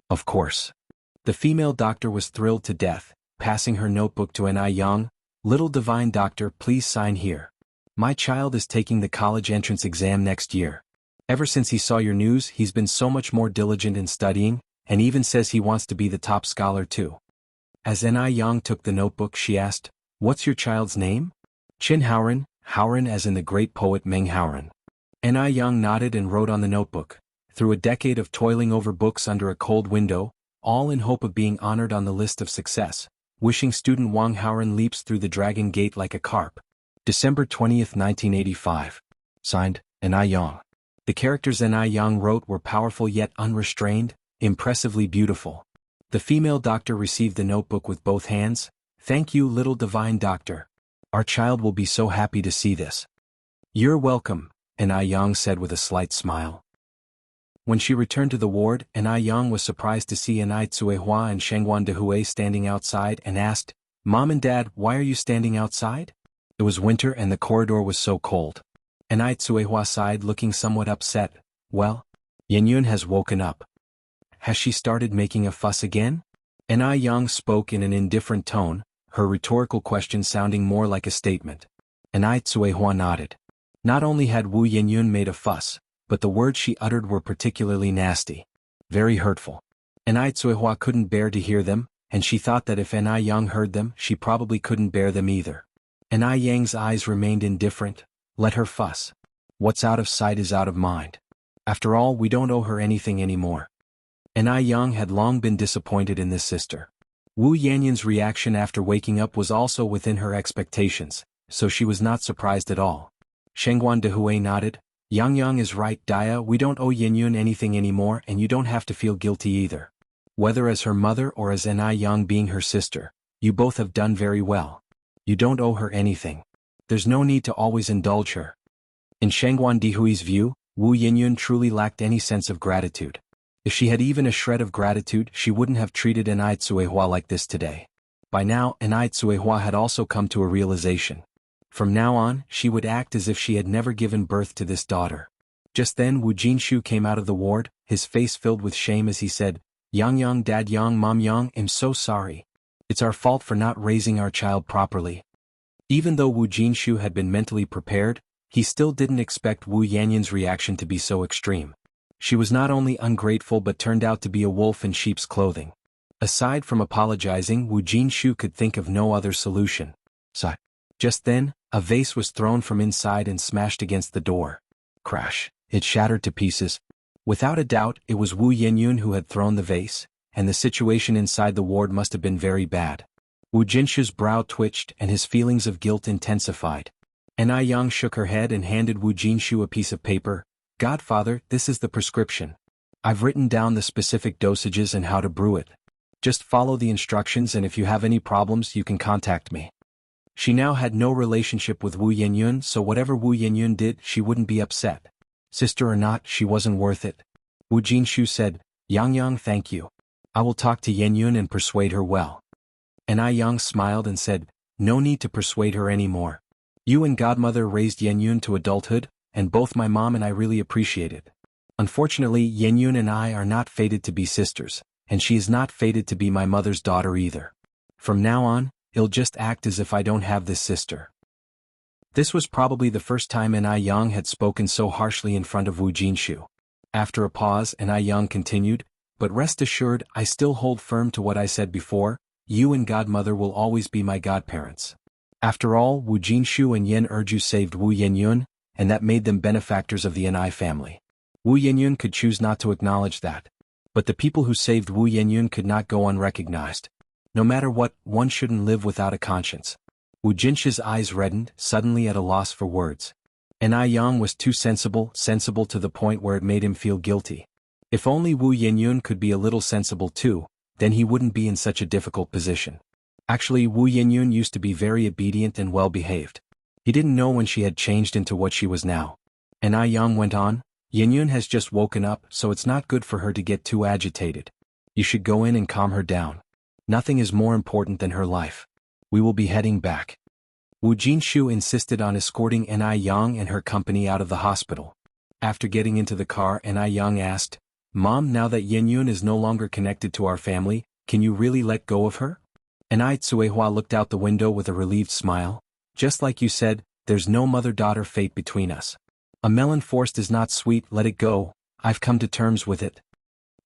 "Of course." The female doctor was thrilled to death, passing her notebook to Ni Yang. "Little divine doctor, please sign here. My child is taking the college entrance exam next year. Ever since he saw your news, he's been so much more diligent in studying, and even says he wants to be the top scholar too." As Ni Yang took the notebook, she asked, "What's your child's name?" "Qin Haoren, Haoren as in the great poet Meng Haoren." Ni Yang nodded and wrote on the notebook, "Through a decade of toiling over books under a cold window, all in hope of being honored on the list of success, wishing student Wang Haoren leaps through the dragon gate like a carp. December 20th, 1985. Signed, Ni Yang." The characters Ni Yang wrote were powerful yet unrestrained, impressively beautiful. The female doctor received the notebook with both hands. "Thank you, little divine doctor. Our child will be so happy to see this." "You're welcome," Ni Yang said with a slight smile. When she returned to the ward, Ni Yang was surprised to see Ni Tsuehua and Shengguan Dehui standing outside and asked, "Mom and Dad, why are you standing outside?" It was winter and the corridor was so cold. Ni Tsuehua sighed, looking somewhat upset. "Well, Yanyan has woken up. Has she started making a fuss again?" Ni Yang spoke in an indifferent tone, her rhetorical question sounding more like a statement. Ni Tsuehua nodded. Not only had Wu Yanyan made a fuss, but the words she uttered were particularly nasty. Very hurtful. Ni Tsuehua couldn't bear to hear them, and she thought that if Ni Yang heard them, she probably couldn't bear them either. Ni Yang's eyes remained indifferent. Let her fuss. What's out of sight is out of mind. After all, we don't owe her anything anymore. Ni Yang had long been disappointed in this sister. Wu Yanyan's reaction after waking up was also within her expectations, so she was not surprised at all. Shengguan Dehui nodded. "Yang is right, Dia, we don't owe Yanyan anything anymore and you don't have to feel guilty either. Whether as her mother or as Ni Yang being her sister, you both have done very well. You don't owe her anything. There's no need to always indulge her." In Shengguan Dehui's view, Wu Yanyan truly lacked any sense of gratitude. If she had even a shred of gratitude, she wouldn't have treated Ni Tsuehua like this today. By now, Ni Tsuehua had also come to a realization. From now on, she would act as if she had never given birth to this daughter. Just then Wu Jinshu came out of the ward, his face filled with shame as he said, Yang, Dad Yang, Mom Yang, I'm so sorry. It's our fault for not raising our child properly." Even though Wu Jinshu had been mentally prepared, he still didn't expect Wu Yanyan's reaction to be so extreme. She was not only ungrateful but turned out to be a wolf in sheep's clothing. Aside from apologizing, Wu Jinshu could think of no other solution. So, just then, a vase was thrown from inside and smashed against the door. Crash! It shattered to pieces. Without a doubt, it was Wu Yanyan who had thrown the vase, and the situation inside the ward must have been very bad. Wu Jinshu's brow twitched and his feelings of guilt intensified. Ni Yang shook her head and handed Wu Jinshu a piece of paper. "Godfather, this is the prescription. I've written down the specific dosages and how to brew it. Just follow the instructions and if you have any problems you can contact me." She now had no relationship with Wu Yanyan, so whatever Wu Yanyan did she wouldn't be upset. Sister or not, she wasn't worth it. Wu Jinshu said, Yang Yang, thank you. I will talk to Yen Yun and persuade her well. And I Yang smiled and said, no need to persuade her anymore. You and godmother raised Yen Yun to adulthood, and both my mom and I really appreciate it. Unfortunately, Yen Yun and I are not fated to be sisters, and she is not fated to be my mother's daughter either. From now on, I'll just act as if I don't have this sister. This was probably the first time An Yang had spoken so harshly in front of Wu Jinshu. After a pause, An Yang continued, but rest assured, I still hold firm to what I said before, you and godmother will always be my godparents. After all, Wu Jinshu and Yen Erju saved Wu Yenyun, and that made them benefactors of the An family. Wu Yenyun could choose not to acknowledge that. But the people who saved Wu Yenyun could not go unrecognized. No matter what, one shouldn't live without a conscience. Wu Jinshu's eyes reddened, suddenly at a loss for words. An Yang was too sensible to the point where it made him feel guilty. If only Wu Yenyun could be a little sensible too, then he wouldn't be in such a difficult position. Actually, Wu Yenyun used to be very obedient and well-behaved. He didn't know when she had changed into what she was now. An Yang went on, Yenyun has just woken up, so it's not good for her to get too agitated. You should go in and calm her down. Nothing is more important than her life. We will be heading back. Wu Jinshu insisted on escorting An Yang and her company out of the hospital. After getting into the car, An Yang asked, Mom, now that Yenyun is no longer connected to our family, can you really let go of her? An Tsuehua looked out the window with a relieved smile. Just like you said, there's no mother-daughter fate between us. A melon forced is not sweet, let it go, I've come to terms with it.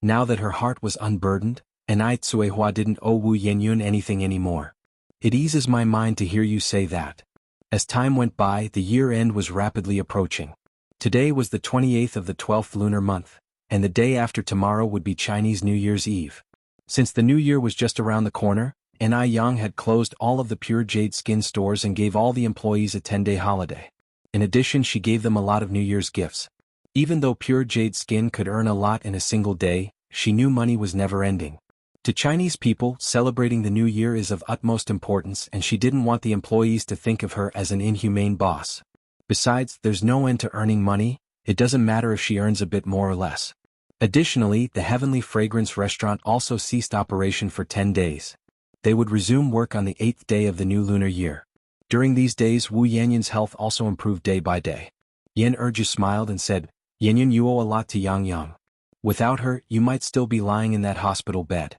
Now that her heart was unburdened, An Tsuehua didn't owe Wu Yenyun anything anymore. It eases my mind to hear you say that. As time went by, the year-end was rapidly approaching. Today was the 28th of the 12th lunar month, and the day after tomorrow would be Chinese New Year's Eve. Since the new year was just around the corner, An Yang had closed all of the pure jade skin stores and gave all the employees a 10-day holiday. In addition, she gave them a lot of New Year's gifts. Even though pure jade skin could earn a lot in a single day, she knew money was never ending. To Chinese people, celebrating the new year is of utmost importance, and she didn't want the employees to think of her as an inhumane boss. Besides, there's no end to earning money, it doesn't matter if she earns a bit more or less. Additionally, the Heavenly Fragrance restaurant also ceased operation for 10 days. They would resume work on the 8th day of the new lunar year. During these days, Wu Yenyun's health also improved day by day. Yen Erju smiled and said, Yenyun, you owe a lot to Yang Yang. Without her, you might still be lying in that hospital bed.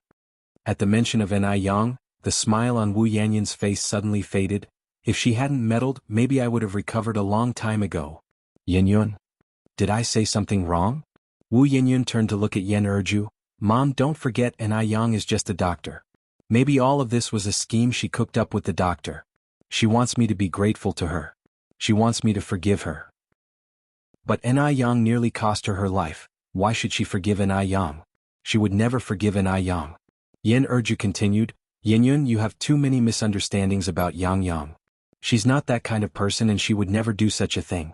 At the mention of An Yang, the smile on Wu Yenyun's face suddenly faded. If she hadn't meddled, maybe I would have recovered a long time ago. Yenyun? Did I say something wrong? Wu Yenyun turned to look at Yen Erju. Mom, don't forget An Yang is just a doctor. Maybe all of this was a scheme she cooked up with the doctor. She wants me to be grateful to her. She wants me to forgive her. But An Yang nearly cost her her life. Why should she forgive An Yang? She would never forgive An Yang. Yen Erju continued, Yenyun, you have too many misunderstandings about Yang Yang. She's not that kind of person and she would never do such a thing.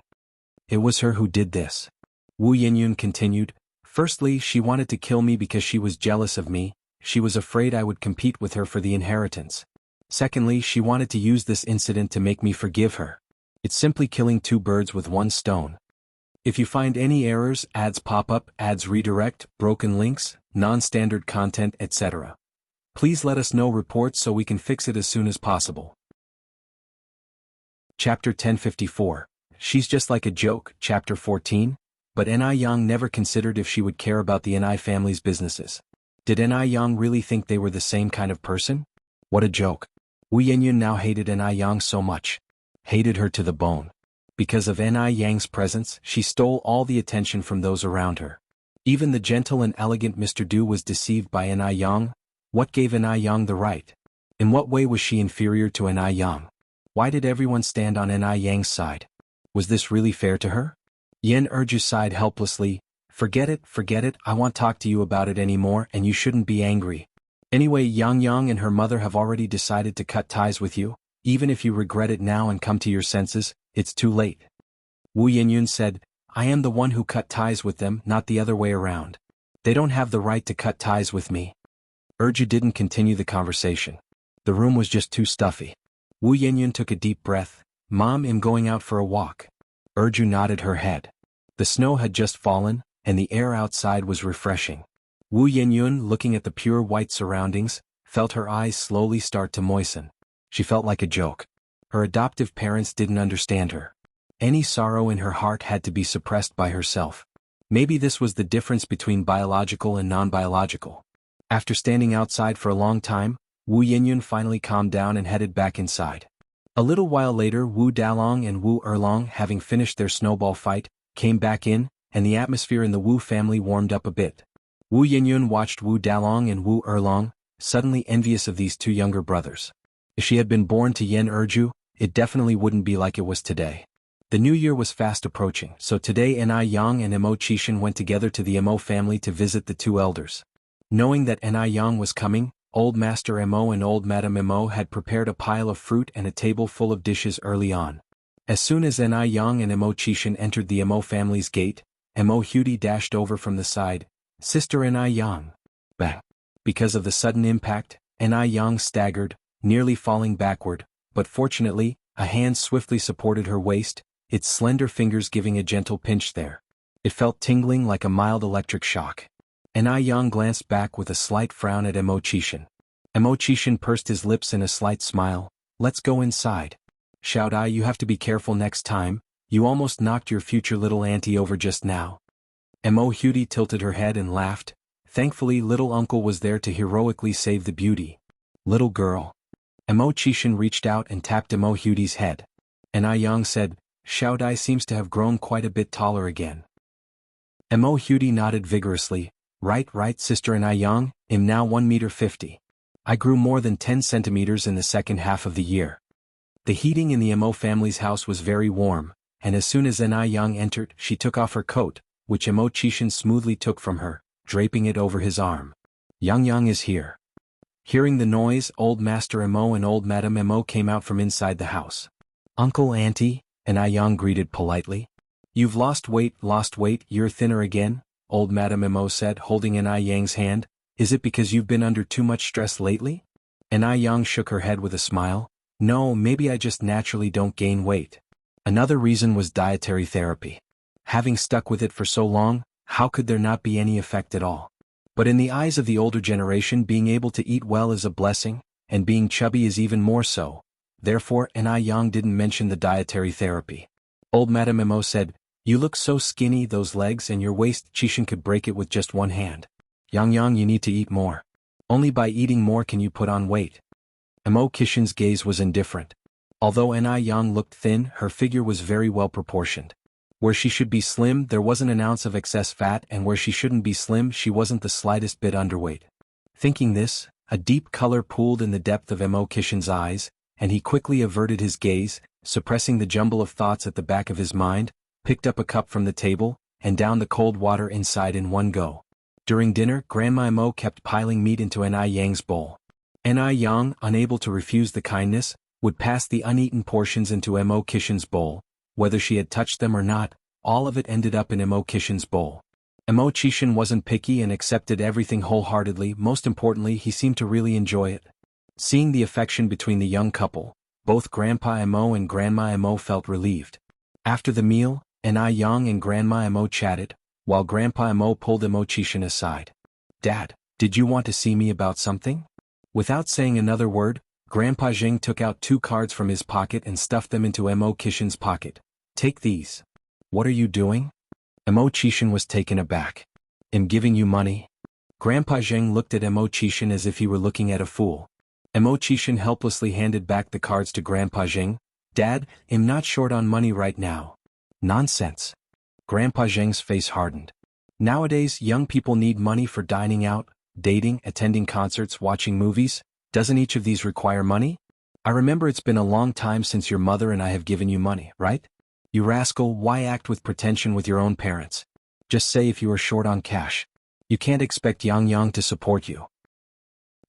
It was her who did this. Wu Yenyun continued, firstly, she wanted to kill me because she was jealous of me, she was afraid I would compete with her for the inheritance. Secondly, she wanted to use this incident to make me forgive her. It's simply killing two birds with one stone. If you find any errors, ads pop up, ads redirect, broken links, non-standard content, etc., please let us know reports so we can fix it as soon as possible. Chapter 1054. She's just like a joke. Chapter 14. But An Yang never considered if she would care about the An family's businesses. Did An Yang really think they were the same kind of person? What a joke. Wu Yenyun now hated An Yang so much. Hated her to the bone. Because of An Yang's presence, she stole all the attention from those around her. Even the gentle and elegant Mr. Du was deceived by An Yang. What gave An Yang the right? In what way was she inferior to An Yang? Why did everyone stand on An Yang's side? Was this really fair to her? Yen Erju sighed helplessly. Forget it, I won't talk to you about it anymore and you shouldn't be angry. Anyway, Yang Yang and her mother have already decided to cut ties with you. Even if you regret it now and come to your senses, it's too late. Wu Yenyun said, I am the one who cut ties with them, not the other way around. They don't have the right to cut ties with me. Erju didn't continue the conversation. The room was just too stuffy. Wu Yenyun took a deep breath. Mom, I'm going out for a walk. Erju nodded her head. The snow had just fallen, and the air outside was refreshing. Wu Yenyun, looking at the pure white surroundings, felt her eyes slowly start to moisten. She felt like a joke. Her adoptive parents didn't understand her. Any sorrow in her heart had to be suppressed by herself. Maybe this was the difference between biological and non-biological. After standing outside for a long time, Wu Yinyun finally calmed down and headed back inside. A little while later, Wu Dalong and Wu Erlong, having finished their snowball fight, came back in, and the atmosphere in the Wu family warmed up a bit. Wu Yinyun watched Wu Dalong and Wu Erlong, suddenly envious of these two younger brothers. If she had been born to Yen Erju, it definitely wouldn't be like it was today. The new year was fast approaching, so today Ni Yang and Mo Chishan went together to the Mo family to visit the two elders. Knowing that Ni Yang was coming, Old Master Mo and Old Madam Mo had prepared a pile of fruit and a table full of dishes early on. As soon as Ni Yang and Mo Chishan entered the Mo family's gate, Mo Hudi dashed over from the side. "Sister Ni Yang." Bang! Because of the sudden impact, Ni Yang staggered, nearly falling backward, but fortunately, a hand swiftly supported her waist, its slender fingers giving a gentle pinch there. It felt tingling like a mild electric shock. Ni Yang glanced back with a slight frown at Mo Chishan. Mo Chishan pursed his lips in a slight smile. "Let's go inside." "Shout I, you have to be careful next time, you almost knocked your future little auntie over just now." Mo Hudi tilted her head and laughed. Thankfully little uncle was there to heroically save the beauty. "Little girl." Mo Chishan reached out and tapped Mo Hudi's head. Ni Yang said, "Shout I seems to have grown quite a bit taller again." Mo Hudi nodded vigorously. Right, Sister Ni Yang, I'm now 1 meter 50. I grew more than 10 centimeters in the second half of the year." The heating in the Mo family's house was very warm, and as soon as Ni Yang entered, she took off her coat, which Mo Chishan smoothly took from her, draping it over his arm. Yang is here." Hearing the noise, Old Master Mo and Old Madam Mo came out from inside the house. "Uncle, Auntie," Ni Yang greeted politely. "You've lost weight, you're thinner again," Old Madam Mo said, holding Ni Yang's hand. "Is it because you've been under too much stress lately?" Ni Yang shook her head with a smile. "No, maybe I just naturally don't gain weight." Another reason was dietary therapy. Having stuck with it for so long, how could there not be any effect at all? But in the eyes of the older generation, being able to eat well is a blessing, and being chubby is even more so. Therefore, Ni Yang didn't mention the dietary therapy. Old Madam Mo said, "You look so skinny, those legs and your waist, Chishan could break it with just one hand. Yang, you need to eat more. Only by eating more can you put on weight." Mo Chishan's gaze was indifferent. Although Ni Yang looked thin, her figure was very well proportioned. Where she should be slim, there wasn't an ounce of excess fat, and where she shouldn't be slim, she wasn't the slightest bit underweight. Thinking this, a deep color pooled in the depth of Mo Chishan's eyes, and he quickly averted his gaze, suppressing the jumble of thoughts at the back of his mind, picked up a cup from the table, and downed the cold water inside in one go. During dinner, Grandma Mo kept piling meat into Ni Yang's bowl. Ni Yang, unable to refuse the kindness, would pass the uneaten portions into Mo Chishan's bowl. Whether she had touched them or not, all of it ended up in Mo Chishan's bowl. Mo Chishan wasn't picky and accepted everything wholeheartedly. Most importantly, he seemed to really enjoy it. Seeing the affection between the young couple, both Grandpa Mo and Grandma Mo felt relieved. After the meal, Ni Yang and Grandma Mo chatted, while Grandpa Mo pulled Mo Chishan aside. "Dad, did you want to see me about something?" Without saying another word, Grandpa Zheng took out 2 cards from his pocket and stuffed them into Mo Chishan's pocket. "Take these." "What are you doing?" Mo Chishan was taken aback. "I'm giving you money." Grandpa Zheng looked at Mo Chishan as if he were looking at a fool. Mo Chishan helplessly handed back the cards to Grandpa Zheng. "Dad, I'm not short on money right now." "Nonsense." Grandpa Zheng's face hardened. "Nowadays, young people need money for dining out, dating, attending concerts, watching movies. Doesn't each of these require money? I remember it's been a long time since your mother and I have given you money, right? You rascal, why act with pretension with your own parents? Just say if you are short on cash. You can't expect Yang to support you."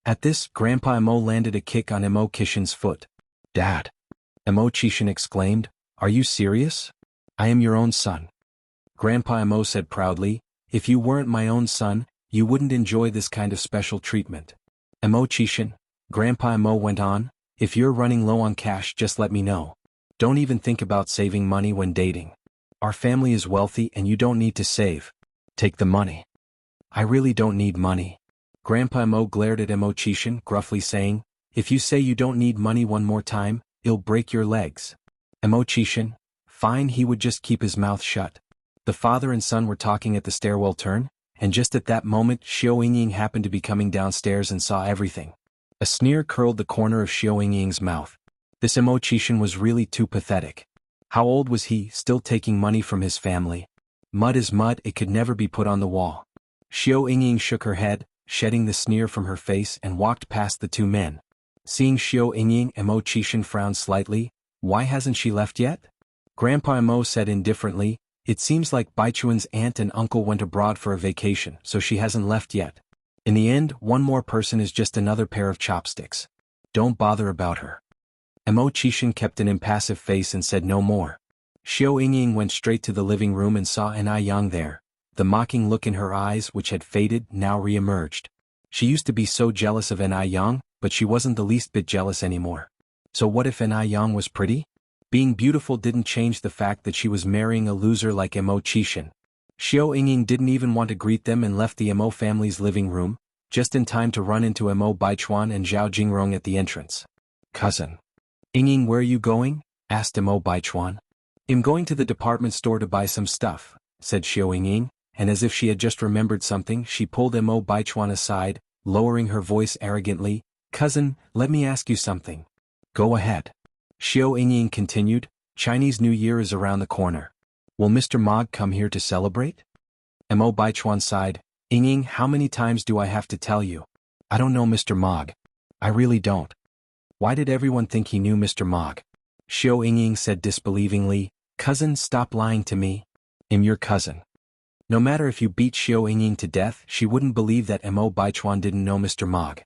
At this, Grandpa Mo landed a kick on Mo Chishan's foot. "Dad!" Mo Chishan exclaimed, "Are you serious? I am your own son." Grandpa Mo said proudly, "If you weren't my own son, you wouldn't enjoy this kind of special treatment." Mo Chishan, Grandpa Mo went on, "If you're running low on cash, just let me know. Don't even think about saving money when dating. Our family is wealthy and you don't need to save." Take the money. I really don't need money. Grandpa Mo glared at Mo Chishan, gruffly saying, if you say you don't need money one more time, it'll break your legs. Mo Chishan, fine, he would just keep his mouth shut. The father and son were talking at the stairwell turn, and just at that moment Xiao Yingying happened to be coming downstairs and saw everything. A sneer curled the corner of Xiao Yingying's mouth. This Mo Chishan was really too pathetic. How old was he, still taking money from his family? Mud is mud, it could never be put on the wall. Xiao Yingying shook her head, shedding the sneer from her face, and walked past the two men. Seeing Xiao Yingying, Mo Chishan frowned slightly. Why hasn't she left yet? Grandpa Mo said indifferently, it seems like Baichuan's aunt and uncle went abroad for a vacation, so she hasn't left yet. In the end, one more person is just another pair of chopsticks. Don't bother about her. Mo Chishan kept an impassive face and said no more. Xiao Yingying went straight to the living room and saw An Yang there. The mocking look in her eyes, which had faded, now re-emerged. She used to be so jealous of An Yang, but she wasn't the least bit jealous anymore. So what if An Yang was pretty? Being beautiful didn't change the fact that she was marrying a loser like Mo Chishan. Xiao Yingying didn't even want to greet them and left the Mo family's living room, just in time to run into Mo Baichuan and Zhao Jingrong at the entrance. Cousin. Yingying, where are you going? Asked Mo Baichuan. I'm going to the department store to buy some stuff, said Xiao Yingying, and as if she had just remembered something she pulled Mo Baichuan aside, lowering her voice arrogantly, Cousin, let me ask you something. Go ahead. Xiao Yingying continued, Chinese New Year is around the corner. Will Mr. Mog come here to celebrate? Mo Baichuan sighed, Yingying, how many times do I have to tell you? I don't know Mr. Mog. I really don't. Why did everyone think he knew Mr. Mog? Xiao Yingying said disbelievingly, Cousin, stop lying to me. I'm your cousin. No matter if you beat Xiao Yingying to death, she wouldn't believe that Mo Baichuan didn't know Mr. Mog.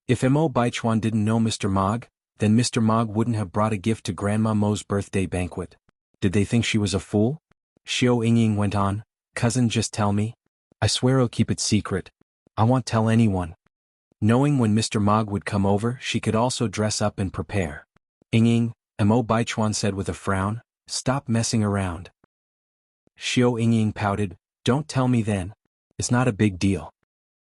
If Mo Baichuan didn't know Mr. Mog, then Mr. Mog wouldn't have brought a gift to Grandma Mo's birthday banquet. Did they think she was a fool? Xiao Yingying went on, Cousin, just tell me. I swear I'll keep it secret. I won't tell anyone. Knowing when Mr. Mog would come over, she could also dress up and prepare. Yingying, Mo Baichuan said with a frown, stop messing around. Xiao Yingying pouted, don't tell me then. It's not a big deal.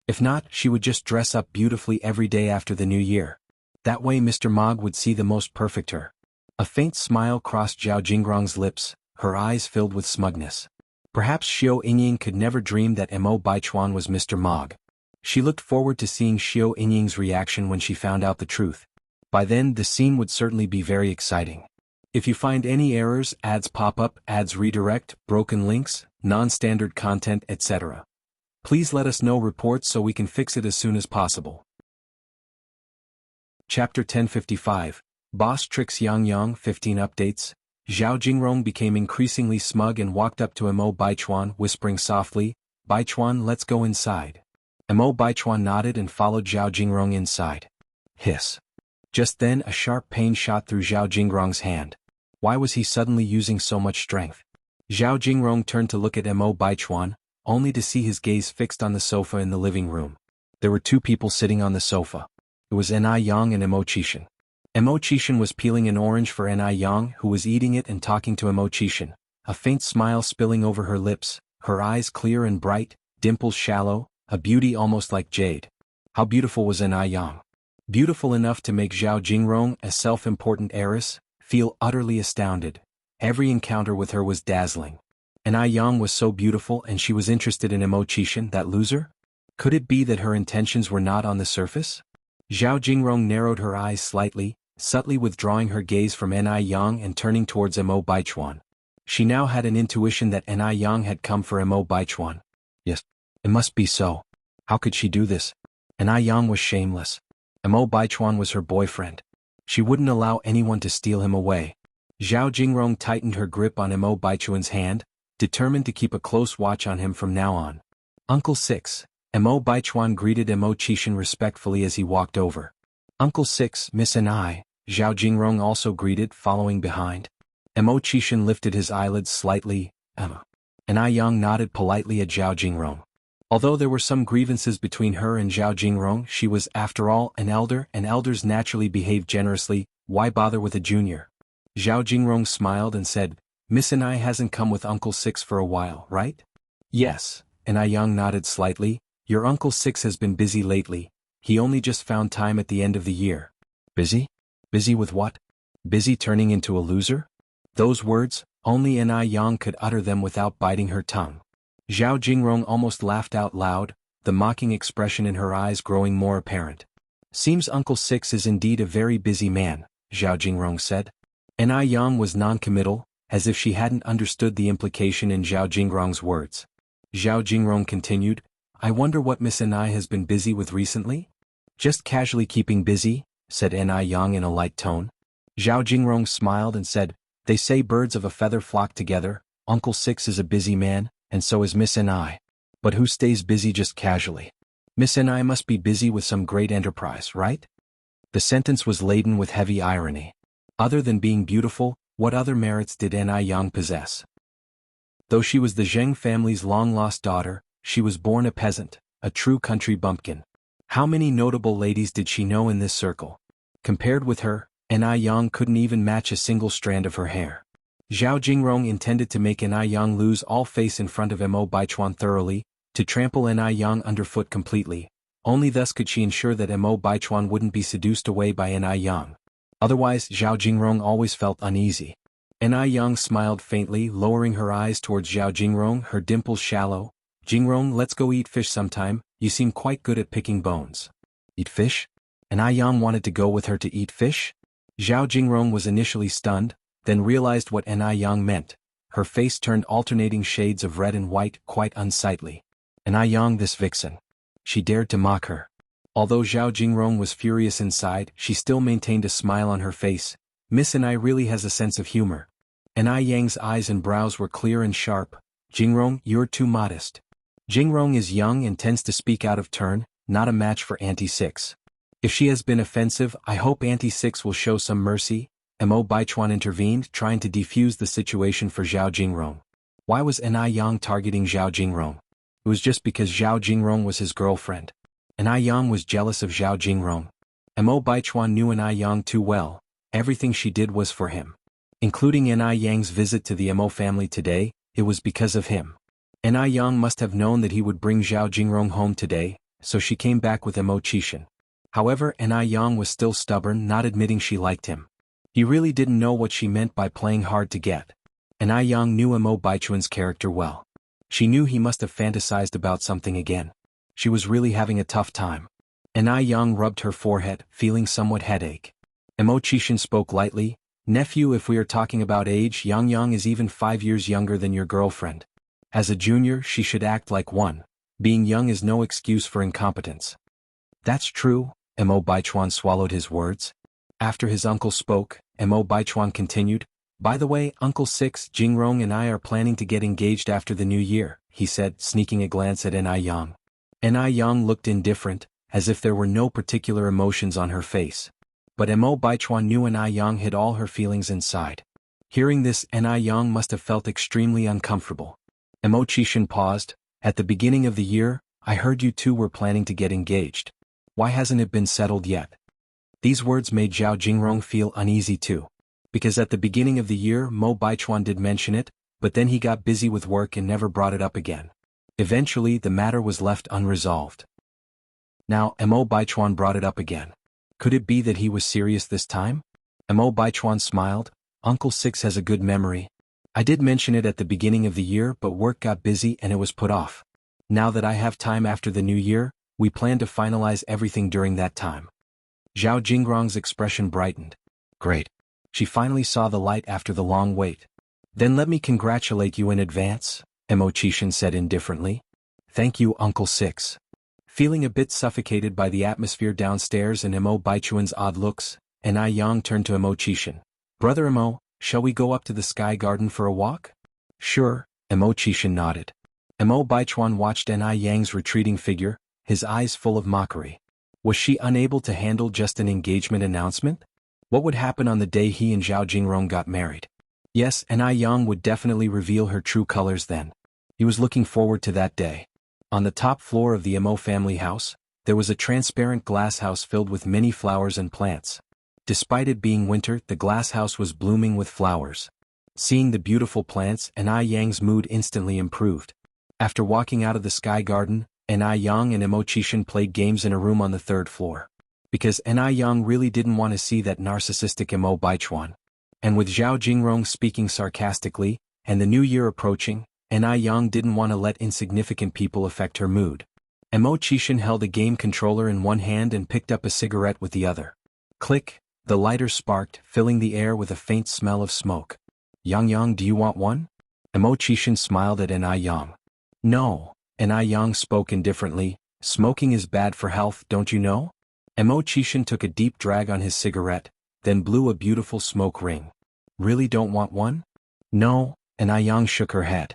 If not, she would just dress up beautifully every day after the new year. That way Mr. Mog would see the most perfect her. A faint smile crossed Zhao Jingrong's lips, her eyes filled with smugness. Perhaps Xiao Yingying could never dream that Mo Baichuan was Mr. Mog. She looked forward to seeing Xiao Yingying's reaction when she found out the truth. By then the scene would certainly be very exciting. If you find any errors, ads pop up, ads redirect, broken links, non-standard content, etc. Please let us know reports so we can fix it as soon as possible. Chapter 1055, Boss Tricks Yang Yang 15 Updates. Zhao Jingrong became increasingly smug and walked up to Mo Baichuan, whispering softly, Baichuan, let's go inside. Mo Baichuan nodded and followed Zhao Jingrong inside. Hiss. Just then a sharp pain shot through Zhao Jingrong's hand. Why was he suddenly using so much strength? Zhao Jingrong turned to look at Mo Baichuan, only to see his gaze fixed on the sofa in the living room. There were two people sitting on the sofa. It was An Yang and Mo Chishan. Mo Chishan was peeling an orange for An Yang, who was eating it and talking to Mo Chishan, a faint smile spilling over her lips, her eyes clear and bright, dimples shallow, a beauty almost like jade. How beautiful was An Yang? Beautiful enough to make Zhao Jingrong, a self-important heiress, feel utterly astounded. Every encounter with her was dazzling. An Yang was so beautiful and she was interested in Mo Chishan, that loser? Could it be that her intentions were not on the surface? Zhao Jingrong narrowed her eyes slightly, subtly withdrawing her gaze from An Yang and turning towards Mo Baichuan. She now had an intuition that An Yang had come for Mo Baichuan. Yes, it must be so. How could she do this? An Yang was shameless. Mo Baichuan was her boyfriend. She wouldn't allow anyone to steal him away. Zhao Jingrong tightened her grip on Mo Baichuan's hand, determined to keep a close watch on him from now on. Uncle Six. Mo Baichuan greeted Mo Chishan respectfully as he walked over. Uncle Six, Miss and I, Zhao Jingrong also greeted, following behind. Mo Chishan lifted his eyelids slightly. Emma. An Yang nodded politely at Zhao Jingrong. Although there were some grievances between her and Zhao Jingrong, she was, after all, an elder, and elders naturally behave generously. Why bother with a junior? Zhao Jingrong smiled and said, Miss and I hasn't come with Uncle Six for a while, right? Yes, and Yang nodded slightly. Your Uncle Six has been busy lately. He only just found time at the end of the year. Busy? Busy with what? Busy turning into a loser? Those words, only Yang could utter them without biting her tongue. Zhao Jingrong almost laughed out loud, the mocking expression in her eyes growing more apparent. Seems Uncle Six is indeed a very busy man, Zhao Jingrong said. Yang was non-committal, as if she hadn't understood the implication in Zhao Jingrong's words. Zhao Jingrong continued, I wonder what Miss Enai has been busy with recently? Just casually keeping busy, said Yang in a light tone. Zhao Jingrong smiled and said, They say birds of a feather flock together. Uncle Six is a busy man, and so is Miss Enai. But who stays busy just casually? Miss Enai must be busy with some great enterprise, right? The sentence was laden with heavy irony. Other than being beautiful, what other merits did Yang possess? Though she was the Zheng family's long-lost daughter, she was born a peasant, a true country bumpkin. How many notable ladies did she know in this circle? Compared with her, Yang couldn't even match a single strand of her hair. Zhao Jingrong intended to make Yang lose all face in front of Mo Baichuan thoroughly, to trample Yang underfoot completely. Only thus could she ensure that Mo Baichuan wouldn't be seduced away by Yang. Otherwise, Zhao Jingrong always felt uneasy. Yang smiled faintly, lowering her eyes towards Zhao Jingrong, her dimples shallow. Jingrong, let's go eat fish sometime, you seem quite good at picking bones. Eat fish? Yang wanted to go with her to eat fish? Zhao Jingrong was initially stunned, then realized what Yang meant. Her face turned alternating shades of red and white, quite unsightly. Yang, this vixen. She dared to mock her. Although Zhao Jingrong was furious inside, she still maintained a smile on her face. Miss Enai really has a sense of humor. Yang's eyes and brows were clear and sharp. Jingrong, you're too modest. Jingrong is young and tends to speak out of turn, not a match for Auntie Six. If she has been offensive, I hope Auntie Six will show some mercy. Mo Baichuan intervened, trying to defuse the situation for Zhao Jingrong. Why was Yang targeting Zhao Jingrong? It was just because Zhao Jingrong was his girlfriend. Yang was jealous of Zhao Jingrong. Mo Baichuan knew Yang too well. Everything she did was for him. Including Yang's visit to the Mo family today, it was because of him. Yang must have known that he would bring Zhao Jingrong home today, so she came back with Mo Chishan. However, Yang was still stubborn, not admitting she liked him. He really didn't know what she meant by playing hard to get. Yang knew Mo Baichuan's character well. She knew he must have fantasized about something again. She was really having a tough time. Yang rubbed her forehead, feeling somewhat headache. Mo Chishan spoke lightly, Nephew, if we are talking about age, Yang is even 5 years younger than your girlfriend. As a junior, she should act like one. Being young is no excuse for incompetence. That's true, Mo Baichuan swallowed his words. After his uncle spoke, Mo Baichuan continued, By the way, Uncle Six, Jingrong and I are planning to get engaged after the new year, he said, sneaking a glance at Yang. Yang looked indifferent, as if there were no particular emotions on her face. But Mo Baichuan knew Yang hid all her feelings inside. Hearing this, Yang must have felt extremely uncomfortable. Mo Chishan paused. At the beginning of the year, I heard you two were planning to get engaged. Why hasn't it been settled yet? These words made Zhao Jingrong feel uneasy too. Because at the beginning of the year Mo Baichuan did mention it, but then he got busy with work and never brought it up again. Eventually the matter was left unresolved. Now Mo Baichuan brought it up again. Could it be that he was serious this time? Mo Baichuan smiled. Uncle Six has a good memory. I did mention it at the beginning of the year, but work got busy and it was put off. Now that I have time after the new year, we plan to finalize everything during that time. Zhao Jingrong's expression brightened. Great. She finally saw the light after the long wait. Then let me congratulate you in advance, Mo Chishan said indifferently. Thank you, Uncle Six. Feeling a bit suffocated by the atmosphere downstairs and Mo Baichuan's odd looks, Yang turned to Mo Chishan. Brother Mo, shall we go up to the Sky Garden for a walk? Sure, Mo Chishan nodded. Mo Baichuan watched Yang's retreating figure, his eyes full of mockery. Was she unable to handle just an engagement announcement? What would happen on the day he and Zhao Jingrong got married? Yes, Yang would definitely reveal her true colors then. He was looking forward to that day. On the top floor of the Mo family house, there was a transparent glass house filled with many flowers and plants. Despite it being winter, the glass house was blooming with flowers. Seeing the beautiful plants, Yang's mood instantly improved. After walking out of the Sky Garden, Ni Yang and Emo Chishan played games in a room on the third floor. Because Ni Yang really didn't want to see that narcissistic Emo Baichuan. And with Zhao Jingrong speaking sarcastically, and the new year approaching, Ni Yang didn't want to let insignificant people affect her mood. Emo Chishan held a game controller in one hand and picked up a cigarette with the other. Click, the lighter sparked, filling the air with a faint smell of smoke. Yang, do you want one? Emo Chishan smiled at Ni Yang. No, Ni Yang spoke indifferently, smoking is bad for health, don't you know? Emo Chishan took a deep drag on his cigarette, then blew a beautiful smoke ring. Really don't want one? No, Ni Yang shook her head.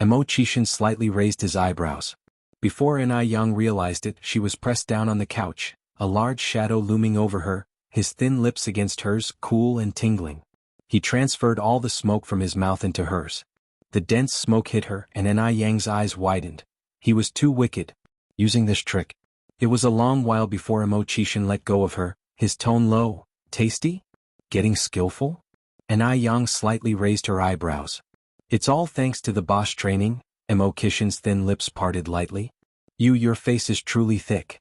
Emo Chishan slightly raised his eyebrows. Before Ni Yang realized it, she was pressed down on the couch, a large shadow looming over her, his thin lips against hers, cool and tingling. He transferred all the smoke from his mouth into hers. The dense smoke hit her, and Ni Yang's eyes widened. He was too wicked. Using this trick. It was a long while before Emo Chishan let go of her, his tone low. Tasty? Getting skillful? Ni Yang slightly raised her eyebrows. It's all thanks to the boss training. Emo Chishan's thin lips parted lightly. Your face is truly thick.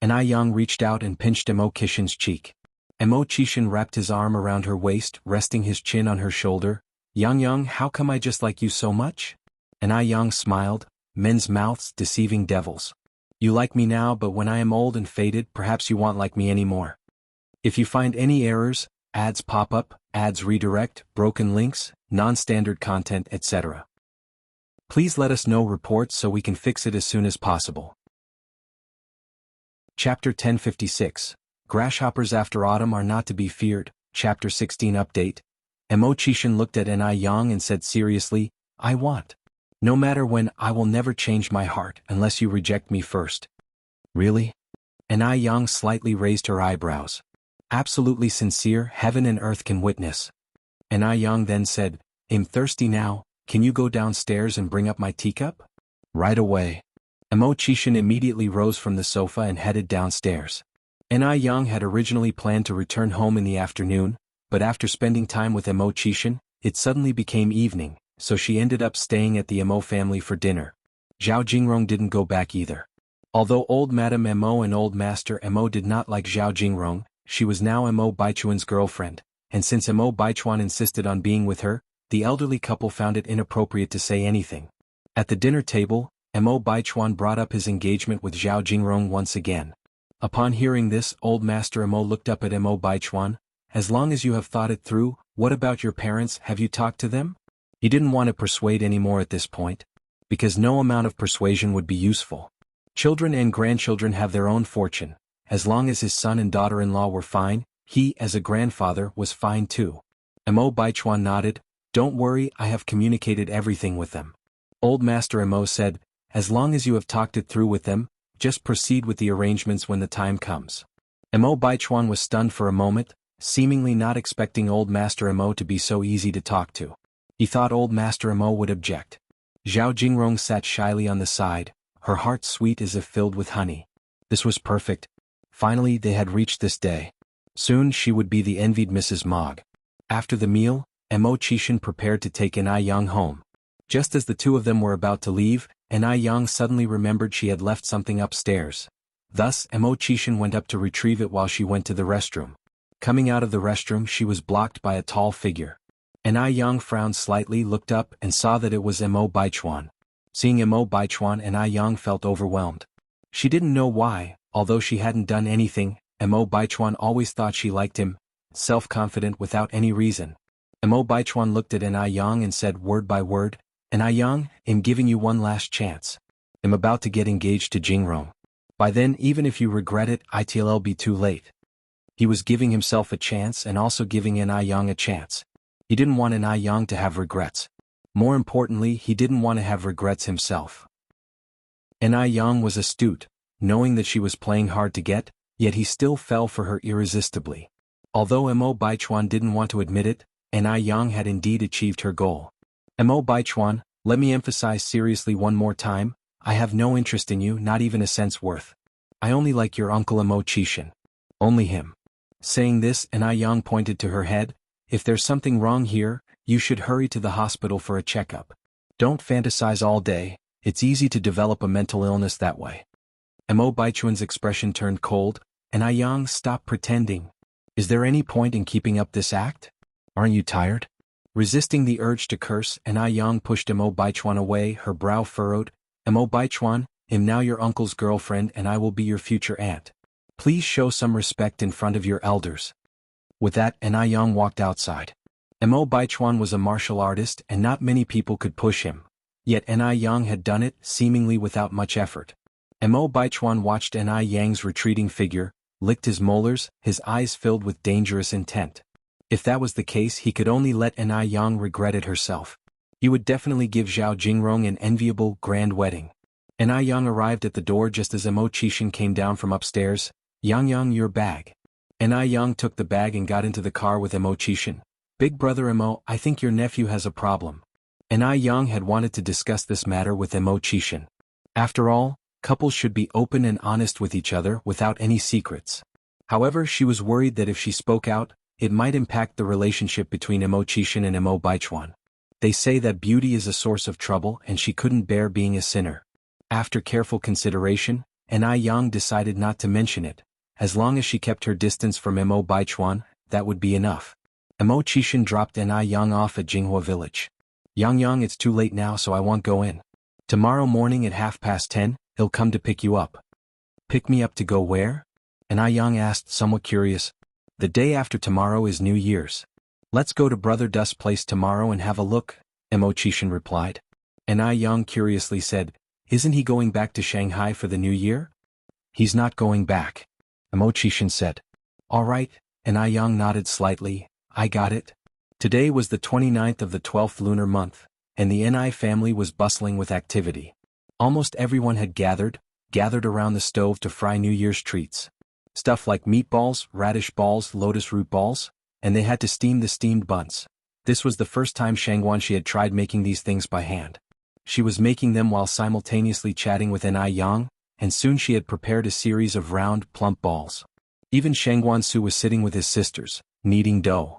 Ni Yang reached out and pinched Emo Chishan's cheek. Emo Chishan wrapped his arm around her waist, resting his chin on her shoulder. Yang, how come I just like you so much? Ni Yang smiled, men's mouths deceiving devils. You like me now, but when I am old and faded, perhaps you won't like me anymore. If you find any errors, ads pop up, ads redirect, broken links, non-standard content, etc. Please let us know reports so we can fix it as soon as possible. Chapter 1056. Grasshoppers after autumn are not to be feared. Chapter 16 Update. Emo Chishan looked at Ni Yang and said seriously, I want. No matter when, I will never change my heart unless you reject me first. Really? Ni Yang slightly raised her eyebrows. Absolutely sincere, heaven and earth can witness. Ni Yang then said, I'm thirsty now, can you go downstairs and bring up my teacup? Right away. Emo Chishan immediately rose from the sofa and headed downstairs. Ni Yang had originally planned to return home in the afternoon, but after spending time with Emo Chishan, it suddenly became evening, so she ended up staying at the Emo family for dinner. Zhao Jingrong didn't go back either. Although old Madam Emo and old Master Emo did not like Zhao Jingrong, she was now Emo Baichuan's girlfriend, and since Emo Baichuan insisted on being with her, the elderly couple found it inappropriate to say anything. At the dinner table, Emo Baichuan brought up his engagement with Zhao Jingrong once again. Upon hearing this, old Master Emo looked up at Emo Baichuan. As long as you have thought it through, what about your parents, have you talked to them? He didn't want to persuade anymore at this point. Because no amount of persuasion would be useful. Children and grandchildren have their own fortune. As long as his son and daughter-in-law were fine, he, as a grandfather, was fine too. Emo Baichuan nodded. Don't worry, I have communicated everything with them. Old Master Emo said, as long as you have talked it through with them, just proceed with the arrangements when the time comes. Emo Baichuan was stunned for a moment, seemingly not expecting old Master Emo to be so easy to talk to. He thought old Master Emo would object. Zhao Jingrong sat shyly on the side, her heart sweet as if filled with honey. This was perfect. Finally they had reached this day. Soon she would be the envied Mrs. Mog. After the meal, Emo Chishan prepared to take Ni Yang home. Just as the two of them were about to leave, Ni Yang suddenly remembered she had left something upstairs. Thus, Emo Chishan went up to retrieve it while she went to the restroom. Coming out of the restroom, she was blocked by a tall figure. Ni Yang frowned slightly, looked up, and saw that it was Emo Baichuan. Seeing Emo Baichuan, Ni Yang felt overwhelmed. She didn't know why, although she hadn't done anything. Emo Baichuan always thought she liked him, self-confident without any reason. Emo Baichuan looked at Ni Yang and said word by word, Ni Yang, I'm giving you one last chance. I'm about to get engaged to Jingrong. By then, even if you regret it, it'll be too late. He was giving himself a chance and also giving Ni Yang a chance. He didn't want Ni Yang to have regrets. More importantly, he didn't want to have regrets himself. Ni Yang was astute, knowing that she was playing hard to get, yet he still fell for her irresistibly. Although Emo Baichuan didn't want to admit it, Ni Yang had indeed achieved her goal. Emo Baichuan, let me emphasize seriously one more time, I have no interest in you, not even a cent's worth. I only like your uncle Emo Chishan. Only him. Saying this, Ni Yang pointed to her head. If there's something wrong here, you should hurry to the hospital for a checkup. Don't fantasize all day, It's easy to develop a mental illness that way. Mo Baichuan's expression turned cold, and Yang stopped pretending. Is there any point in keeping up this act? Aren't you tired? Resisting the urge to curse, Yang pushed Mo Baichuan away, her brow furrowed. Mo Baichuan, I'm now your uncle's girlfriend and I will be your future aunt. Please show some respect in front of your elders. With that, Yang walked outside. Mo Baichuan was a martial artist and not many people could push him. Yet Yang had done it, seemingly without much effort. Mo Baichuan watched Yang's retreating figure, licked his molars, his eyes filled with dangerous intent. If that was the case, he could only let Yang regret it herself. He would definitely give Zhao Jingrong an enviable, grand wedding. Yang arrived at the door just as Mo Qixin came down from upstairs. Yang, your bag. Yang took the bag and got into the car with Mo Qixin. Big brother Mo, I think your nephew has a problem. Yang had wanted to discuss this matter with Mo Qixin. After all, couples should be open and honest with each other without any secrets. However, she was worried that if she spoke out, it might impact the relationship between Mo Qixin and Mo Baichuan. They say that beauty is a source of trouble and she couldn't bear being a sinner. After careful consideration, Yang decided not to mention it. As long as she kept her distance from Mo Baichuan, that would be enough. Mo Qixin dropped Yang off at Jinghua village. Yang, it's too late now so I won't go in. Tomorrow morning at 10:30, he'll come to pick you up. Pick me up to go where? Yang asked, somewhat curious. The day after tomorrow is New Year's. Let's go to Brother Dust's place tomorrow and have a look, Mo Qixin replied. Yang curiously said, isn't he going back to Shanghai for the New Year? He's not going back, Mo Qixin said. All right, Yang nodded slightly, I got it. Today was the 29th of the 12th lunar month, and the Ni family was bustling with activity. Almost everyone had gathered around the stove to fry New Year's treats. Stuff like meatballs, radish balls, lotus root balls, and they had to steam the steamed buns. This was the first time Shangguanshi had tried making these things by hand. She was making them while simultaneously chatting with Yang, and soon she had prepared a series of round, plump balls. Even Shangguansu was sitting with his sisters, kneading dough.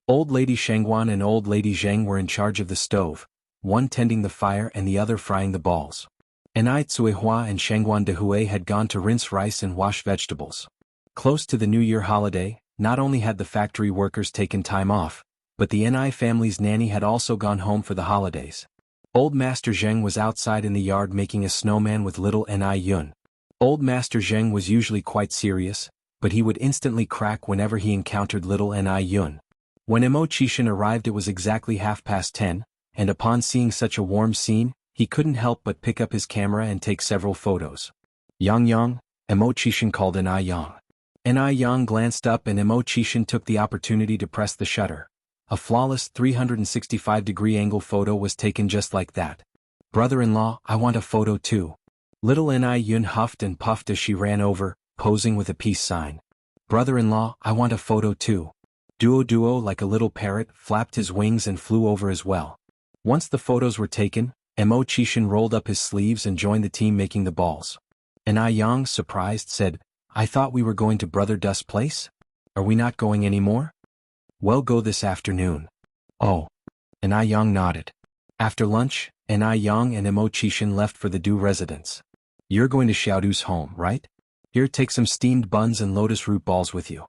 Old Lady Shangguan and Old Lady Zheng were in charge of the stove, one tending the fire and the other frying the balls. Cuihua and Shangguan Dehui had gone to rinse rice and wash vegetables. Close to the New Year holiday, not only had the factory workers taken time off, but the Ni family's nanny had also gone home for the holidays. Old Master Zheng was outside in the yard making a snowman with little Ni Yun. Old Master Zheng was usually quite serious, but he would instantly crack whenever he encountered little Ni Yun. When Mo Qixin arrived it was exactly 10:30, and upon seeing such a warm scene, he couldn't help but pick up his camera and take several photos. Yang, Mo Qixin called Yang. Yang glanced up and Mo Qixin took the opportunity to press the shutter. A flawless 365-degree angle photo was taken just like that. Brother-in-law, I want a photo too. Little Ni Yun huffed and puffed as she ran over, posing with a peace sign. Brother-in-law, I want a photo too. Duo like a little parrot flapped his wings and flew over as well. Once the photos were taken, Mo Qixin rolled up his sleeves and joined the team making the balls. Yang, surprised, said, I thought we were going to Brother Dust's place? Are we not going anymore? Well, go this afternoon. Oh. Yang nodded. After lunch, Yang and Mo Qixin left for the Du residence. You're going to Xiaodu's home, right? Here, take some steamed buns and lotus root balls with you.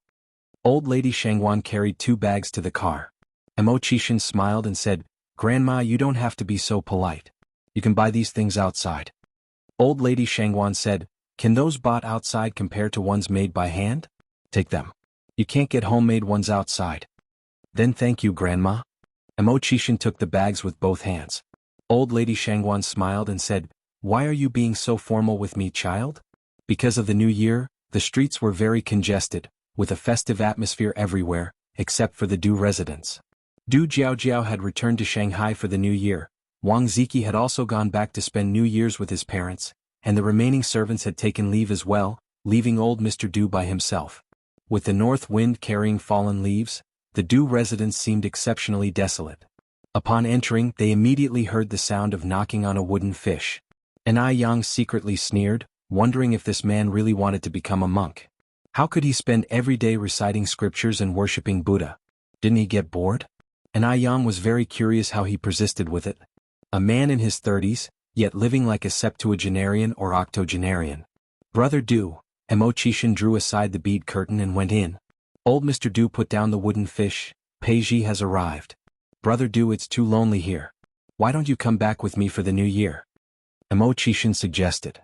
Old Lady Shangguan carried 2 bags to the car. Mo Qixin smiled and said, Grandma, you don't have to be so polite. You can buy these things outside. Old Lady Shangguan said, can those bought outside compare to ones made by hand? Take them. You can't get homemade ones outside. Then thank you, Grandma. Mo Qixin took the bags with both hands. Old Lady Shangguan smiled and said, why are you being so formal with me, child? Because of the New Year, the streets were very congested, with a festive atmosphere everywhere, except for the Du residents. Du Jiaojiao had returned to Shanghai for the New Year. Wang Ziki had also gone back to spend New Year's with his parents, and the remaining servants had taken leave as well, leaving old Mr. Du by himself. With the north wind carrying fallen leaves, the Du residence seemed exceptionally desolate. Upon entering, they immediately heard the sound of knocking on a wooden fish. Yang secretly sneered, wondering if this man really wanted to become a monk. How could he spend every day reciting scriptures and worshipping Buddha? Didn't he get bored? Yang was very curious how he persisted with it. A man in his 30s, yet living like a septuagenarian or octogenarian. Brother Du, Emochishin drew aside the bead curtain and went in. Old Mr. Du put down the wooden fish. Peiji has arrived. Brother Du, it's too lonely here. Why don't you come back with me for the new year? Emochishin suggested.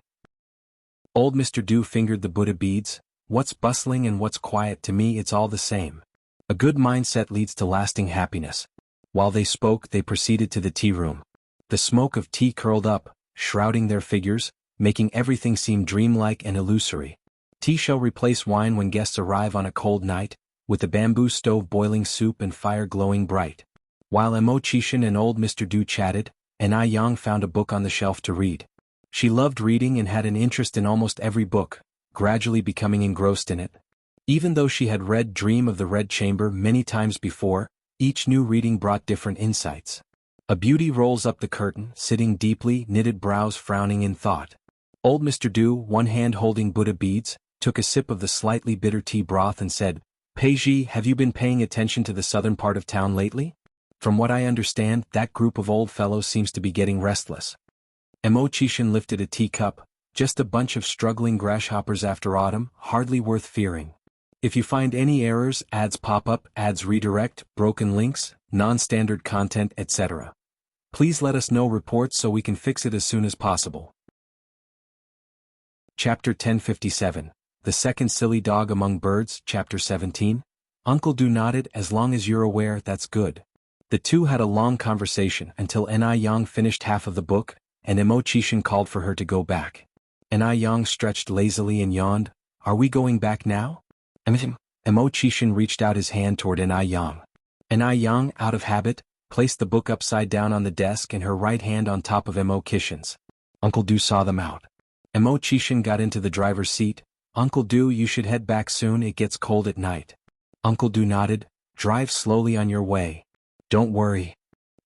Old Mr. Du fingered the Buddha beads. What's bustling and what's quiet, to me it's all the same. A good mindset leads to lasting happiness. While they spoke, they proceeded to the tea room. The smoke of tea curled up, shrouding their figures, making everything seem dreamlike and illusory. Tea shall replace wine when guests arrive on a cold night, with the bamboo stove boiling soup and fire glowing bright. While Emochishin and old Mr. Du chatted, Anai Yang found a book on the shelf to read. She loved reading and had an interest in almost every book, gradually becoming engrossed in it. Even though she had read Dream of the Red Chamber many times before, each new reading brought different insights. A beauty rolls up the curtain, sitting deeply, knitted brows frowning in thought. Old Mr. Du, one hand holding Buddha beads, took a sip of the slightly bitter tea broth and said, Peiji, have you been paying attention to the southern part of town lately? From what I understand, that group of old fellows seems to be getting restless. Emochishin lifted a teacup. Just a bunch of struggling grasshoppers after autumn, hardly worth fearing. If you find any errors, ads pop up, ads redirect, broken links, non-standard content, etc. Please let us know reports so we can fix it as soon as possible. Chapter 1057, The Second Silly Dog Among Birds, Chapter 17. Uncle Du nodded. As long as you're aware, that's good. The two had a long conversation until Anai Yang finished half of the book, and Emochishin called for her to go back. Anai Yang stretched lazily and yawned. Are we going back now? Emochishin reached out his hand toward Anai Yang. Anai Yang, out of habit, placed the book upside down on the desk and her right hand on top of Emochishin's. Uncle Du saw them out. Emochishin got into the driver's seat. Uncle Du, you should head back soon, it gets cold at night. Uncle Du nodded. Drive slowly on your way. Don't worry.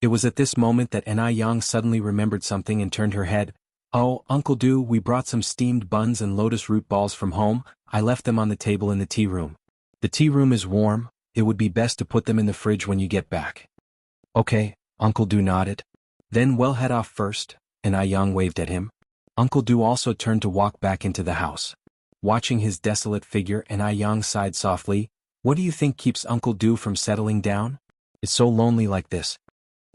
It was at this moment that Anai Yang suddenly remembered something and turned her head. Oh, Uncle Du, we brought some steamed buns and lotus root balls from home. I left them on the table in the tea room. The tea room is warm, it would be best to put them in the fridge when you get back. Okay, Uncle Du nodded. Then we'll head off first, Anai Yang waved at him. Uncle Du also turned to walk back into the house. Watching his desolate figure, Anai Yang sighed softly. What do you think keeps Uncle Du from settling down? It's so lonely like this.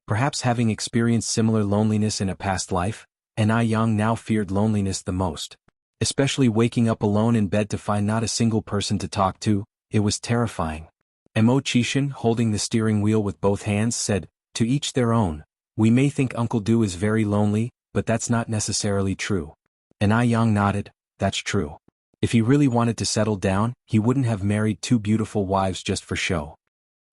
Perhaps having experienced similar loneliness in a past life, Anai Yang now feared loneliness the most. Especially waking up alone in bed to find not a single person to talk to, it was terrifying. Emochishin, holding the steering wheel with both hands, said, To each their own. We may think Uncle Du is very lonely, but that's not necessarily true. Anai Yang nodded. That's true. If he really wanted to settle down, he wouldn't have married two beautiful wives just for show.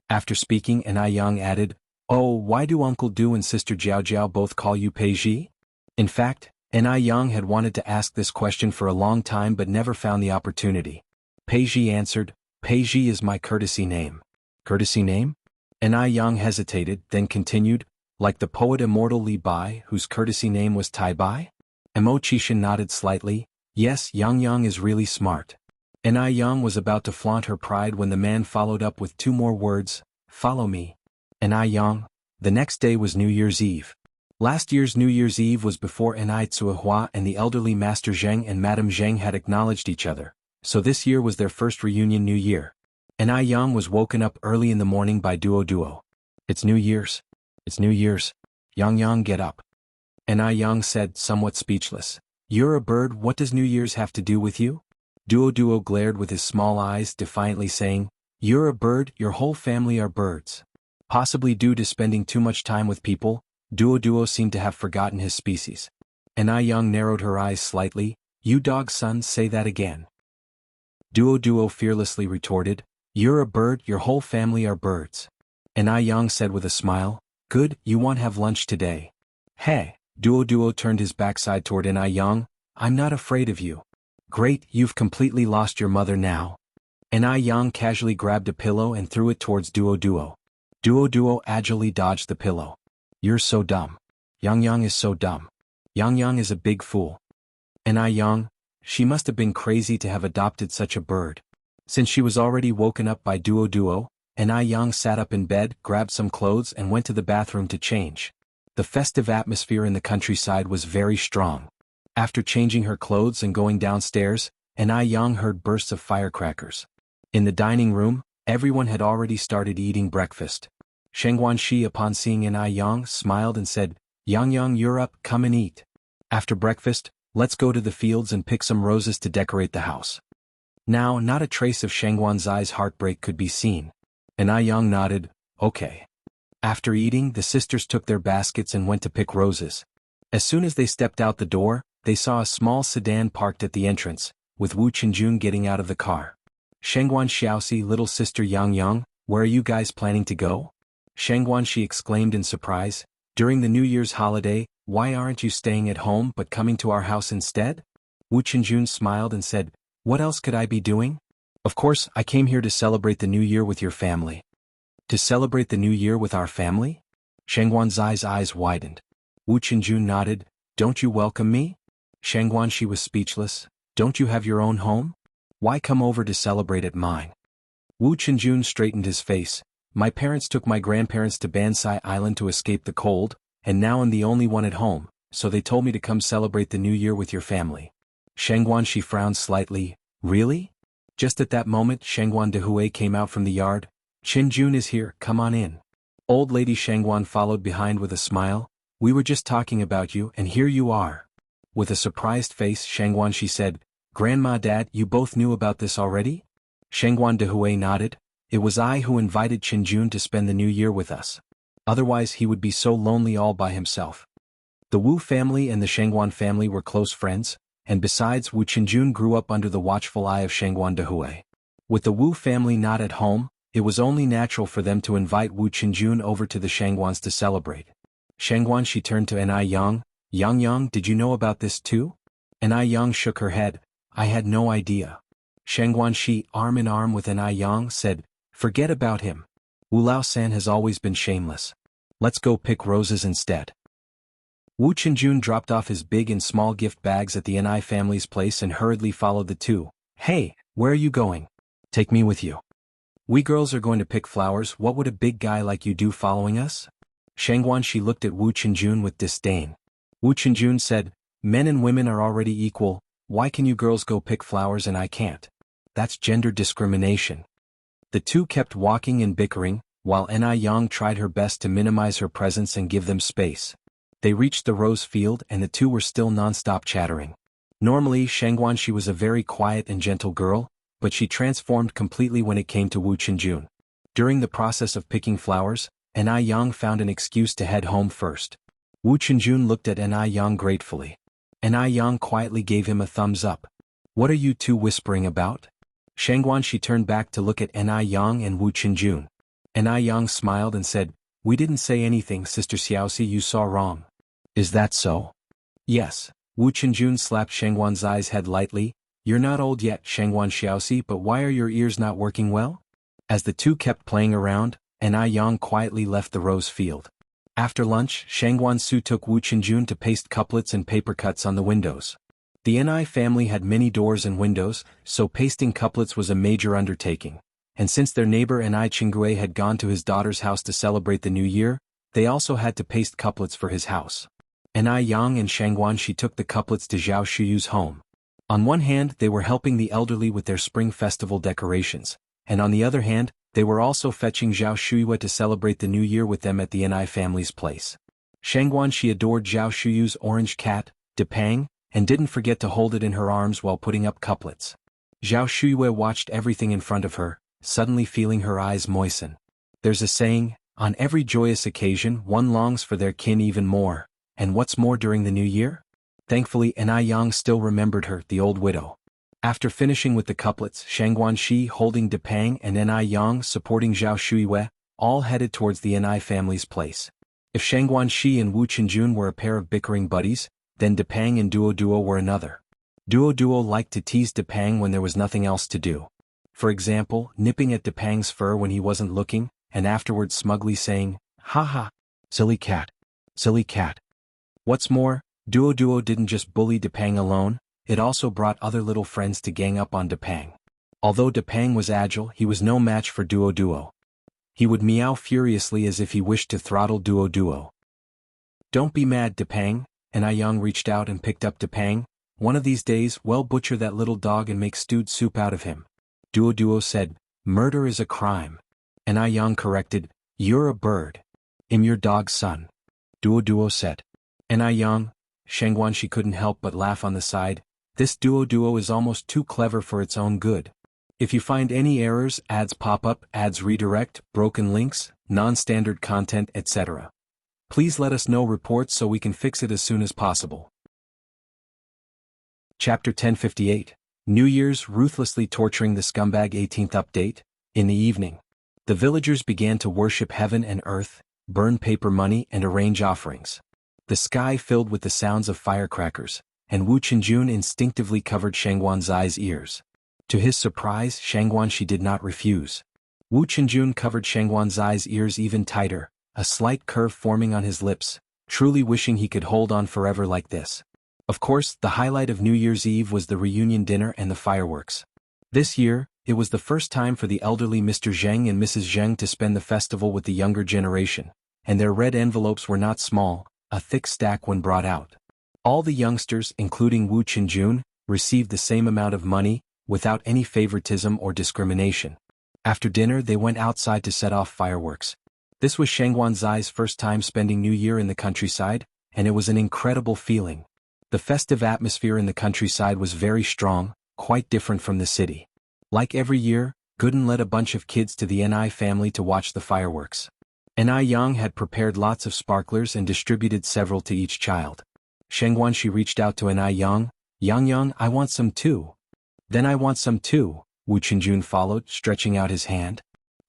After speaking, Anai Yang added, Oh, why do Uncle Du and Sister Jiao Jiao both call you Peiji? In fact, Anai Yang had wanted to ask this question for a long time but never found the opportunity. Peiji answered, Peiji is my courtesy name. Courtesy name? Anai Yang hesitated, then continued, like the poet immortal Li Bai, whose courtesy name was Tai Bai? Emochishin nodded slightly. Yes, Yang Yang is really smart. Anai Yang was about to flaunt her pride when the man followed up with two more words, Follow me. Anai Yang. The next day was New Year's Eve. Last year's New Year's Eve was before Anai Tsuehua and the elderly Master Zheng and Madame Zheng had acknowledged each other, so this year was their first reunion New Year. Anai Yang was woken up early in the morning by Duo Duo. It's New Year's. It's New Year's. Yang Yang, get up. Anai Yang said, somewhat speechless. You're a bird, what does New Year's have to do with you? Duo Duo glared with his small eyes, defiantly saying, You're a bird, your whole family are birds. Possibly due to spending too much time with people, Duo Duo seemed to have forgotten his species. Anai Yang narrowed her eyes slightly. You dog son, say that again. Duo Duo fearlessly retorted, You're a bird, your whole family are birds. Anai Yang said with a smile, Good, you won't have lunch today. Hey, Duo Duo turned his backside toward Anai Yang, I'm not afraid of you. Great, you've completely lost your mother now. Anai Yang casually grabbed a pillow and threw it towards Duo Duo. Duo Duo agilely dodged the pillow. You're so dumb. Yang Yang is so dumb. Yang Yang is a big fool. Anai Yang, she must have been crazy to have adopted such a bird. Since she was already woken up by Duo Duo, Anai Yang sat up in bed, grabbed some clothes and went to the bathroom to change. The festive atmosphere in the countryside was very strong. After changing her clothes and going downstairs, Yang heard bursts of firecrackers. In the dining room, everyone had already started eating breakfast. Sheng Guanxi, upon seeing Yang, smiled and said, Yang, you're up, come and eat. After breakfast, let's go to the fields and pick some roses to decorate the house. Now, not a trace of Sheng Guanxi's heartbreak could be seen. Yang nodded, okay. After eating, the sisters took their baskets and went to pick roses. As soon as they stepped out the door, they saw a small sedan parked at the entrance, with Wu Qinjun getting out of the car. Sheng Guanxiaoxi, little sister Yang, where are you guys planning to go? Sheng Guanxi exclaimed in surprise, during the New Year's holiday, why aren't you staying at home but coming to our house instead? Wu Qinjun smiled and said, what else could I be doing? Of course, I came here to celebrate the New Year with your family. To celebrate the New Year with our family? Sheng Guanxi's eyes widened. Wu Qinjun nodded, don't you welcome me? Sheng Guanxi was speechless, don't you have your own home? Why come over to celebrate at mine? Wu Qinjun straightened his face, my parents took my grandparents to Bansai Island to escape the cold, and now I'm the only one at home, so they told me to come celebrate the New Year with your family. Sheng Guanxi frowned slightly, really? Just at that moment Sheng Guandehui came out from the yard, Qinjun is here, come on in. Old lady Sheng Guan followed behind with a smile, we were just talking about you and here you are. With a surprised face Sheng Guanxi said, Grandma, Dad, you both knew about this already? Sheng Guandehui nodded, it was I who invited Qinjun to spend the New Year with us. Otherwise he would be so lonely all by himself. The Wu family and the Sheng Guan family were close friends, and besides Wu Qinjun grew up under the watchful eye of Sheng Guandehui. With the Wu family not at home, it was only natural for them to invite Wu Qinjun over to the Sheng Guans to celebrate. Sheng Guanxi turned to Yang, did you know about this too? Yang shook her head, I had no idea. Sheng Guanxi, arm in arm with Yang, said, forget about him. Wu Lao-san has always been shameless. Let's go pick roses instead. Wu Qinjun dropped off his big and small gift bags at the Ni family's place and hurriedly followed the two. Hey, where are you going? Take me with you. We girls are going to pick flowers, what would a big guy like you do following us? Sheng Guanxi looked at Wu Qinjun with disdain. Wu Qinjun said, men and women are already equal, why can you girls go pick flowers and I can't? That's gender discrimination. The two kept walking and bickering, while Yang tried her best to minimize her presence and give them space. They reached the rose field and the two were still non-stop chattering. Normally Sheng Guanxi was a very quiet and gentle girl, but she transformed completely when it came to Wu Qinjun. During the process of picking flowers, Yang found an excuse to head home first. Wu Qinjun looked at Yang gratefully. Yang quietly gave him a thumbs up. What are you two whispering about? Sheng Guanxi turned back to look at Yang and Wu Qinjun. Yang smiled and said, we didn't say anything, Sister Xiaoxi, you saw wrong. Is that so? Yes. Wu Qinjun slapped Sheng Guanxi's head lightly, you're not old yet, Sheng Guanxiaoxi, but why are your ears not working well? As the two kept playing around, Yang quietly left the rose field. After lunch, Sheng Guanxu took Wu Qinjun to paste couplets and paper cuts on the windows. The Ni family had many doors and windows, so pasting couplets was a major undertaking, and since their neighbor Ni Qinggui had gone to his daughter's house to celebrate the New Year, they also had to paste couplets for his house. Yang and Sheng Guanxi took the couplets to Zhao Shuyu's home. On one hand they were helping the elderly with their spring festival decorations, and on the other hand, they were also fetching Zhao Shuyue to celebrate the New Year with them at the Ni family's place. Sheng Guanxi adored Zhao Shuyu's orange cat, Depang, and didn't forget to hold it in her arms while putting up couplets. Zhao Shuyue watched everything in front of her, suddenly feeling her eyes moisten. There's a saying, on every joyous occasion one longs for their kin even more, and what's more during the New Year? Thankfully Yang still remembered her, the old widow. After finishing with the couplets, Sheng Guanxi holding Depang and Yang supporting Zhao Shuyue, all headed towards the Ni family's place. If Sheng Guanxi and Wu Qinjun were a pair of bickering buddies, then Depang and Duo were another. Duo liked to tease Depang when there was nothing else to do. For example, nipping at Depang's fur when he wasn't looking, and afterwards smugly saying, ha ha, silly cat. Silly cat. What's more, Duo didn't just bully Depang alone, it also brought other little friends to gang up on Depang. Although Depang was agile, he was no match for Duo. He would meow furiously as if he wished to throttle Duo. Don't be mad, Depang, and I Yang reached out and picked up Depang. One of these days we'll butcher that little dog and make stewed soup out of him. Duo said, murder is a crime. And I Yang corrected, you're a bird. I'm your dog's son. Duo said. And I Yang, Shengguan she couldn't help but laugh on the side, this Duo is almost too clever for its own good. If you find any errors, ads pop up, ads redirect, broken links, non-standard content, etc. Please let us know reports so we can fix it as soon as possible. Chapter 1058, New Year's ruthlessly torturing the scumbag 18th update. In the evening, the villagers began to worship heaven and earth, burn paper money and arrange offerings. The sky filled with the sounds of firecrackers, and Wu Qinjun instinctively covered Shengguan Zai's ears. To his surprise, Shengguan she did not refuse. Wu Qinjun covered Shengguan Zai's ears even tighter, a slight curve forming on his lips, truly wishing he could hold on forever like this. Of course, the highlight of New Year's Eve was the reunion dinner and the fireworks. This year, it was the first time for the elderly Mr. Zheng and Mrs. Zheng to spend the festival with the younger generation, and their red envelopes were not small, a thick stack when brought out. All the youngsters, including Wu Qinjun, received the same amount of money, without any favoritism or discrimination. After dinner they went outside to set off fireworks. This was Shengguan Zai's first time spending New Year in the countryside, and it was an incredible feeling. The festive atmosphere in the countryside was very strong, quite different from the city. Like every year, Gooden led a bunch of kids to the Ni family to watch the fireworks. Ni Yang had prepared lots of sparklers and distributed several to each child. Shengguan she reached out to Ni Yang, Yang, I want some too. Then I want some too, Wu Qinjun followed, stretching out his hand.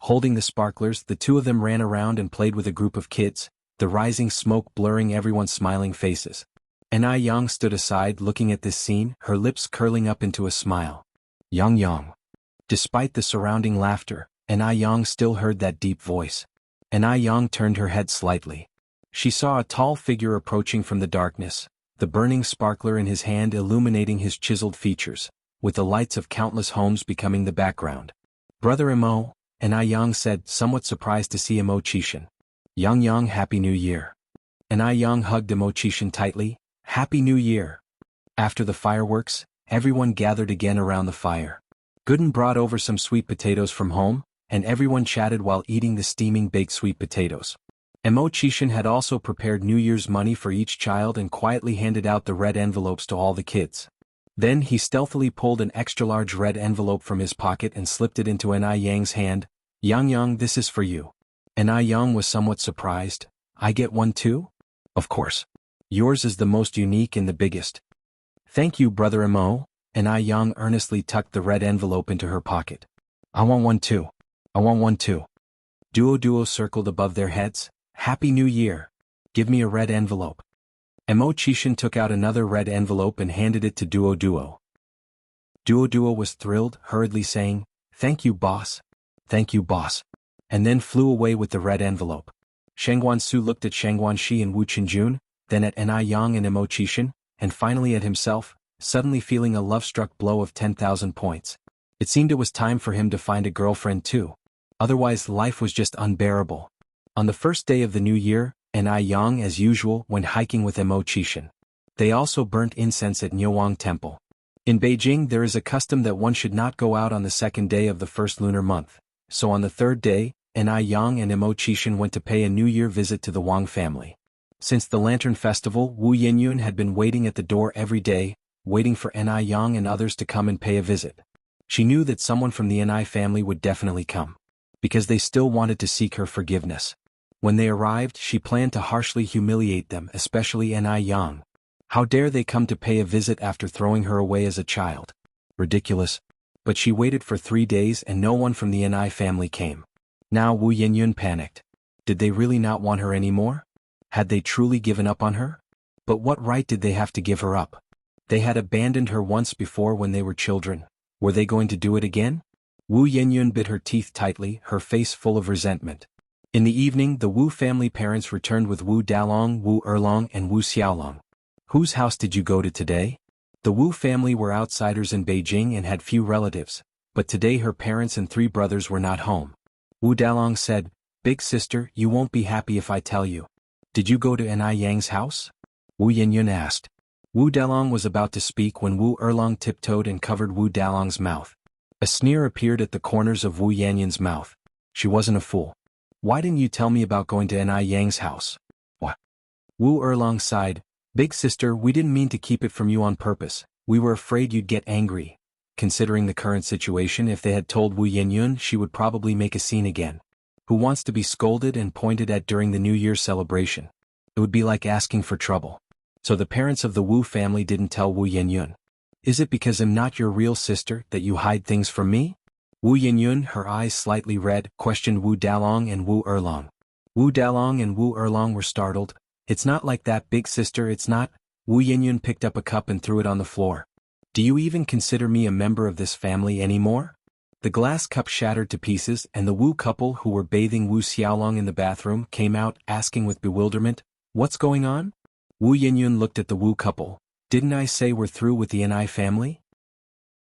Holding the sparklers, the two of them ran around and played with a group of kids, the rising smoke blurring everyone's smiling faces. Ni Yang stood aside looking at this scene, her lips curling up into a smile. Yang. Despite the surrounding laughter, Ni Yang still heard that deep voice. Ni Yang turned her head slightly. She saw a tall figure approaching from the darkness, the burning sparkler in his hand illuminating his chiseled features, with the lights of countless homes becoming the background. Brother Imo, Ni Yang said, somewhat surprised to see Imo Qishan. Yang, Happy New Year. Ni Yang hugged Imo Qishan tightly, Happy New Year. After the fireworks, everyone gathered again around the fire. Gooden brought over some sweet potatoes from home, and everyone chatted while eating the steaming baked sweet potatoes. Imo Qishan had also prepared New Year's money for each child and quietly handed out the red envelopes to all the kids. Then he stealthily pulled an extra-large red envelope from his pocket and slipped it into Ni Yang's hand. Yang, this is for you. Ni Yang was somewhat surprised. I get one too? Of course. Yours is the most unique and the biggest. Thank you, Brother Imo. Ni Yang earnestly tucked the red envelope into her pocket. I want one too. I want one too. Duo circled above their heads. Happy New Year. Give me a red envelope. Imo Qishan took out another red envelope and handed it to Duo. Duo was thrilled, hurriedly saying, Thank you, boss. Thank you, boss. And then flew away with the red envelope. Shengguan Su looked at Shengguan Shi and Wu Qinjun, then at Ni Yang and Imo Qishan, and finally at himself, suddenly feeling a love-struck blow of 10,000 points. It seemed it was time for him to find a girlfriend too. Otherwise life was just unbearable. On the first day of the new year, Ni Yang as usual went hiking with Imo Qishan. They also burnt incense at Niuwang Temple. In Beijing there is a custom that one should not go out on the second day of the first lunar month, so on the third day, Ni Yang and Imo Qishan went to pay a New Year visit to the Wang family. Since the Lantern Festival, Wu Yinyun had been waiting at the door every day, waiting for Ni Yang and others to come and pay a visit. She knew that someone from the Ni family would definitely come, because they still wanted to seek her forgiveness. When they arrived, she planned to harshly humiliate them, especially Ni Yang. How dare they come to pay a visit after throwing her away as a child? Ridiculous. But she waited for 3 days and no one from the Ni family came. Now Wu Yinyun panicked. Did they really not want her anymore? Had they truly given up on her? But what right did they have to give her up? They had abandoned her once before when they were children. Were they going to do it again? Wu Yinyun bit her teeth tightly, her face full of resentment. In the evening the Wu family parents returned with Wu Dalong, Wu Erlong and Wu Xiaolong. Whose house did you go to today? The Wu family were outsiders in Beijing and had few relatives, but today her parents and 3 brothers were not home. Wu Dalong said, Big sister, you won't be happy if I tell you. Did you go to Ni Yang's house? Wu Yinyun asked. Wu Dalong was about to speak when Wu Erlong tiptoed and covered Wu Dalong's mouth. A sneer appeared at the corners of Wu Yanyun's mouth. She wasn't a fool. Why didn't you tell me about going to Ni Yang's house? What? Wu Erlong sighed. Big sister, we didn't mean to keep it from you on purpose. We were afraid you'd get angry. Considering the current situation, if they had told Wu Yinyun, she would probably make a scene again. Who wants to be scolded and pointed at during the New Year's celebration? It would be like asking for trouble. So the parents of the Wu family didn't tell Wu Yinyun. Is it because I'm not your real sister that you hide things from me? Wu Yinyun, her eyes slightly red, questioned Wu Dalong and Wu Erlong. Wu Dalong and Wu Erlong were startled. It's not like that, big sister, it's not. Wu Yinyun picked up a cup and threw it on the floor. Do you even consider me a member of this family anymore? The glass cup shattered to pieces and the Wu couple who were bathing Wu Xiaolong in the bathroom came out, asking with bewilderment, "What's going on?" Wu Yinyun looked at the Wu couple. Didn't I say we're through with the Ni family?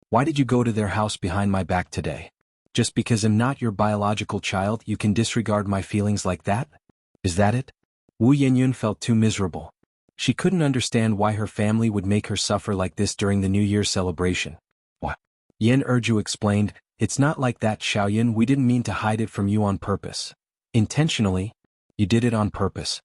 Why did you go to their house behind my back today? Just because I'm not your biological child, you can disregard my feelings like that? Is that it? Wu Yinyun felt too miserable. She couldn't understand why her family would make her suffer like this during the New Year's celebration. What? Yin Erju explained, it's not like that, Xiaoyan, we didn't mean to hide it from you on purpose. Intentionally? You did it on purpose.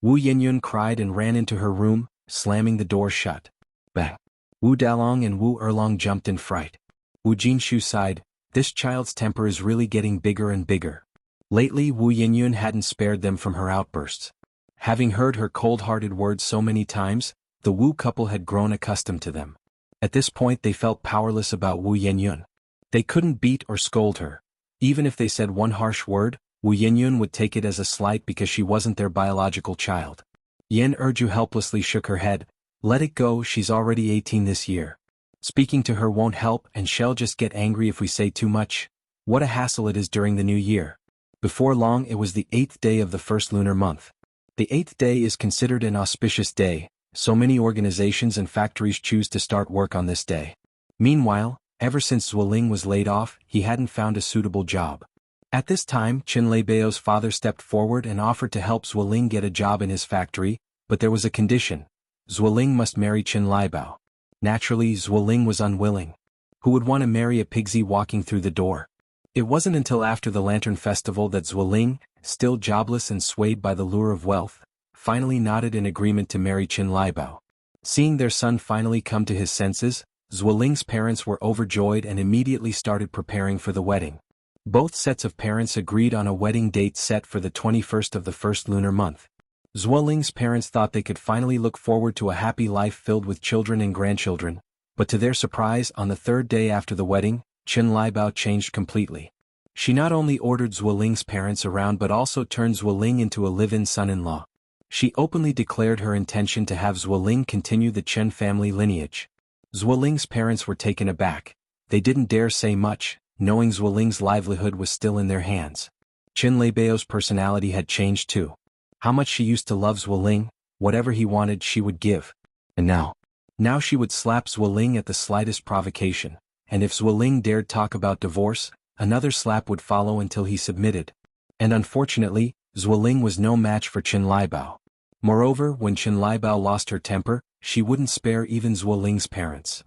Wu Yinyun cried and ran into her room, slamming the door shut. Bang! Wu Dalong and Wu Erlong jumped in fright. Wu Jinshu sighed, this child's temper is really getting bigger and bigger. Lately Wu Yinyun hadn't spared them from her outbursts. Having heard her cold-hearted words so many times, the Wu couple had grown accustomed to them. At this point they felt powerless about Wu Yinyun. They couldn't beat or scold her. Even if they said one harsh word, Wu Yinyun would take it as a slight because she wasn't their biological child. Yen Erju helplessly shook her head. Let it go, she's already 18 this year. Speaking to her won't help and she'll just get angry if we say too much. What a hassle it is during the new year. Before long it was the 8th day of the first lunar month. The 8th day is considered an auspicious day, so many organizations and factories choose to start work on this day. Meanwhile, ever since Zuoling was laid off, he hadn't found a suitable job. At this time, Qin Leibao's father stepped forward and offered to help Zuoling get a job in his factory, but there was a condition. Zuoling must marry Qin Leibao. Naturally, Zuoling was unwilling. Who would want to marry a pigsy walking through the door? It wasn't until after the Lantern Festival that Zuoling, still jobless and swayed by the lure of wealth, finally nodded in agreement to marry Qin Leibao. Seeing their son finally come to his senses, Zuoling's parents were overjoyed and immediately started preparing for the wedding. Both sets of parents agreed on a wedding date set for the 21st of the first lunar month. Zuoling's parents thought they could finally look forward to a happy life filled with children and grandchildren, but to their surprise, on the 3rd day after the wedding, Qin Leibao changed completely. She not only ordered Zuoling's parents around but also turned Zuoling into a live-in son-in-law. She openly declared her intention to have Zuoling continue the Chen family lineage. Zuoling's parents were taken aback. They didn't dare say much, knowing Zuoling's livelihood was still in their hands. Qin Leibao's personality had changed too. How much she used to love Zuoling, whatever he wanted she would give. And now she would slap Zuoling at the slightest provocation, and if Zuoling dared talk about divorce, another slap would follow until he submitted. And unfortunately, Zuoling was no match for Qin Leibao. Moreover, when Qin Leibao lost her temper, she wouldn't spare even Zuoling's parents.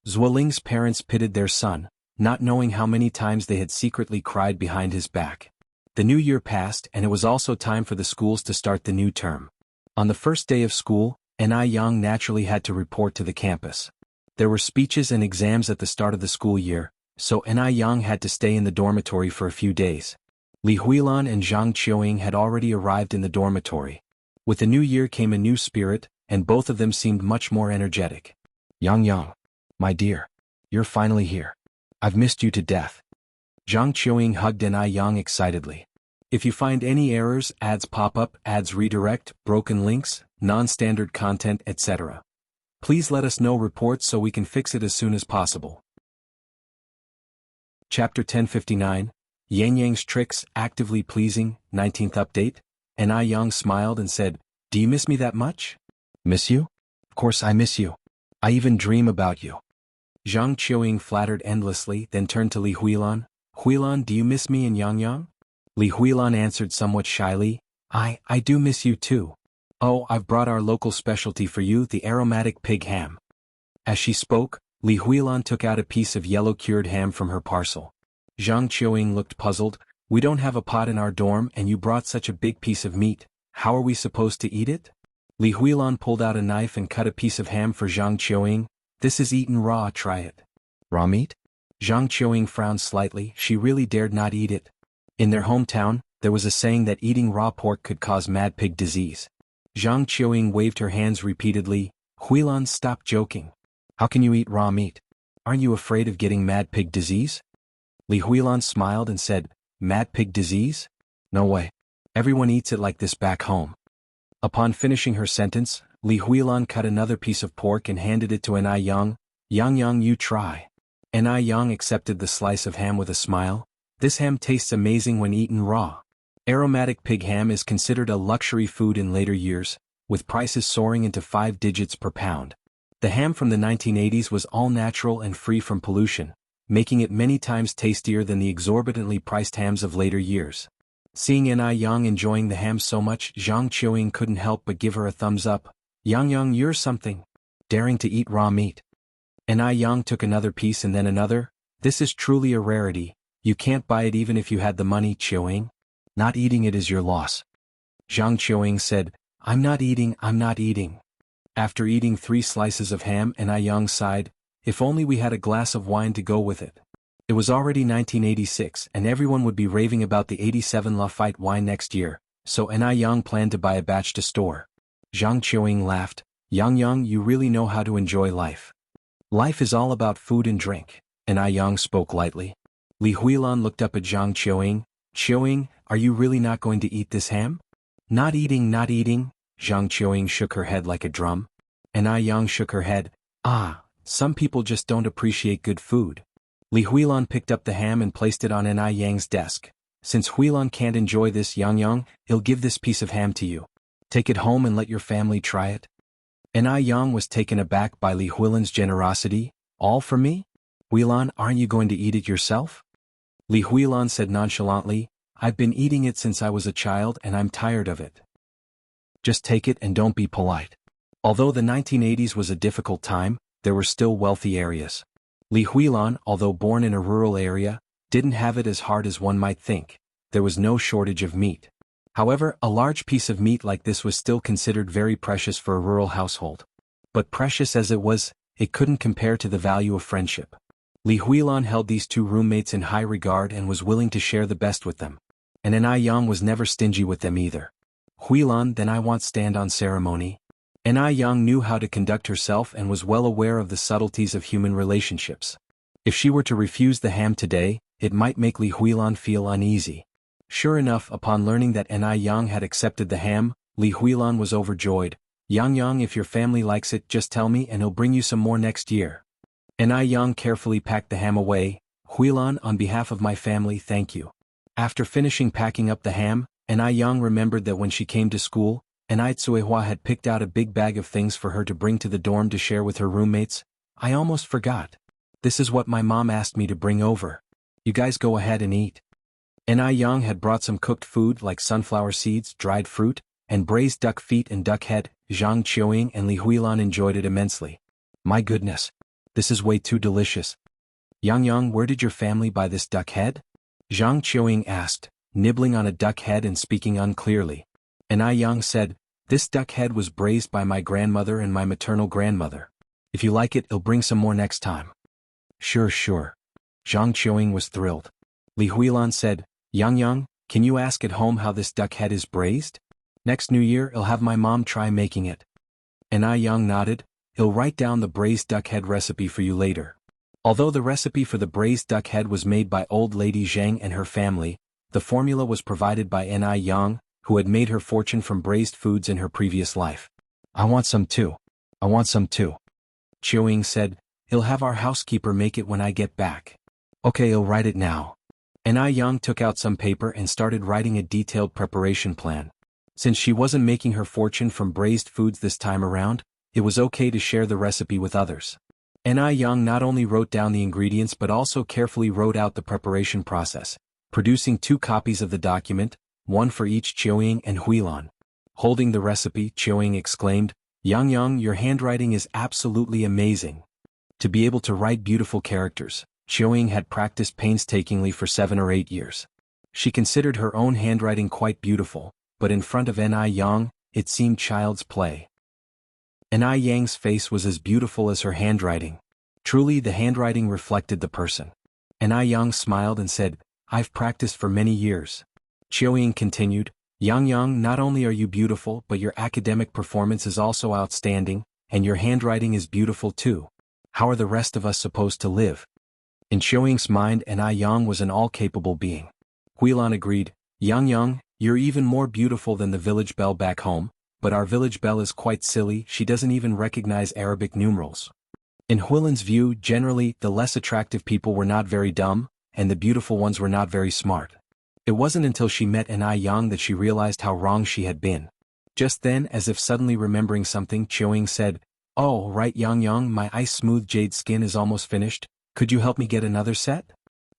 Zuoling's parents pitied their son, not knowing how many times they had secretly cried behind his back. The new year passed and it was also time for the schools to start the new term. On the first day of school, Ni Yang naturally had to report to the campus. There were speeches and exams at the start of the school year, so Ni Yang had to stay in the dormitory for a few days. Li Huilan and Zhang Qiuying had already arrived in the dormitory. With the new year came a new spirit, and both of them seemed much more energetic. Yang, my dear, you're finally here. I've missed you to death. Zhang Qiuying hugged Ni Yang excitedly. If you find any errors, ads pop up, ads redirect, broken links, non-standard content, etc., please let us know reports so we can fix it as soon as possible. Chapter 1059, Yang Yang's Tricks, Actively Pleasing, 19th Update. Ni Yang smiled and said, Do you miss me that much? Miss you? Of course I miss you. I even dream about you. Zhang Qiuying flattered endlessly, then turned to Li Huilan. Huilan, do you miss me and Yang Yang? Li Huilan answered somewhat shyly, I do miss you too. Oh, I've brought our local specialty for you, the aromatic pig ham. As she spoke, Li Huilan took out a piece of yellow cured ham from her parcel. Zhang Qiuying looked puzzled. We don't have a pot in our dorm and you brought such a big piece of meat, how are we supposed to eat it? Li Huilan pulled out a knife and cut a piece of ham for Zhang Qiuying. This is eaten raw, try it. Raw meat? Zhang Qiuying frowned slightly, she really dared not eat it. In their hometown, there was a saying that eating raw pork could cause mad pig disease. Zhang Qiuying waved her hands repeatedly. Huilan, stop joking. How can you eat raw meat? Aren't you afraid of getting mad pig disease? Li Huilan smiled and said, Mad pig disease? No way. Everyone eats it like this back home. Upon finishing her sentence, Li Huilan cut another piece of pork and handed it to Enai Yang. Yang, you try. Enai Yang accepted the slice of ham with a smile. This ham tastes amazing when eaten raw. Aromatic pig ham is considered a luxury food in later years, with prices soaring into 5 digits per pound. The ham from the 1980s was all natural and free from pollution, making it many times tastier than the exorbitantly priced hams of later years. Seeing Enai Yang enjoying the ham so much, Zhang Qiuying couldn't help but give her a thumbs up. Yang, you're something. Daring to eat raw meat. Enai Yang took another piece and then another. This is truly a rarity. You can't buy it even if you had the money, Qiuying. Not eating it is your loss. Zhang Qiuying said, I'm not eating. After eating 3 slices of ham, Enai Yang sighed, if only we had a glass of wine to go with it. It was already 1986 and everyone would be raving about the 87 Lafite wine next year, so Enai Yang planned to buy a batch to store. Zhang Qiuying laughed, Yang, you really know how to enjoy life. Life is all about food and drink. Enai Yang spoke lightly. Li Huilan looked up at Zhang Qiuying. Qiuying, are you really not going to eat this ham? Not eating. Zhang Qiuying shook her head like a drum. Enai Yang shook her head. Some people just don't appreciate good food. Li Huilan picked up the ham and placed it on Enai Yang's desk. Since Huilan can't enjoy this, Yang, he'll give this piece of ham to you. Take it home and let your family try it. Enai Yang was taken aback by Li Huilan's generosity. All for me? Huilan, aren't you going to eat it yourself? Li Huilan said nonchalantly, I've been eating it since I was a child and I'm tired of it. Just take it and don't be polite. Although the 1980s was a difficult time, there were still wealthy areas. Li Huilan, although born in a rural area, didn't have it as hard as one might think. There was no shortage of meat. However, a large piece of meat like this was still considered very precious for a rural household. But precious as it was, it couldn't compare to the value of friendship. Li Huilan held these 2 roommates in high regard and was willing to share the best with them. And Enai Yang was never stingy with them either. Huilan, then I want stand on ceremony. Enai Yang knew how to conduct herself and was well aware of the subtleties of human relationships. If she were to refuse the ham today, it might make Li Huilan feel uneasy. Sure enough, upon learning that Enai Yang had accepted the ham, Li Huilan was overjoyed. Yang, if your family likes it, just tell me and he'll bring you some more next year. Enai Yang carefully packed the ham away. Huilan, on behalf of my family, thank you. After finishing packing up the ham, Enai Yang remembered that when she came to school, Enai Tsuehua had picked out a big bag of things for her to bring to the dorm to share with her roommates. I almost forgot. This is what my mom asked me to bring over. You guys go ahead and eat. Enai Yang had brought some cooked food like sunflower seeds, dried fruit, and braised duck feet and duck head. Zhang Qiuying and Li Huilan enjoyed it immensely. My goodness. This is way too delicious. Yang, where did your family buy this duck head? Zhang Qiuying asked, nibbling on a duck head and speaking unclearly. Enai Yang said, this duck head was braised by my grandmother and my maternal grandmother. If you like it, I'll bring some more next time. Sure. Zhang Qiuying was thrilled. Li Huilan said, Yang, can you ask at home how this duck head is braised? Next New Year I'll have my mom try making it. Enai Yang nodded, he'll write down the braised duck head recipe for you later. Although the recipe for the braised duck head was made by old lady Zhang and her family, the formula was provided by Enai Yang, who had made her fortune from braised foods in her previous life. I want some too. Qiuying said, he'll have our housekeeper make it when I get back. Okay, I'll write it now. Enai Yang took out some paper and started writing a detailed preparation plan. Since she wasn't making her fortune from braised foods this time around, it was okay to share the recipe with others. Enai Yang not only wrote down the ingredients but also carefully wrote out the preparation process, producing 2 copies of the document, one for each Chiuying and Huilan. Holding the recipe, Chiuying exclaimed, Yang, your handwriting is absolutely amazing. To be able to write beautiful characters, Chiuying had practiced painstakingly for 7 or 8 years. She considered her own handwriting quite beautiful, but in front of Yang, it seemed child's play. Yang's face was as beautiful as her handwriting. Truly the handwriting reflected the person. Yang smiled and said, I've practiced for many years. Chiuying continued, Yang, not only are you beautiful but your academic performance is also outstanding, and your handwriting is beautiful too. How are the rest of us supposed to live? In Chiuying's mind, Yang was an all-capable being. Huilan agreed, Yang, you're even more beautiful than the village belle back home, but our village belle is quite silly, she doesn't even recognize Arabic numerals. In Huilan's view, generally, the less attractive people were not very dumb, and the beautiful ones were not very smart. It wasn't until she met Yang that she realized how wrong she had been. Just then, as if suddenly remembering something, Chiuying said, Oh, right Yang, my ice-smooth jade skin is almost finished, could you help me get another set?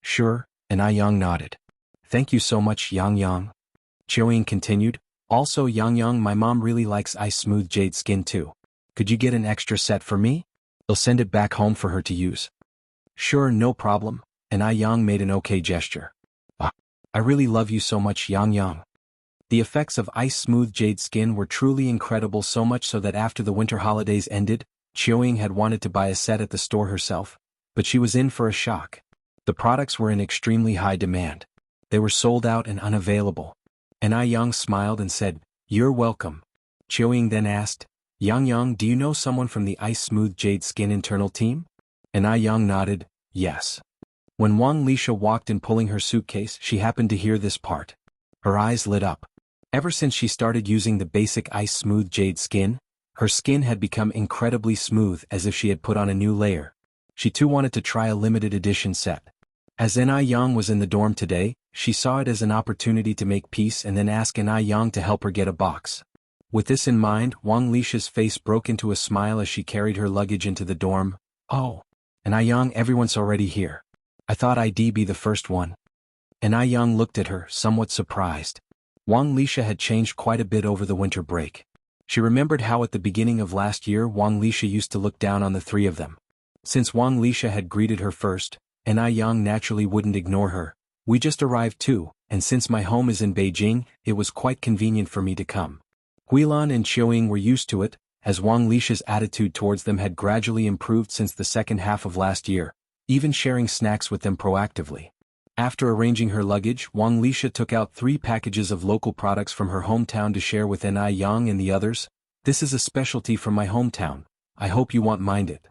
Sure, Yang nodded. Thank you so much, Yang. Chiuying continued, also Yang, my mom really likes ice-smooth jade skin too. Could you get an extra set for me? I'll send it back home for her to use. Sure, no problem, Yang made an okay gesture. I really love you so much, Yang. The effects of ice-smooth jade skin were truly incredible, so much so that after the winter holidays ended, Chiuying had wanted to buy a set at the store herself, but she was in for a shock. The products were in extremely high demand. They were sold out and unavailable. Yang smiled and said, You're welcome. Chiuying then asked, Yang, do you know someone from the ice-smooth jade skin internal team? Yang nodded, yes. When Wang Lisha walked in pulling her suitcase, she happened to hear this part. Her eyes lit up. Ever since she started using the basic ice-smooth jade skin, her skin had become incredibly smooth, as if she had put on a new layer. She too wanted to try a limited edition set. As Yang was in the dorm today, she saw it as an opportunity to make peace and then ask Yang to help her get a box. With this in mind, Wang Lisha's face broke into a smile as she carried her luggage into the dorm. Oh. Yang, everyone's already here. I thought I'd be the first one. Yang looked at her, somewhat surprised. Wang Lisha had changed quite a bit over the winter break. She remembered how at the beginning of last year Wang Lisha used to look down on the three of them. Since Wang Lisha had greeted her first, Yang naturally wouldn't ignore her. We just arrived too, and since my home is in Beijing, it was quite convenient for me to come. Huilan and Chiuying were used to it, as Wang Lisha's attitude towards them had gradually improved since the second half of last year, even sharing snacks with them proactively. After arranging her luggage, Wang Lisha took out 3 packages of local products from her hometown to share with Yang and the others. This is a specialty from my hometown. I hope you won't mind it.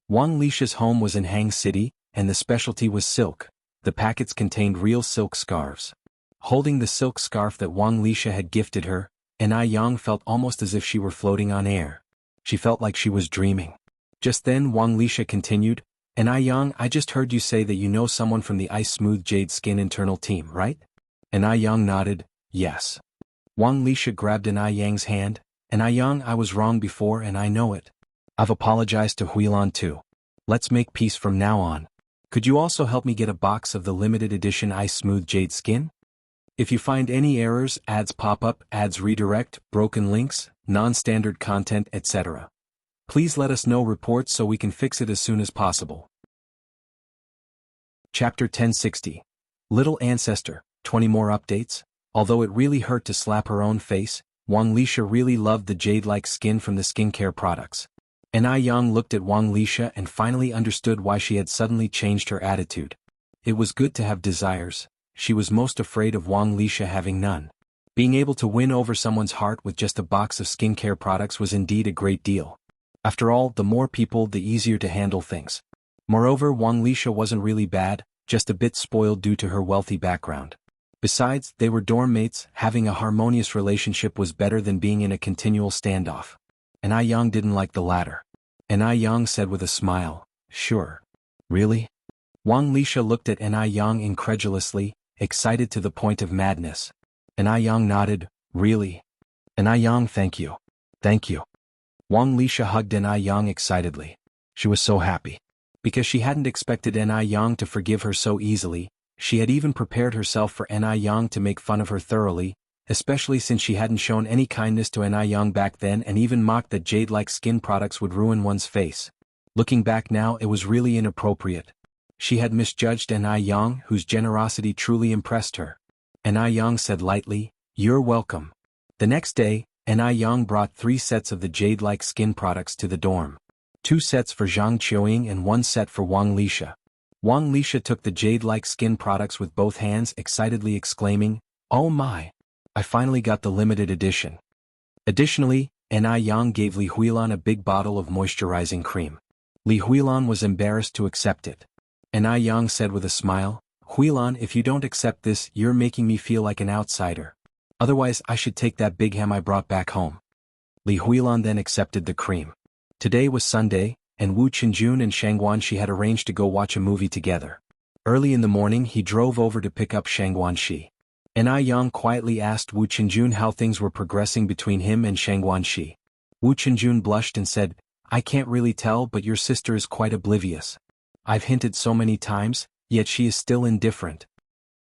Wang Lisha's home was in Hang City, and the specialty was silk. The packets contained real silk scarves. Holding the silk scarf that Wang Lisha had gifted her, Yang felt almost as if she were floating on air. She felt like she was dreaming. Just then Wang Lisha continued, Yang, I just heard you say that you know someone from the ice-smooth jade skin internal team, right? Yang nodded, yes. Wang Lisha grabbed Yang's hand. Yang, I was wrong before and I know it. I've apologized to Huilan too. Let's make peace from now on. Could you also help me get a box of the limited edition ice-smooth jade skin? If you find any errors, ads pop up, ads redirect, broken links, non-standard content, etc. Please let us know reports so we can fix it as soon as possible. Chapter 1060. Little Ancestor, 20 more updates. Although it really hurt to slap her own face, Wang Lisha really loved the jade-like skin from the skincare products. Yang looked at Wang Lisha and finally understood why she had suddenly changed her attitude. It was good to have desires. She was most afraid of Wang Lisha having none. Being able to win over someone's heart with just a box of skincare products was indeed a great deal. After all, the more people, the easier to handle things. Moreover, Wang Lisha wasn't really bad, just a bit spoiled due to her wealthy background. Besides, they were dorm mates. Having a harmonious relationship was better than being in a continual standoff. Yang didn't like the latter. Yang said with a smile, sure. Really? Wang Lisha looked at Yang incredulously, excited to the point of madness. Yang nodded, really? Yang, thank you. Thank you. Wang Lisha hugged Yang excitedly. She was so happy. Because she hadn't expected Yang to forgive her so easily, She had even prepared herself for Ni Yang to make fun of her thoroughly, especially since she hadn't shown any kindness to Ni Yang back then and even mocked that jade-like skin products would ruin one's face. Looking back now, it was really inappropriate. She had misjudged Ni Yang, whose generosity truly impressed her. Ni Yang said lightly, "You're welcome." The next day, Ni Yang brought 3 sets of the jade-like skin products to the dorm. 2 sets for Zhang Qiuying and 1 set for Wang Lisha. Wang Lisha took the jade-like skin products with both hands, excitedly exclaiming, "Oh my! I finally got the limited edition." Additionally, Ni Yang gave Li Huilan a big bottle of moisturizing cream. Li Huilan was embarrassed to accept it. Ni Yang said with a smile, "Huilan, if you don't accept this, you're making me feel like an outsider. Otherwise I should take that big ham I brought back home." Li Huilan then accepted the cream. Today was Sunday, and Wu Qinjun and Shang Guanxi had arranged to go watch a movie together. Early in the morning he drove over to pick up Shang Guanxi. Ni Yang quietly asked Wu Qinjun how things were progressing between him and Shang Guanxi. Wu Qinjun blushed and said, "I can't really tell, but your sister is quite oblivious. I've hinted so many times, yet she is still indifferent."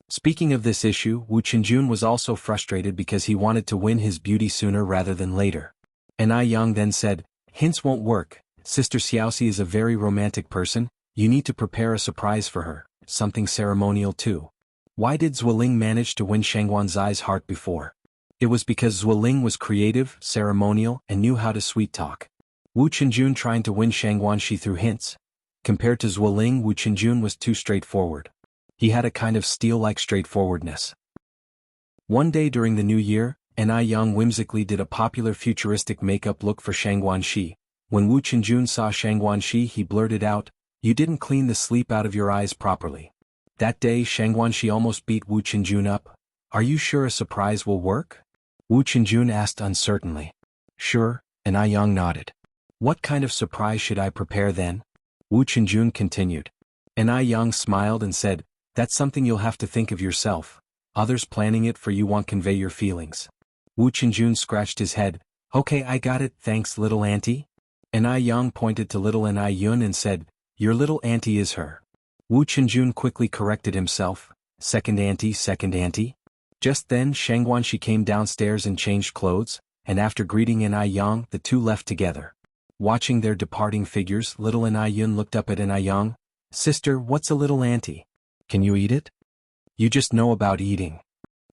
Speaking of this issue, Wu Qinjun was also frustrated because he wanted to win his beauty sooner rather than later. Ni Yang then said, "Hints won't work. Sister Xiaoxi is a very romantic person, you need to prepare a surprise for her, something ceremonial too." Why did Zueling manage to win Shangguanzai's heart before? It was because Zueling was creative, ceremonial, and knew how to sweet-talk. Wu Qinjun trying to win Shangguanxi through hints. Compared to Zueling, Wu Qinjun was too straightforward. He had a kind of steel-like straightforwardness. One day during the new year, Ni Yang whimsically did a popular futuristic makeup look for Shangguanxi. When Wu Qinjun saw Shangguanxi, he blurted out, "You didn't clean the sleep out of your eyes properly." That day Shangguanxi almost beat Wu Qinjun up. "Are you sure a surprise will work?" Wu Qinjun asked uncertainly. "Sure," Ni Yang nodded. "What kind of surprise should I prepare then?" Wu Qinjun continued. Ni Yang smiled and said, "That's something you'll have to think of yourself. Others planning it for you won't convey your feelings." Wu Qinjun scratched his head. "Okay, I got it, thanks little auntie." Ni Yang pointed to little Ni Yun and said, "Your little auntie is her." Wu Qinjun quickly corrected himself, second auntie, second auntie." Just then Shangguanxi came downstairs and changed clothes, and after greeting Ni Yang the two left together. Watching their departing figures, little Ni Yun looked up at Ni Yang. "Sister, what's a little auntie? Can you eat it?" "You just know about eating."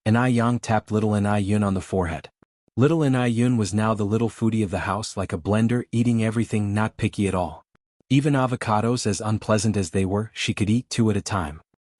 Ni Yang tapped little Ni Yun on the forehead. Little Ni Yun was now the little foodie of the house, like a blender, eating everything, not picky at all. Even avocados, as unpleasant as they were, she could eat 2 at a time.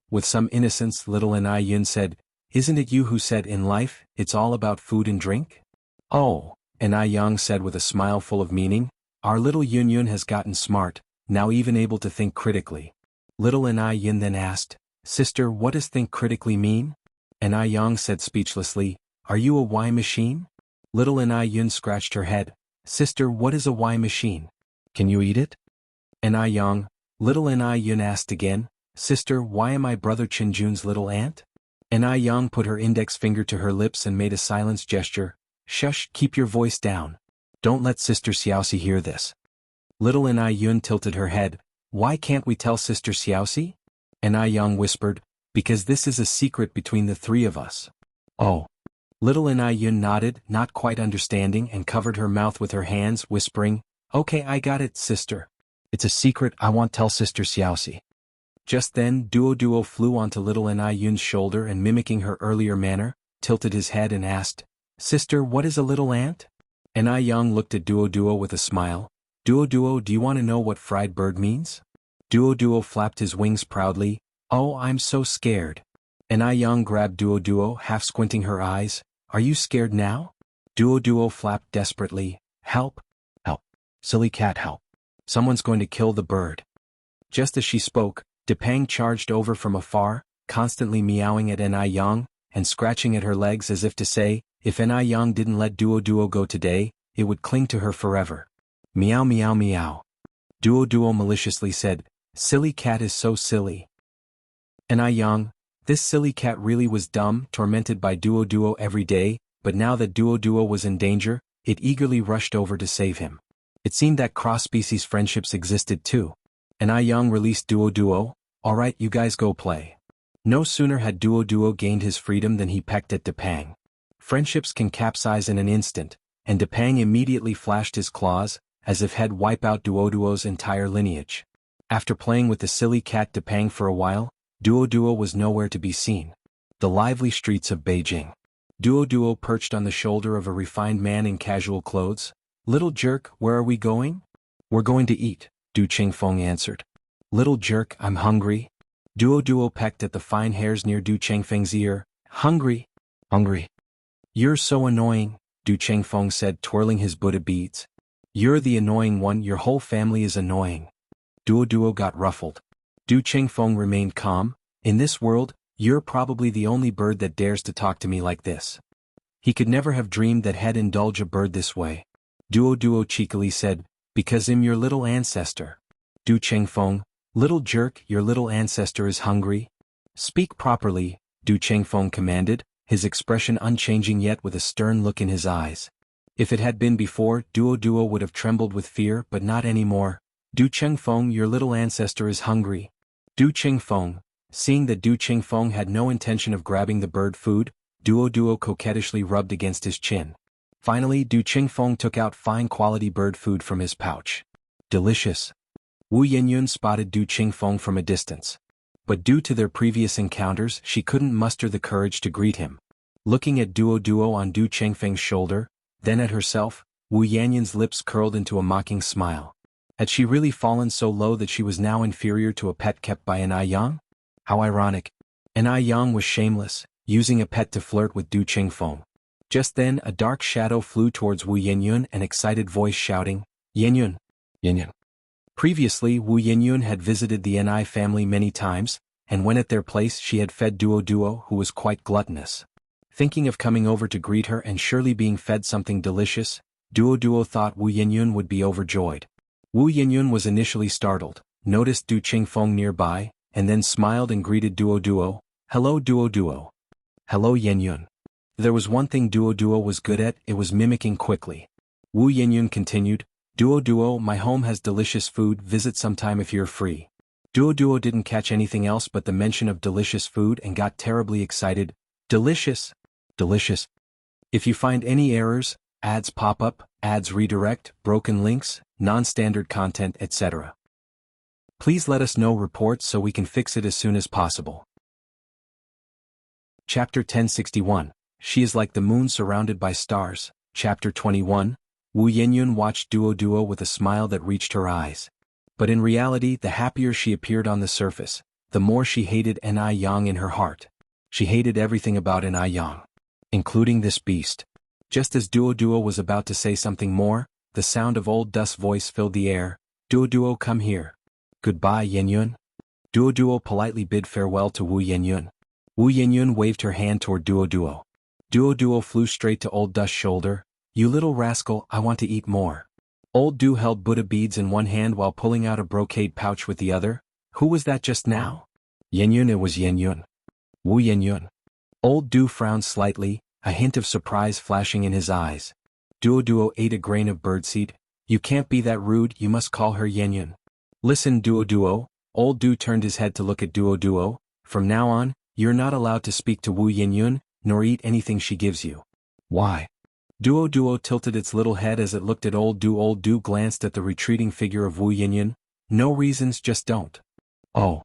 With some innocence, little Ni Yun said, "Isn't it you who said in life, it's all about food and drink?" "Oh," Ni Yang said with a smile full of meaning, "our little Yun Yun has gotten smart, now even able to think critically." Little Ni Yun then asked, "Sister, what does think critically mean?" Ni Yang said speechlessly, "Are you a Y machine?" Little Ni Yun scratched her head. "Sister, what is a Y machine? Can you eat it?" Ni Yang, little Ni Yun asked again, "Sister, why am I brother Qinjun's little aunt?" Ni Yang put her index finger to her lips and made a silence gesture. "Shush, keep your voice down. Don't let Sister Xiaoxi hear this." Little Ni Yun tilted her head. "Why can't we tell Sister Xiaoxi?" Ni Yang whispered, "Because this is a secret between the 3 of us." "Oh." Little Ni Yun nodded, not quite understanding, and covered her mouth with her hands, whispering, "Okay, I got it, sister. It's a secret, I won't tell Sister Xiaoxi." Just then Duo flew onto little Ni Yun's shoulder and, mimicking her earlier manner, tilted his head and asked, "Sister, what is a little ant?" Ni Yang looked at Duo with a smile. Duo, do you want to know what fried bird means?" Duo flapped his wings proudly. "Oh, I'm so scared." Ni Yang grabbed Duo, half squinting her eyes. "Are you scared now?" Duo flapped desperately. "Help! Help! Silly cat, help! Someone's going to kill the bird." Just as she spoke, Depang charged over from afar, constantly meowing at Ni Yang, and scratching at her legs as if to say, if Ni Yang didn't let Duo go today, it would cling to her forever. "Meow meow meow." Duo maliciously said, "Silly cat is so silly." Ni Yang, this silly cat really was dumb, tormented by Duo every day, but now that Duo was in danger, it eagerly rushed over to save him. It seemed that cross-species friendships existed too. Ni Yang released Duo. "Alright, you guys go play. No sooner had Duo Duo gained his freedom than he pecked at Depang. Friendships can capsize in an instant, and Depang immediately flashed his claws, as if he'd wipe out Duo Duo's entire lineage. After playing with the silly cat Depang for a while, Duo Duo was nowhere to be seen. The lively streets of Beijing. Duo Duo perched on the shoulder of a refined man in casual clothes. "Little jerk, where are we going?" "We're going to eat," Du Qingfeng answered. "Little jerk, I'm hungry." Duo Duo pecked at the fine hairs near Du Qingfeng's ear. "Hungry? Hungry? You're so annoying," Du Qingfeng said, twirling his Buddha beads. "You're the annoying one, your whole family is annoying." Duo Duo got ruffled. Du Qingfeng remained calm. "In this world, you're probably the only bird that dares to talk to me like this." He could never have dreamed that he'd indulge a bird this way. Duo Duo cheekily said, "Because I'm your little ancestor." Du Qingfeng, "Little jerk, your little ancestor is hungry?" "Speak properly," Du Qingfeng commanded, his expression unchanging yet with a stern look in his eyes. If it had been before, Duo Duo would have trembled with fear, but not anymore. "Du Qingfeng, your little ancestor is hungry." Du Qingfeng, seeing that Du Qingfeng had no intention of grabbing the bird food, Duo Duo coquettishly rubbed against his chin. Finally, Du Qingfeng took out fine quality bird food from his pouch. "Delicious." Wu Yenyun spotted Du Qingfeng from a distance. But due to their previous encounters, she couldn't muster the courage to greet him. Looking at Duo Duo on Du Qingfeng's shoulder, then at herself, Wu Yanyun's lips curled into a mocking smile. Had she really fallen so low that she was now inferior to a pet kept by an Yang? How ironic. An Yang was shameless, using a pet to flirt with Du Qingfeng. Just then a dark shadow flew towards Wu Yenyun, an excited voice shouting, "Yenyun! Yenyun!" Previously Wu Yenyun had visited the Ni family many times, and when at their place she had fed Duo Duo, who was quite gluttonous. Thinking of coming over to greet her and surely being fed something delicious, Duo Duo thought Wu Yenyun would be overjoyed. Wu Yenyun was initially startled, noticed Du Qingfeng nearby, and then smiled and greeted Duo Duo. "Hello Duo Duo." "Hello Yenyun." There was one thing Duo Duo was good at, it was mimicking quickly. Wu Yenyun continued, "Duo Duo, my home has delicious food, visit sometime if you're free." Duo Duo didn't catch anything else but the mention of delicious food and got terribly excited. "Delicious? Delicious. If you find any errors, ads pop up, ads redirect, broken links, non-standard content, etc. Please let us know reports so we can fix it as soon as possible." Chapter 1061. She is like the moon surrounded by stars. Chapter 21. Wu Yenyun watched Duo Duo with a smile that reached her eyes. But in reality, the happier she appeared on the surface, the more she hated Ni Yang in her heart. She hated everything about Ni Yang, including this beast. Just as Duo Duo was about to say something more, the sound of Old Dust's voice filled the air. "Duo Duo, come here." "Goodbye, Yenyun." Duo Duo politely bid farewell to Wu Yenyun. Wu Yenyun waved her hand toward Duo Duo. Duo Duo flew straight to Old Dust's shoulder. "You little rascal, I want to eat more." Old Du held Buddha beads in one hand while pulling out a brocade pouch with the other. "Who was that just now?" "Yenyun, it was Yenyun." "Wu Yenyun." Old Du frowned slightly, a hint of surprise flashing in his eyes. Duo Duo ate a grain of birdseed. "You can't be that rude, you must call her Yenyun." "Listen Duo Duo." Old Du turned his head to look at Duo Duo. "From now on, you're not allowed to speak to Wu Yenyun, nor eat anything she gives you." "Why?" Duo Duo tilted its little head as it looked at Old Du. Old Du glanced at the retreating figure of Wu Yenyun. "No reasons, just don't." "Oh."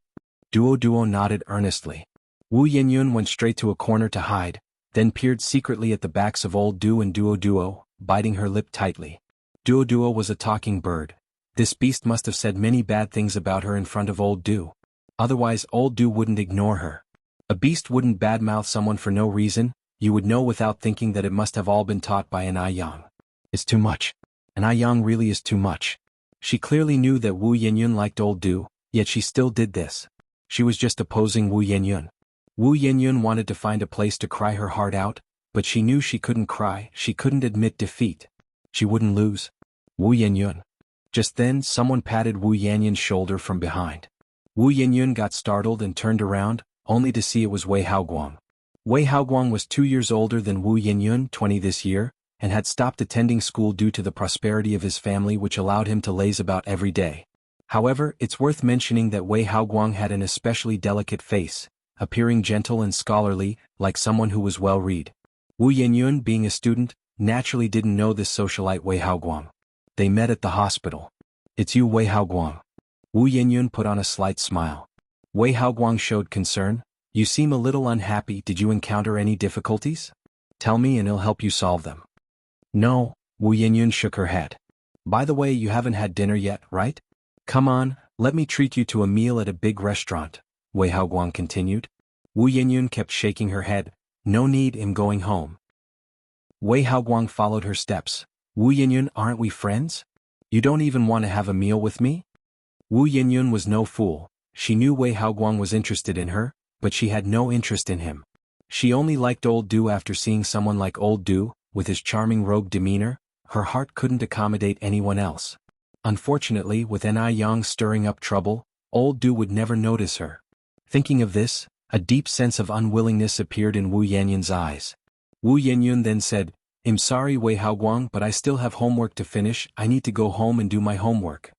Duo Duo nodded earnestly. Wu Yenyun went straight to a corner to hide, then peered secretly at the backs of Old Du and Duo Duo, biting her lip tightly. Duo Duo was a talking bird. This beast must have said many bad things about her in front of Old Du. Otherwise Old Du wouldn't ignore her. A beast wouldn't badmouth someone for no reason. You would know without thinking that it must have all been taught by an Yang. It's too much. An Yang really is too much. She clearly knew that Wu Yenyun liked Old Du, yet she still did this. She was just opposing Wu Yenyun. Wu Yenyun wanted to find a place to cry her heart out, but she knew she couldn't cry, she couldn't admit defeat. She wouldn't lose. Wu Yenyun. Just then someone patted Wu Yenyun's shoulder from behind. Wu Yenyun got startled and turned around, only to see it was Wei Haoguang. Wei Haoguang was 2 years older than Wu Yenyun, 20 this year, and had stopped attending school due to the prosperity of his family, which allowed him to laze about every day. However, it's worth mentioning that Wei Haoguang had an especially delicate face, appearing gentle and scholarly, like someone who was well-read. Wu Yenyun, being a student, naturally didn't know this socialite Wei Haoguang. They met at the hospital. "It's you, Wei Haoguang." Wu Yenyun put on a slight smile. Wei Haoguang showed concern. "You seem a little unhappy. Did you encounter any difficulties? Tell me and I'll help you solve them." "No," Wu Yenyun shook her head. "By the way, you haven't had dinner yet, right? Come on, let me treat you to a meal at a big restaurant," Wei Haoguang continued. Wu Yenyun kept shaking her head. "No need, I'm going home." Wei Haoguang followed her steps. "Wu Yenyun, aren't we friends? You don't even want to have a meal with me?" Wu Yenyun was no fool. She knew Wei Haoguang was interested in her, but she had no interest in him. She only liked Old Du. After seeing someone like Old Du, with his charming rogue demeanor, her heart couldn't accommodate anyone else. Unfortunately, with Yang stirring up trouble, Old Du would never notice her. Thinking of this, a deep sense of unwillingness appeared in Wu Yenyun's eyes. Wu Yenyun then said, "I'm sorry, Wei Haoguang, but I still have homework to finish. I need to go home and do my homework."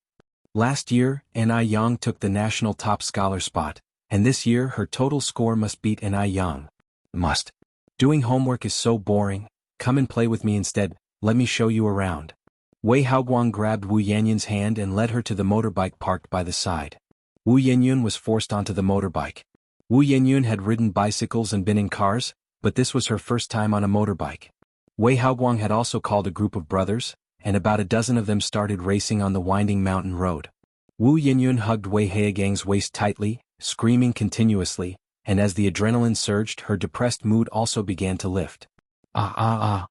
Last year, Yang took the national top scholar spot, and this year her total score must beat Yang. "Must. Doing homework is so boring. Come and play with me instead. Let me show you around." Wei Haoguang grabbed Wu Yenyun's hand and led her to the motorbike parked by the side. Wu Yenyun was forced onto the motorbike. Wu Yenyun had ridden bicycles and been in cars, but this was her first time on a motorbike. Wei Haoguang had also called a group of brothers, and about a dozen of them started racing on the winding mountain road. Wu Yenyun hugged Wei Haoguang's waist tightly, screaming continuously, and as the adrenaline surged, her depressed mood also began to lift. "Ah ah ah!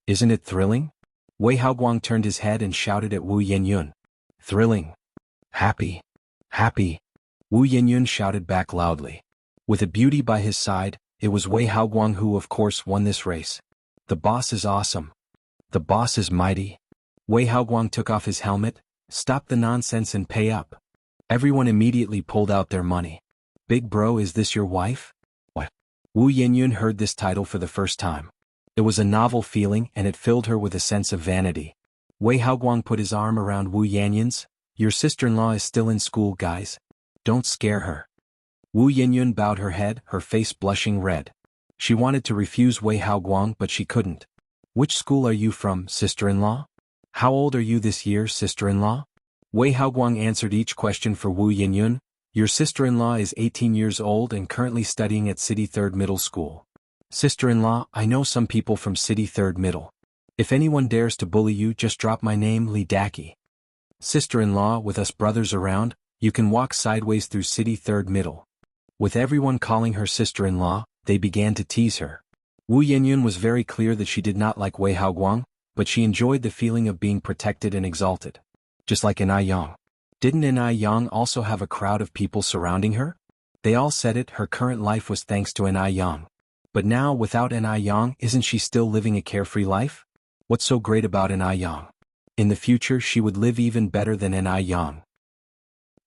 Isn't it thrilling?" Wei Haoguang turned his head and shouted at Wu Yenyun. "Thrilling. Happy. Happy." Wu Yenyun shouted back loudly. With a beauty by his side, it was Wei Haoguang who of course won this race. "The boss is awesome. The boss is mighty." Wei Haoguang took off his helmet. "Stop the nonsense and pay up." Everyone immediately pulled out their money. "Big bro, is this your wife?" What? Wu Yenyun heard this title for the first time. It was a novel feeling and it filled her with a sense of vanity. Wei Haoguang put his arm around Wu Yenyun's. "Your sister-in-law is still in school, guys. Don't scare her." Wu Yenyun bowed her head, her face blushing red. She wanted to refuse Wei Haoguang but she couldn't. "Which school are you from, sister-in-law? How old are you this year, sister-in-law?" Wei Haoguang answered each question for Wu Yenyun. "Your sister-in-law is 18 years old and currently studying at City 3rd Middle School. Sister-in-law, I know some people from City 3rd Middle. If anyone dares to bully you, just drop my name, Li Daki. Sister-in-law, with us brothers around, you can walk sideways through City 3rd Middle." With everyone calling her sister-in-law, they began to tease her. Wu Yenyun was very clear that she did not like Wei Haoguang, but she enjoyed the feeling of being protected and exalted. Just like Yang. Didn't Yang also have a crowd of people surrounding her? They all said it, her current life was thanks to Yang. But now, without Yang, isn't she still living a carefree life? What's so great about Yang? In the future she would live even better than Yang.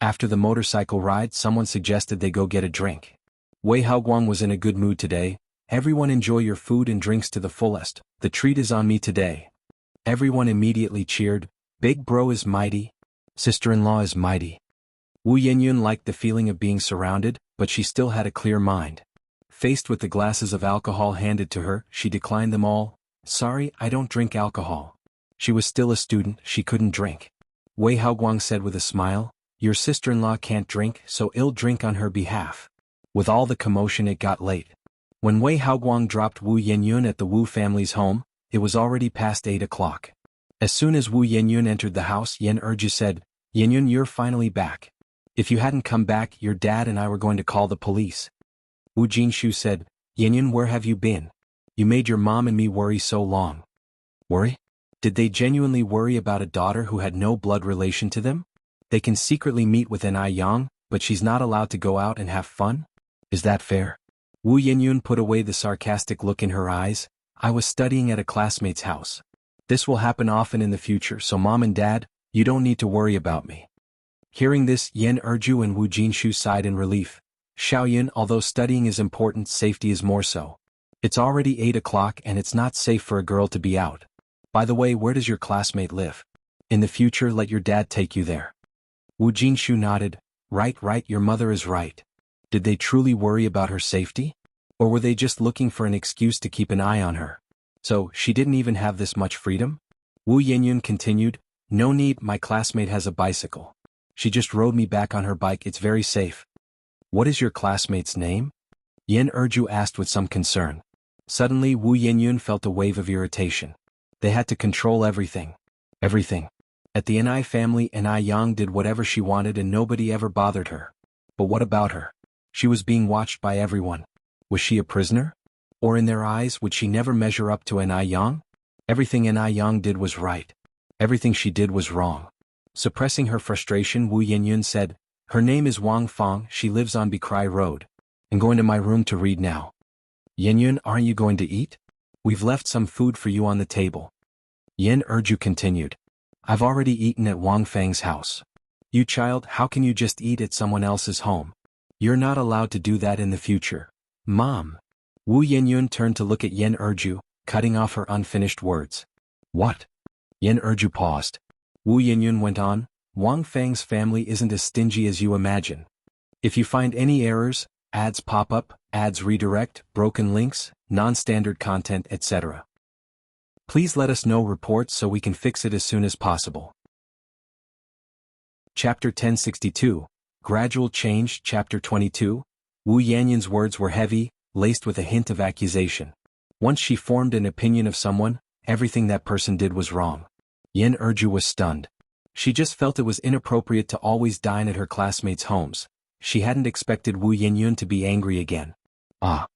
After the motorcycle ride, someone suggested they go get a drink. Wei Haoguang was in a good mood today. "Everyone enjoy your food and drinks to the fullest. The treat is on me today." Everyone immediately cheered. "Big bro is mighty. Sister-in-law is mighty." Wu Yenyun liked the feeling of being surrounded, but she still had a clear mind. Faced with the glasses of alcohol handed to her, she declined them all. "Sorry, I don't drink alcohol." She was still a student, she couldn't drink. Wei Haoguang said with a smile, "Your sister-in-law can't drink, so I'll drink on her behalf." With all the commotion, it got late. When Wei Haoguang dropped Wu Yenyun at the Wu family's home, it was already past 8 o'clock. As soon as Wu Yenyun entered the house, Yan Erju said, "Yenyun, you're finally back. If you hadn't come back, your dad and I were going to call the police." Wu Jinshu said, "Yenyun, where have you been? You made your mom and me worry so long." Worry? Did they genuinely worry about a daughter who had no blood relation to them? They can secretly meet with Yang, but she's not allowed to go out and have fun? Is that fair? Wu Yenyun put away the sarcastic look in her eyes. "I was studying at a classmate's house. This will happen often in the future, so Mom and Dad, you don't need to worry about me." Hearing this, Yan Erju and Wu Jinshu sighed in relief. "Xiaoyan, although studying is important, safety is more so. It's already 8 o'clock and it's not safe for a girl to be out. By the way, where does your classmate live? In the future, let your dad take you there." Wu Jinshu nodded. Right, your mother is right. Did they truly worry about her safety? Or were they just looking for an excuse to keep an eye on her? So, she didn't even have this much freedom? Wu Yenyun continued, "No need, my classmate has a bicycle. She just rode me back on her bike, it's very safe." "What is your classmate's name?" Yen Erju asked with some concern. Suddenly Wu Yenyun felt a wave of irritation. They had to control everything. Everything. At the Ni family, Ni Yang did whatever she wanted and nobody ever bothered her. But what about her? She was being watched by everyone. Was she a prisoner? Or in their eyes would she never measure up to Ni Yang? Everything Ni Yang did was right. Everything she did was wrong. Suppressing her frustration, Wu Yenyun said, "Her name is Wang Fang, she lives on Bikrai Road. I'm going to my room to read now." "Yenyun, aren't you going to eat? We've left some food for you on the table." Yen Erju continued, "I've already eaten at Wang Fang's house." "You child, how can you just eat at someone else's home? You're not allowed to do that in the future." "Mom." Wu Yenyun turned to look at Yen Erju, cutting off her unfinished words. "What?" Yen Erju paused. Wu Yenyun went on, "Wang Fang's family isn't as stingy as you imagine. If you find any errors, ads pop up, ads redirect, broken links, non-standard content, etc. please let us know reports so we can fix it as soon as possible." Chapter 1062, Gradual Change. Chapter 22, Wu Yanyun's words were heavy, laced with a hint of accusation. Once she formed an opinion of someone, everything that person did was wrong. Yen Erju was stunned. She just felt it was inappropriate to always dine at her classmates' homes. She hadn't expected Wu Yenyun to be angry again. "Ah."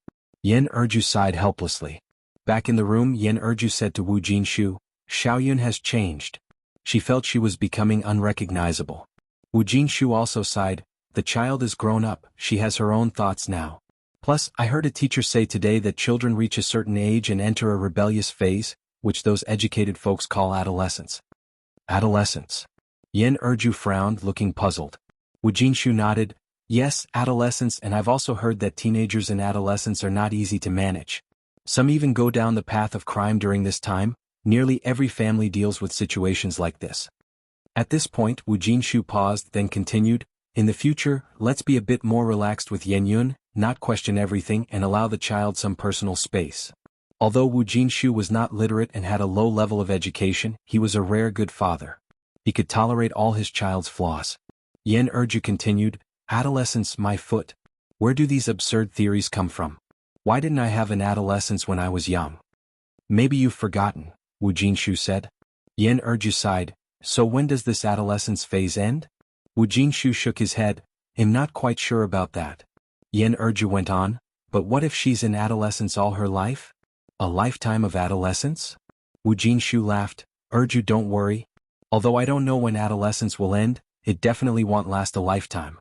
Yen Erju sighed helplessly. Back in the room, Yen Erju said to Wu Jinshu, "Xiaoyun has changed." She felt she was becoming unrecognizable. Wu Jinshu also sighed, "The child is grown up, she has her own thoughts now. Plus, I heard a teacher say today that children reach a certain age and enter a rebellious phase, which those educated folks call adolescence." "Adolescence?" Yen Erju frowned, looking puzzled. Wu Jinshu nodded, "Yes, adolescence, and I've also heard that teenagers and adolescents are not easy to manage. Some even go down the path of crime during this time. Nearly every family deals with situations like this." At this point, Wu Jinshu paused, then continued, "In the future, let's be a bit more relaxed with Yenyun, not question everything and allow the child some personal space." Although Wu Jinshu was not literate and had a low level of education, he was a rare good father. He could tolerate all his child's flaws. Yen Erju continued, "Adolescence, my foot. Where do these absurd theories come from? Why didn't I have an adolescence when I was young?" "Maybe you've forgotten," Wu Jinshu said. Yen Erju sighed, "So when does this adolescence phase end?" Wu Jinshu shook his head, "I'm not quite sure about that." Yen Erju went on, "But what if she's in adolescence all her life? A lifetime of adolescence?" Wu Jinshu laughed, "Erju, don't worry. Although I don't know when adolescence will end, it definitely won't last a lifetime."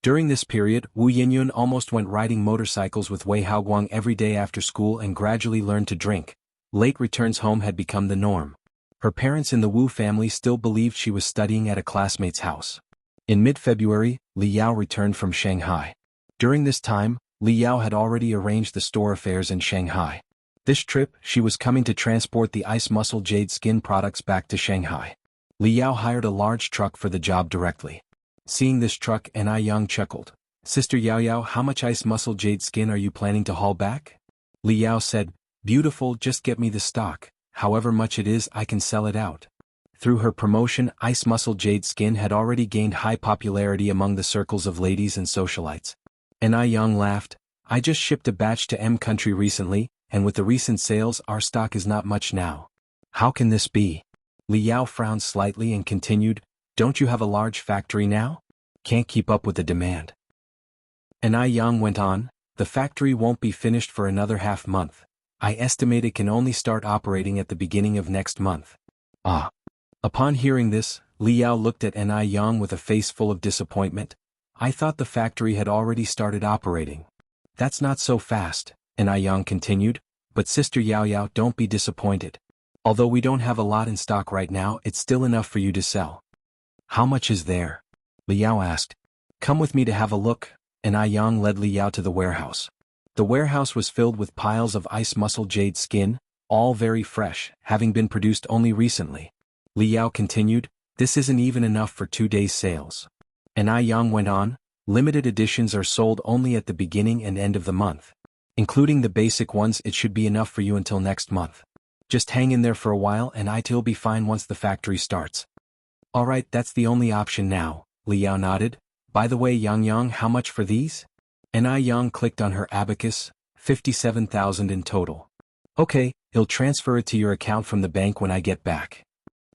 During this period, Wu Yenyun almost went riding motorcycles with Wei Haoguang every day after school and gradually learned to drink. Late returns home had become the norm. Her parents in the Wu family still believed she was studying at a classmate's house. In mid-February, Li Yao returned from Shanghai. During this time, Li Yao had already arranged the store affairs in Shanghai. This trip, she was coming to transport the ice muscle jade skin products back to Shanghai. Li Yao hired a large truck for the job directly. Seeing this truck, Ni Yang chuckled. "Sister Yao Yao, how much ice muscle jade skin are you planning to haul back?" Li Yao said, "Beautiful, just get me the stock. However much it is, I can sell it out." Through her promotion, ice muscle jade skin had already gained high popularity among the circles of ladies and socialites. Ni Yang laughed, "I just shipped a batch to M country recently, and with the recent sales, our stock is not much now." "How can this be?" Li Yao frowned slightly and continued, "Don't you have a large factory now? Can't keep up with the demand." Ni Yang went on, "The factory won't be finished for another half-month. I estimate it can only start operating at the beginning of next month." "Ah." Upon hearing this, Li Yao looked at Ni Yang with a face full of disappointment. "I thought the factory had already started operating." "That's not so fast," Ni Yang continued, "but Sister Yao Yao, don't be disappointed. Although we don't have a lot in stock right now, it's still enough for you to sell." "How much is there?" Li Yao asked. "Come with me to have a look," and Yang led Li Yao to the warehouse. The warehouse was filled with piles of ice muscle jade skin, all very fresh, having been produced only recently. Li Yao continued, "This isn't even enough for 2 days' sales." And Yang went on, Limited editions are sold only at the beginning and end of the month. Including the basic ones, it should be enough for you until next month. Just hang in there for a while and it'll be fine once the factory starts. Alright, that's the only option now, Liao nodded. By the way, Yang, how much for these? Yang clicked on her abacus, 57,000 in total. Okay, he'll transfer it to your account from the bank when I get back.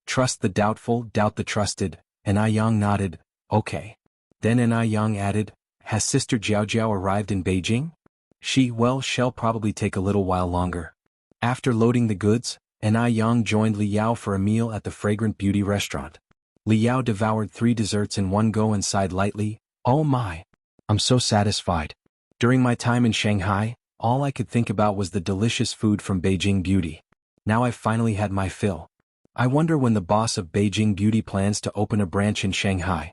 Trust the doubtful, doubt the trusted, Yang nodded, okay. Then Yang added, has Sister Jiao arrived in Beijing? She'll probably take a little while longer. After loading the goods, Yang joined Liao for a meal at the Fragrant Beauty restaurant. Liao devoured 3 desserts in one go and sighed lightly, oh my. I'm so satisfied. During my time in Shanghai, all I could think about was the delicious food from Beijing Beauty. Now I've finally had my fill. I wonder when the boss of Beijing Beauty plans to open a branch in Shanghai.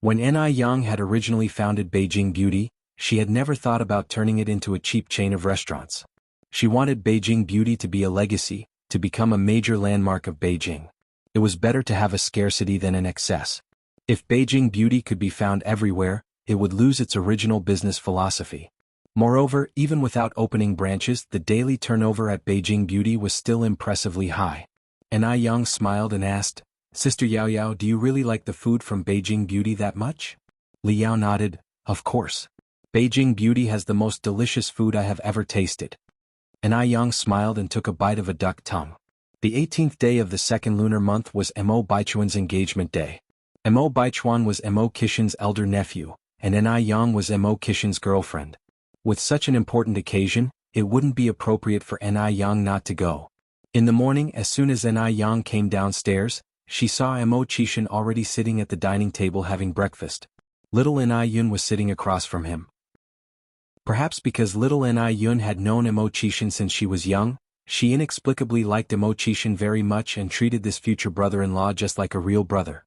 When Yang had originally founded Beijing Beauty, she had never thought about turning it into a cheap chain of restaurants. She wanted Beijing Beauty to be a legacy, to become a major landmark of Beijing. It was better to have a scarcity than an excess. If Beijing Beauty could be found everywhere, it would lose its original business philosophy. Moreover, even without opening branches, the daily turnover at Beijing Beauty was still impressively high. Yang smiled and asked, Sister Yao, do you really like the food from Beijing Beauty that much? Liao nodded, of course. Beijing Beauty has the most delicious food I have ever tasted. Yang smiled and took a bite of a duck tongue. The 18th day of the second lunar month was Mo Baichuan's engagement day. Mo Baichuan was Mo Qixin's elder nephew, and Yang was Mo Qixin's girlfriend. With such an important occasion, it wouldn't be appropriate for Yang not to go. In the morning, as soon as Yang came downstairs, she saw Mo Qixin already sitting at the dining table having breakfast. Little Yun was sitting across from him. Perhaps because little Yun had known Mo Qixin since she was young, she inexplicably liked Mo Qixin very much and treated this future brother-in-law just like a real brother.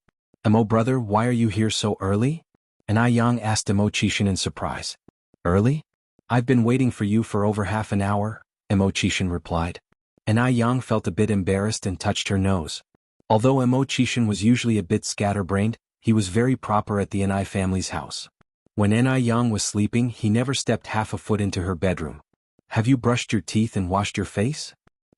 Mo brother, why are you here so early? Yang asked Mo Qixin in surprise. Early? I've been waiting for you for over half an hour, Mo Qixin replied. Yang felt a bit embarrassed and touched her nose. Although Mo Qixin was usually a bit scatterbrained, he was very proper at the Ni family's house. When Yang was sleeping, he never stepped half a foot into her bedroom. Have you brushed your teeth and washed your face?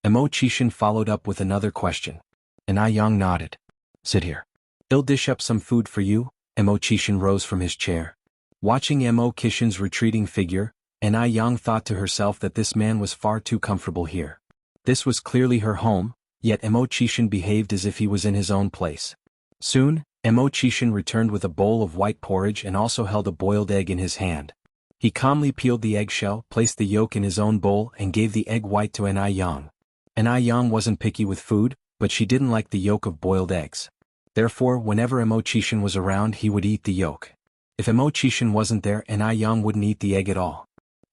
Mo Qixin followed up with another question. Yang nodded. Sit here. I'll dish up some food for you. Mo Qixin rose from his chair. Watching Mo Qixin's retreating figure, Yang thought to herself that this man was far too comfortable here. This was clearly her home, yet Mo Qixin behaved as if he was in his own place. Soon, Mo Qixin returned with a bowl of white porridge and also held a boiled egg in his hand. He calmly peeled the eggshell, placed the yolk in his own bowl and gave the egg white to Yang. Yang wasn't picky with food, but she didn't like the yolk of boiled eggs. Therefore, whenever Mo Qixin was around, he would eat the yolk. If Mo Qixin wasn't there, Yang wouldn't eat the egg at all.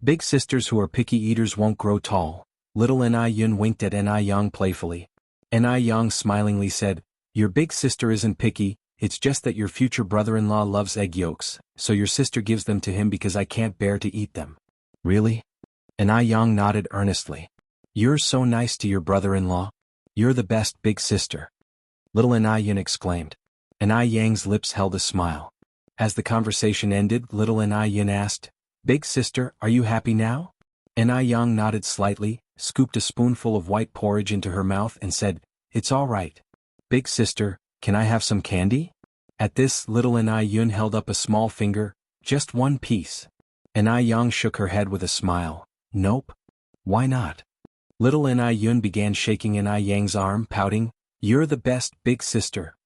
Big sisters who are picky eaters won't grow tall. Little Yun winked at Yang playfully. Yang smilingly said, your big sister isn't picky, it's just that your future brother-in-law loves egg yolks, so your sister gives them to him because I can't bear to eat them. Really? Yang nodded earnestly. You're so nice to your brother-in-law. You're the best big sister. Little Yun exclaimed. Yang's lips held a smile. As the conversation ended, little Yun asked, Big sister, are you happy now? Yang nodded slightly, scooped a spoonful of white porridge into her mouth and said, It's all right. Big sister, can I have some candy? At this, little Yun held up a small finger, just one piece. Yang shook her head with a smile. Nope. Why not? Little Yun began shaking Yang's arm, pouting, You're the best, big sister.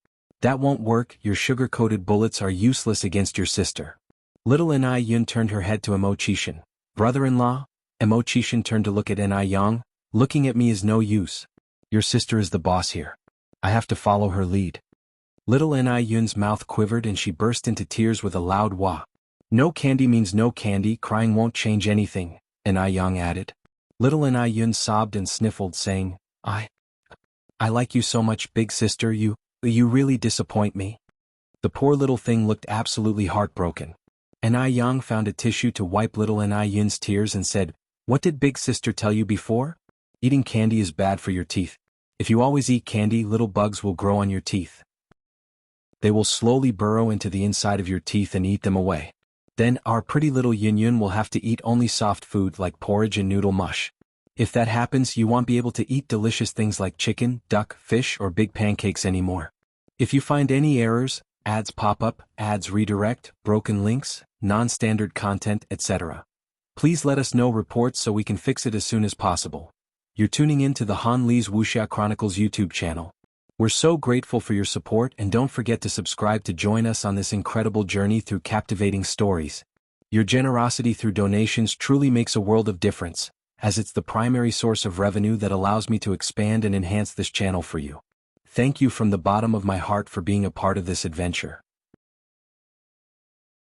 That won't work, your sugar-coated bullets are useless against your sister. Little Yun turned her head to Mo Qixin. Brother-in-law? Mo Qixin turned to look at Yang. Looking at me is no use. Your sister is the boss here. I have to follow her lead. Little Yun's mouth quivered and she burst into tears with a loud wah. No candy means no candy, crying won't change anything, Yang added. Little Yun sobbed and sniffled, saying, I like you so much, big sister, you really disappoint me. The poor little thing looked absolutely heartbroken. Yang found a tissue to wipe little Yun's tears and said, What did big sister tell you before? Eating candy is bad for your teeth. If you always eat candy, little bugs will grow on your teeth. They will slowly burrow into the inside of your teeth and eat them away. Then our pretty little Yin Yun will have to eat only soft food like porridge and noodle mush. If that happens, you won't be able to eat delicious things like chicken, duck, fish, or big pancakes anymore. If you find any errors, ads pop up, ads redirect, broken links, non-standard content, etc., please let us know reports so we can fix it as soon as possible. You're tuning in to the Han Li's Wuxia Chronicles YouTube channel. We're so grateful for your support, and don't forget to subscribe to join us on this incredible journey through captivating stories. Your generosity through donations truly makes a world of difference, as it's the primary source of revenue that allows me to expand and enhance this channel for you. Thank you from the bottom of my heart for being a part of this adventure.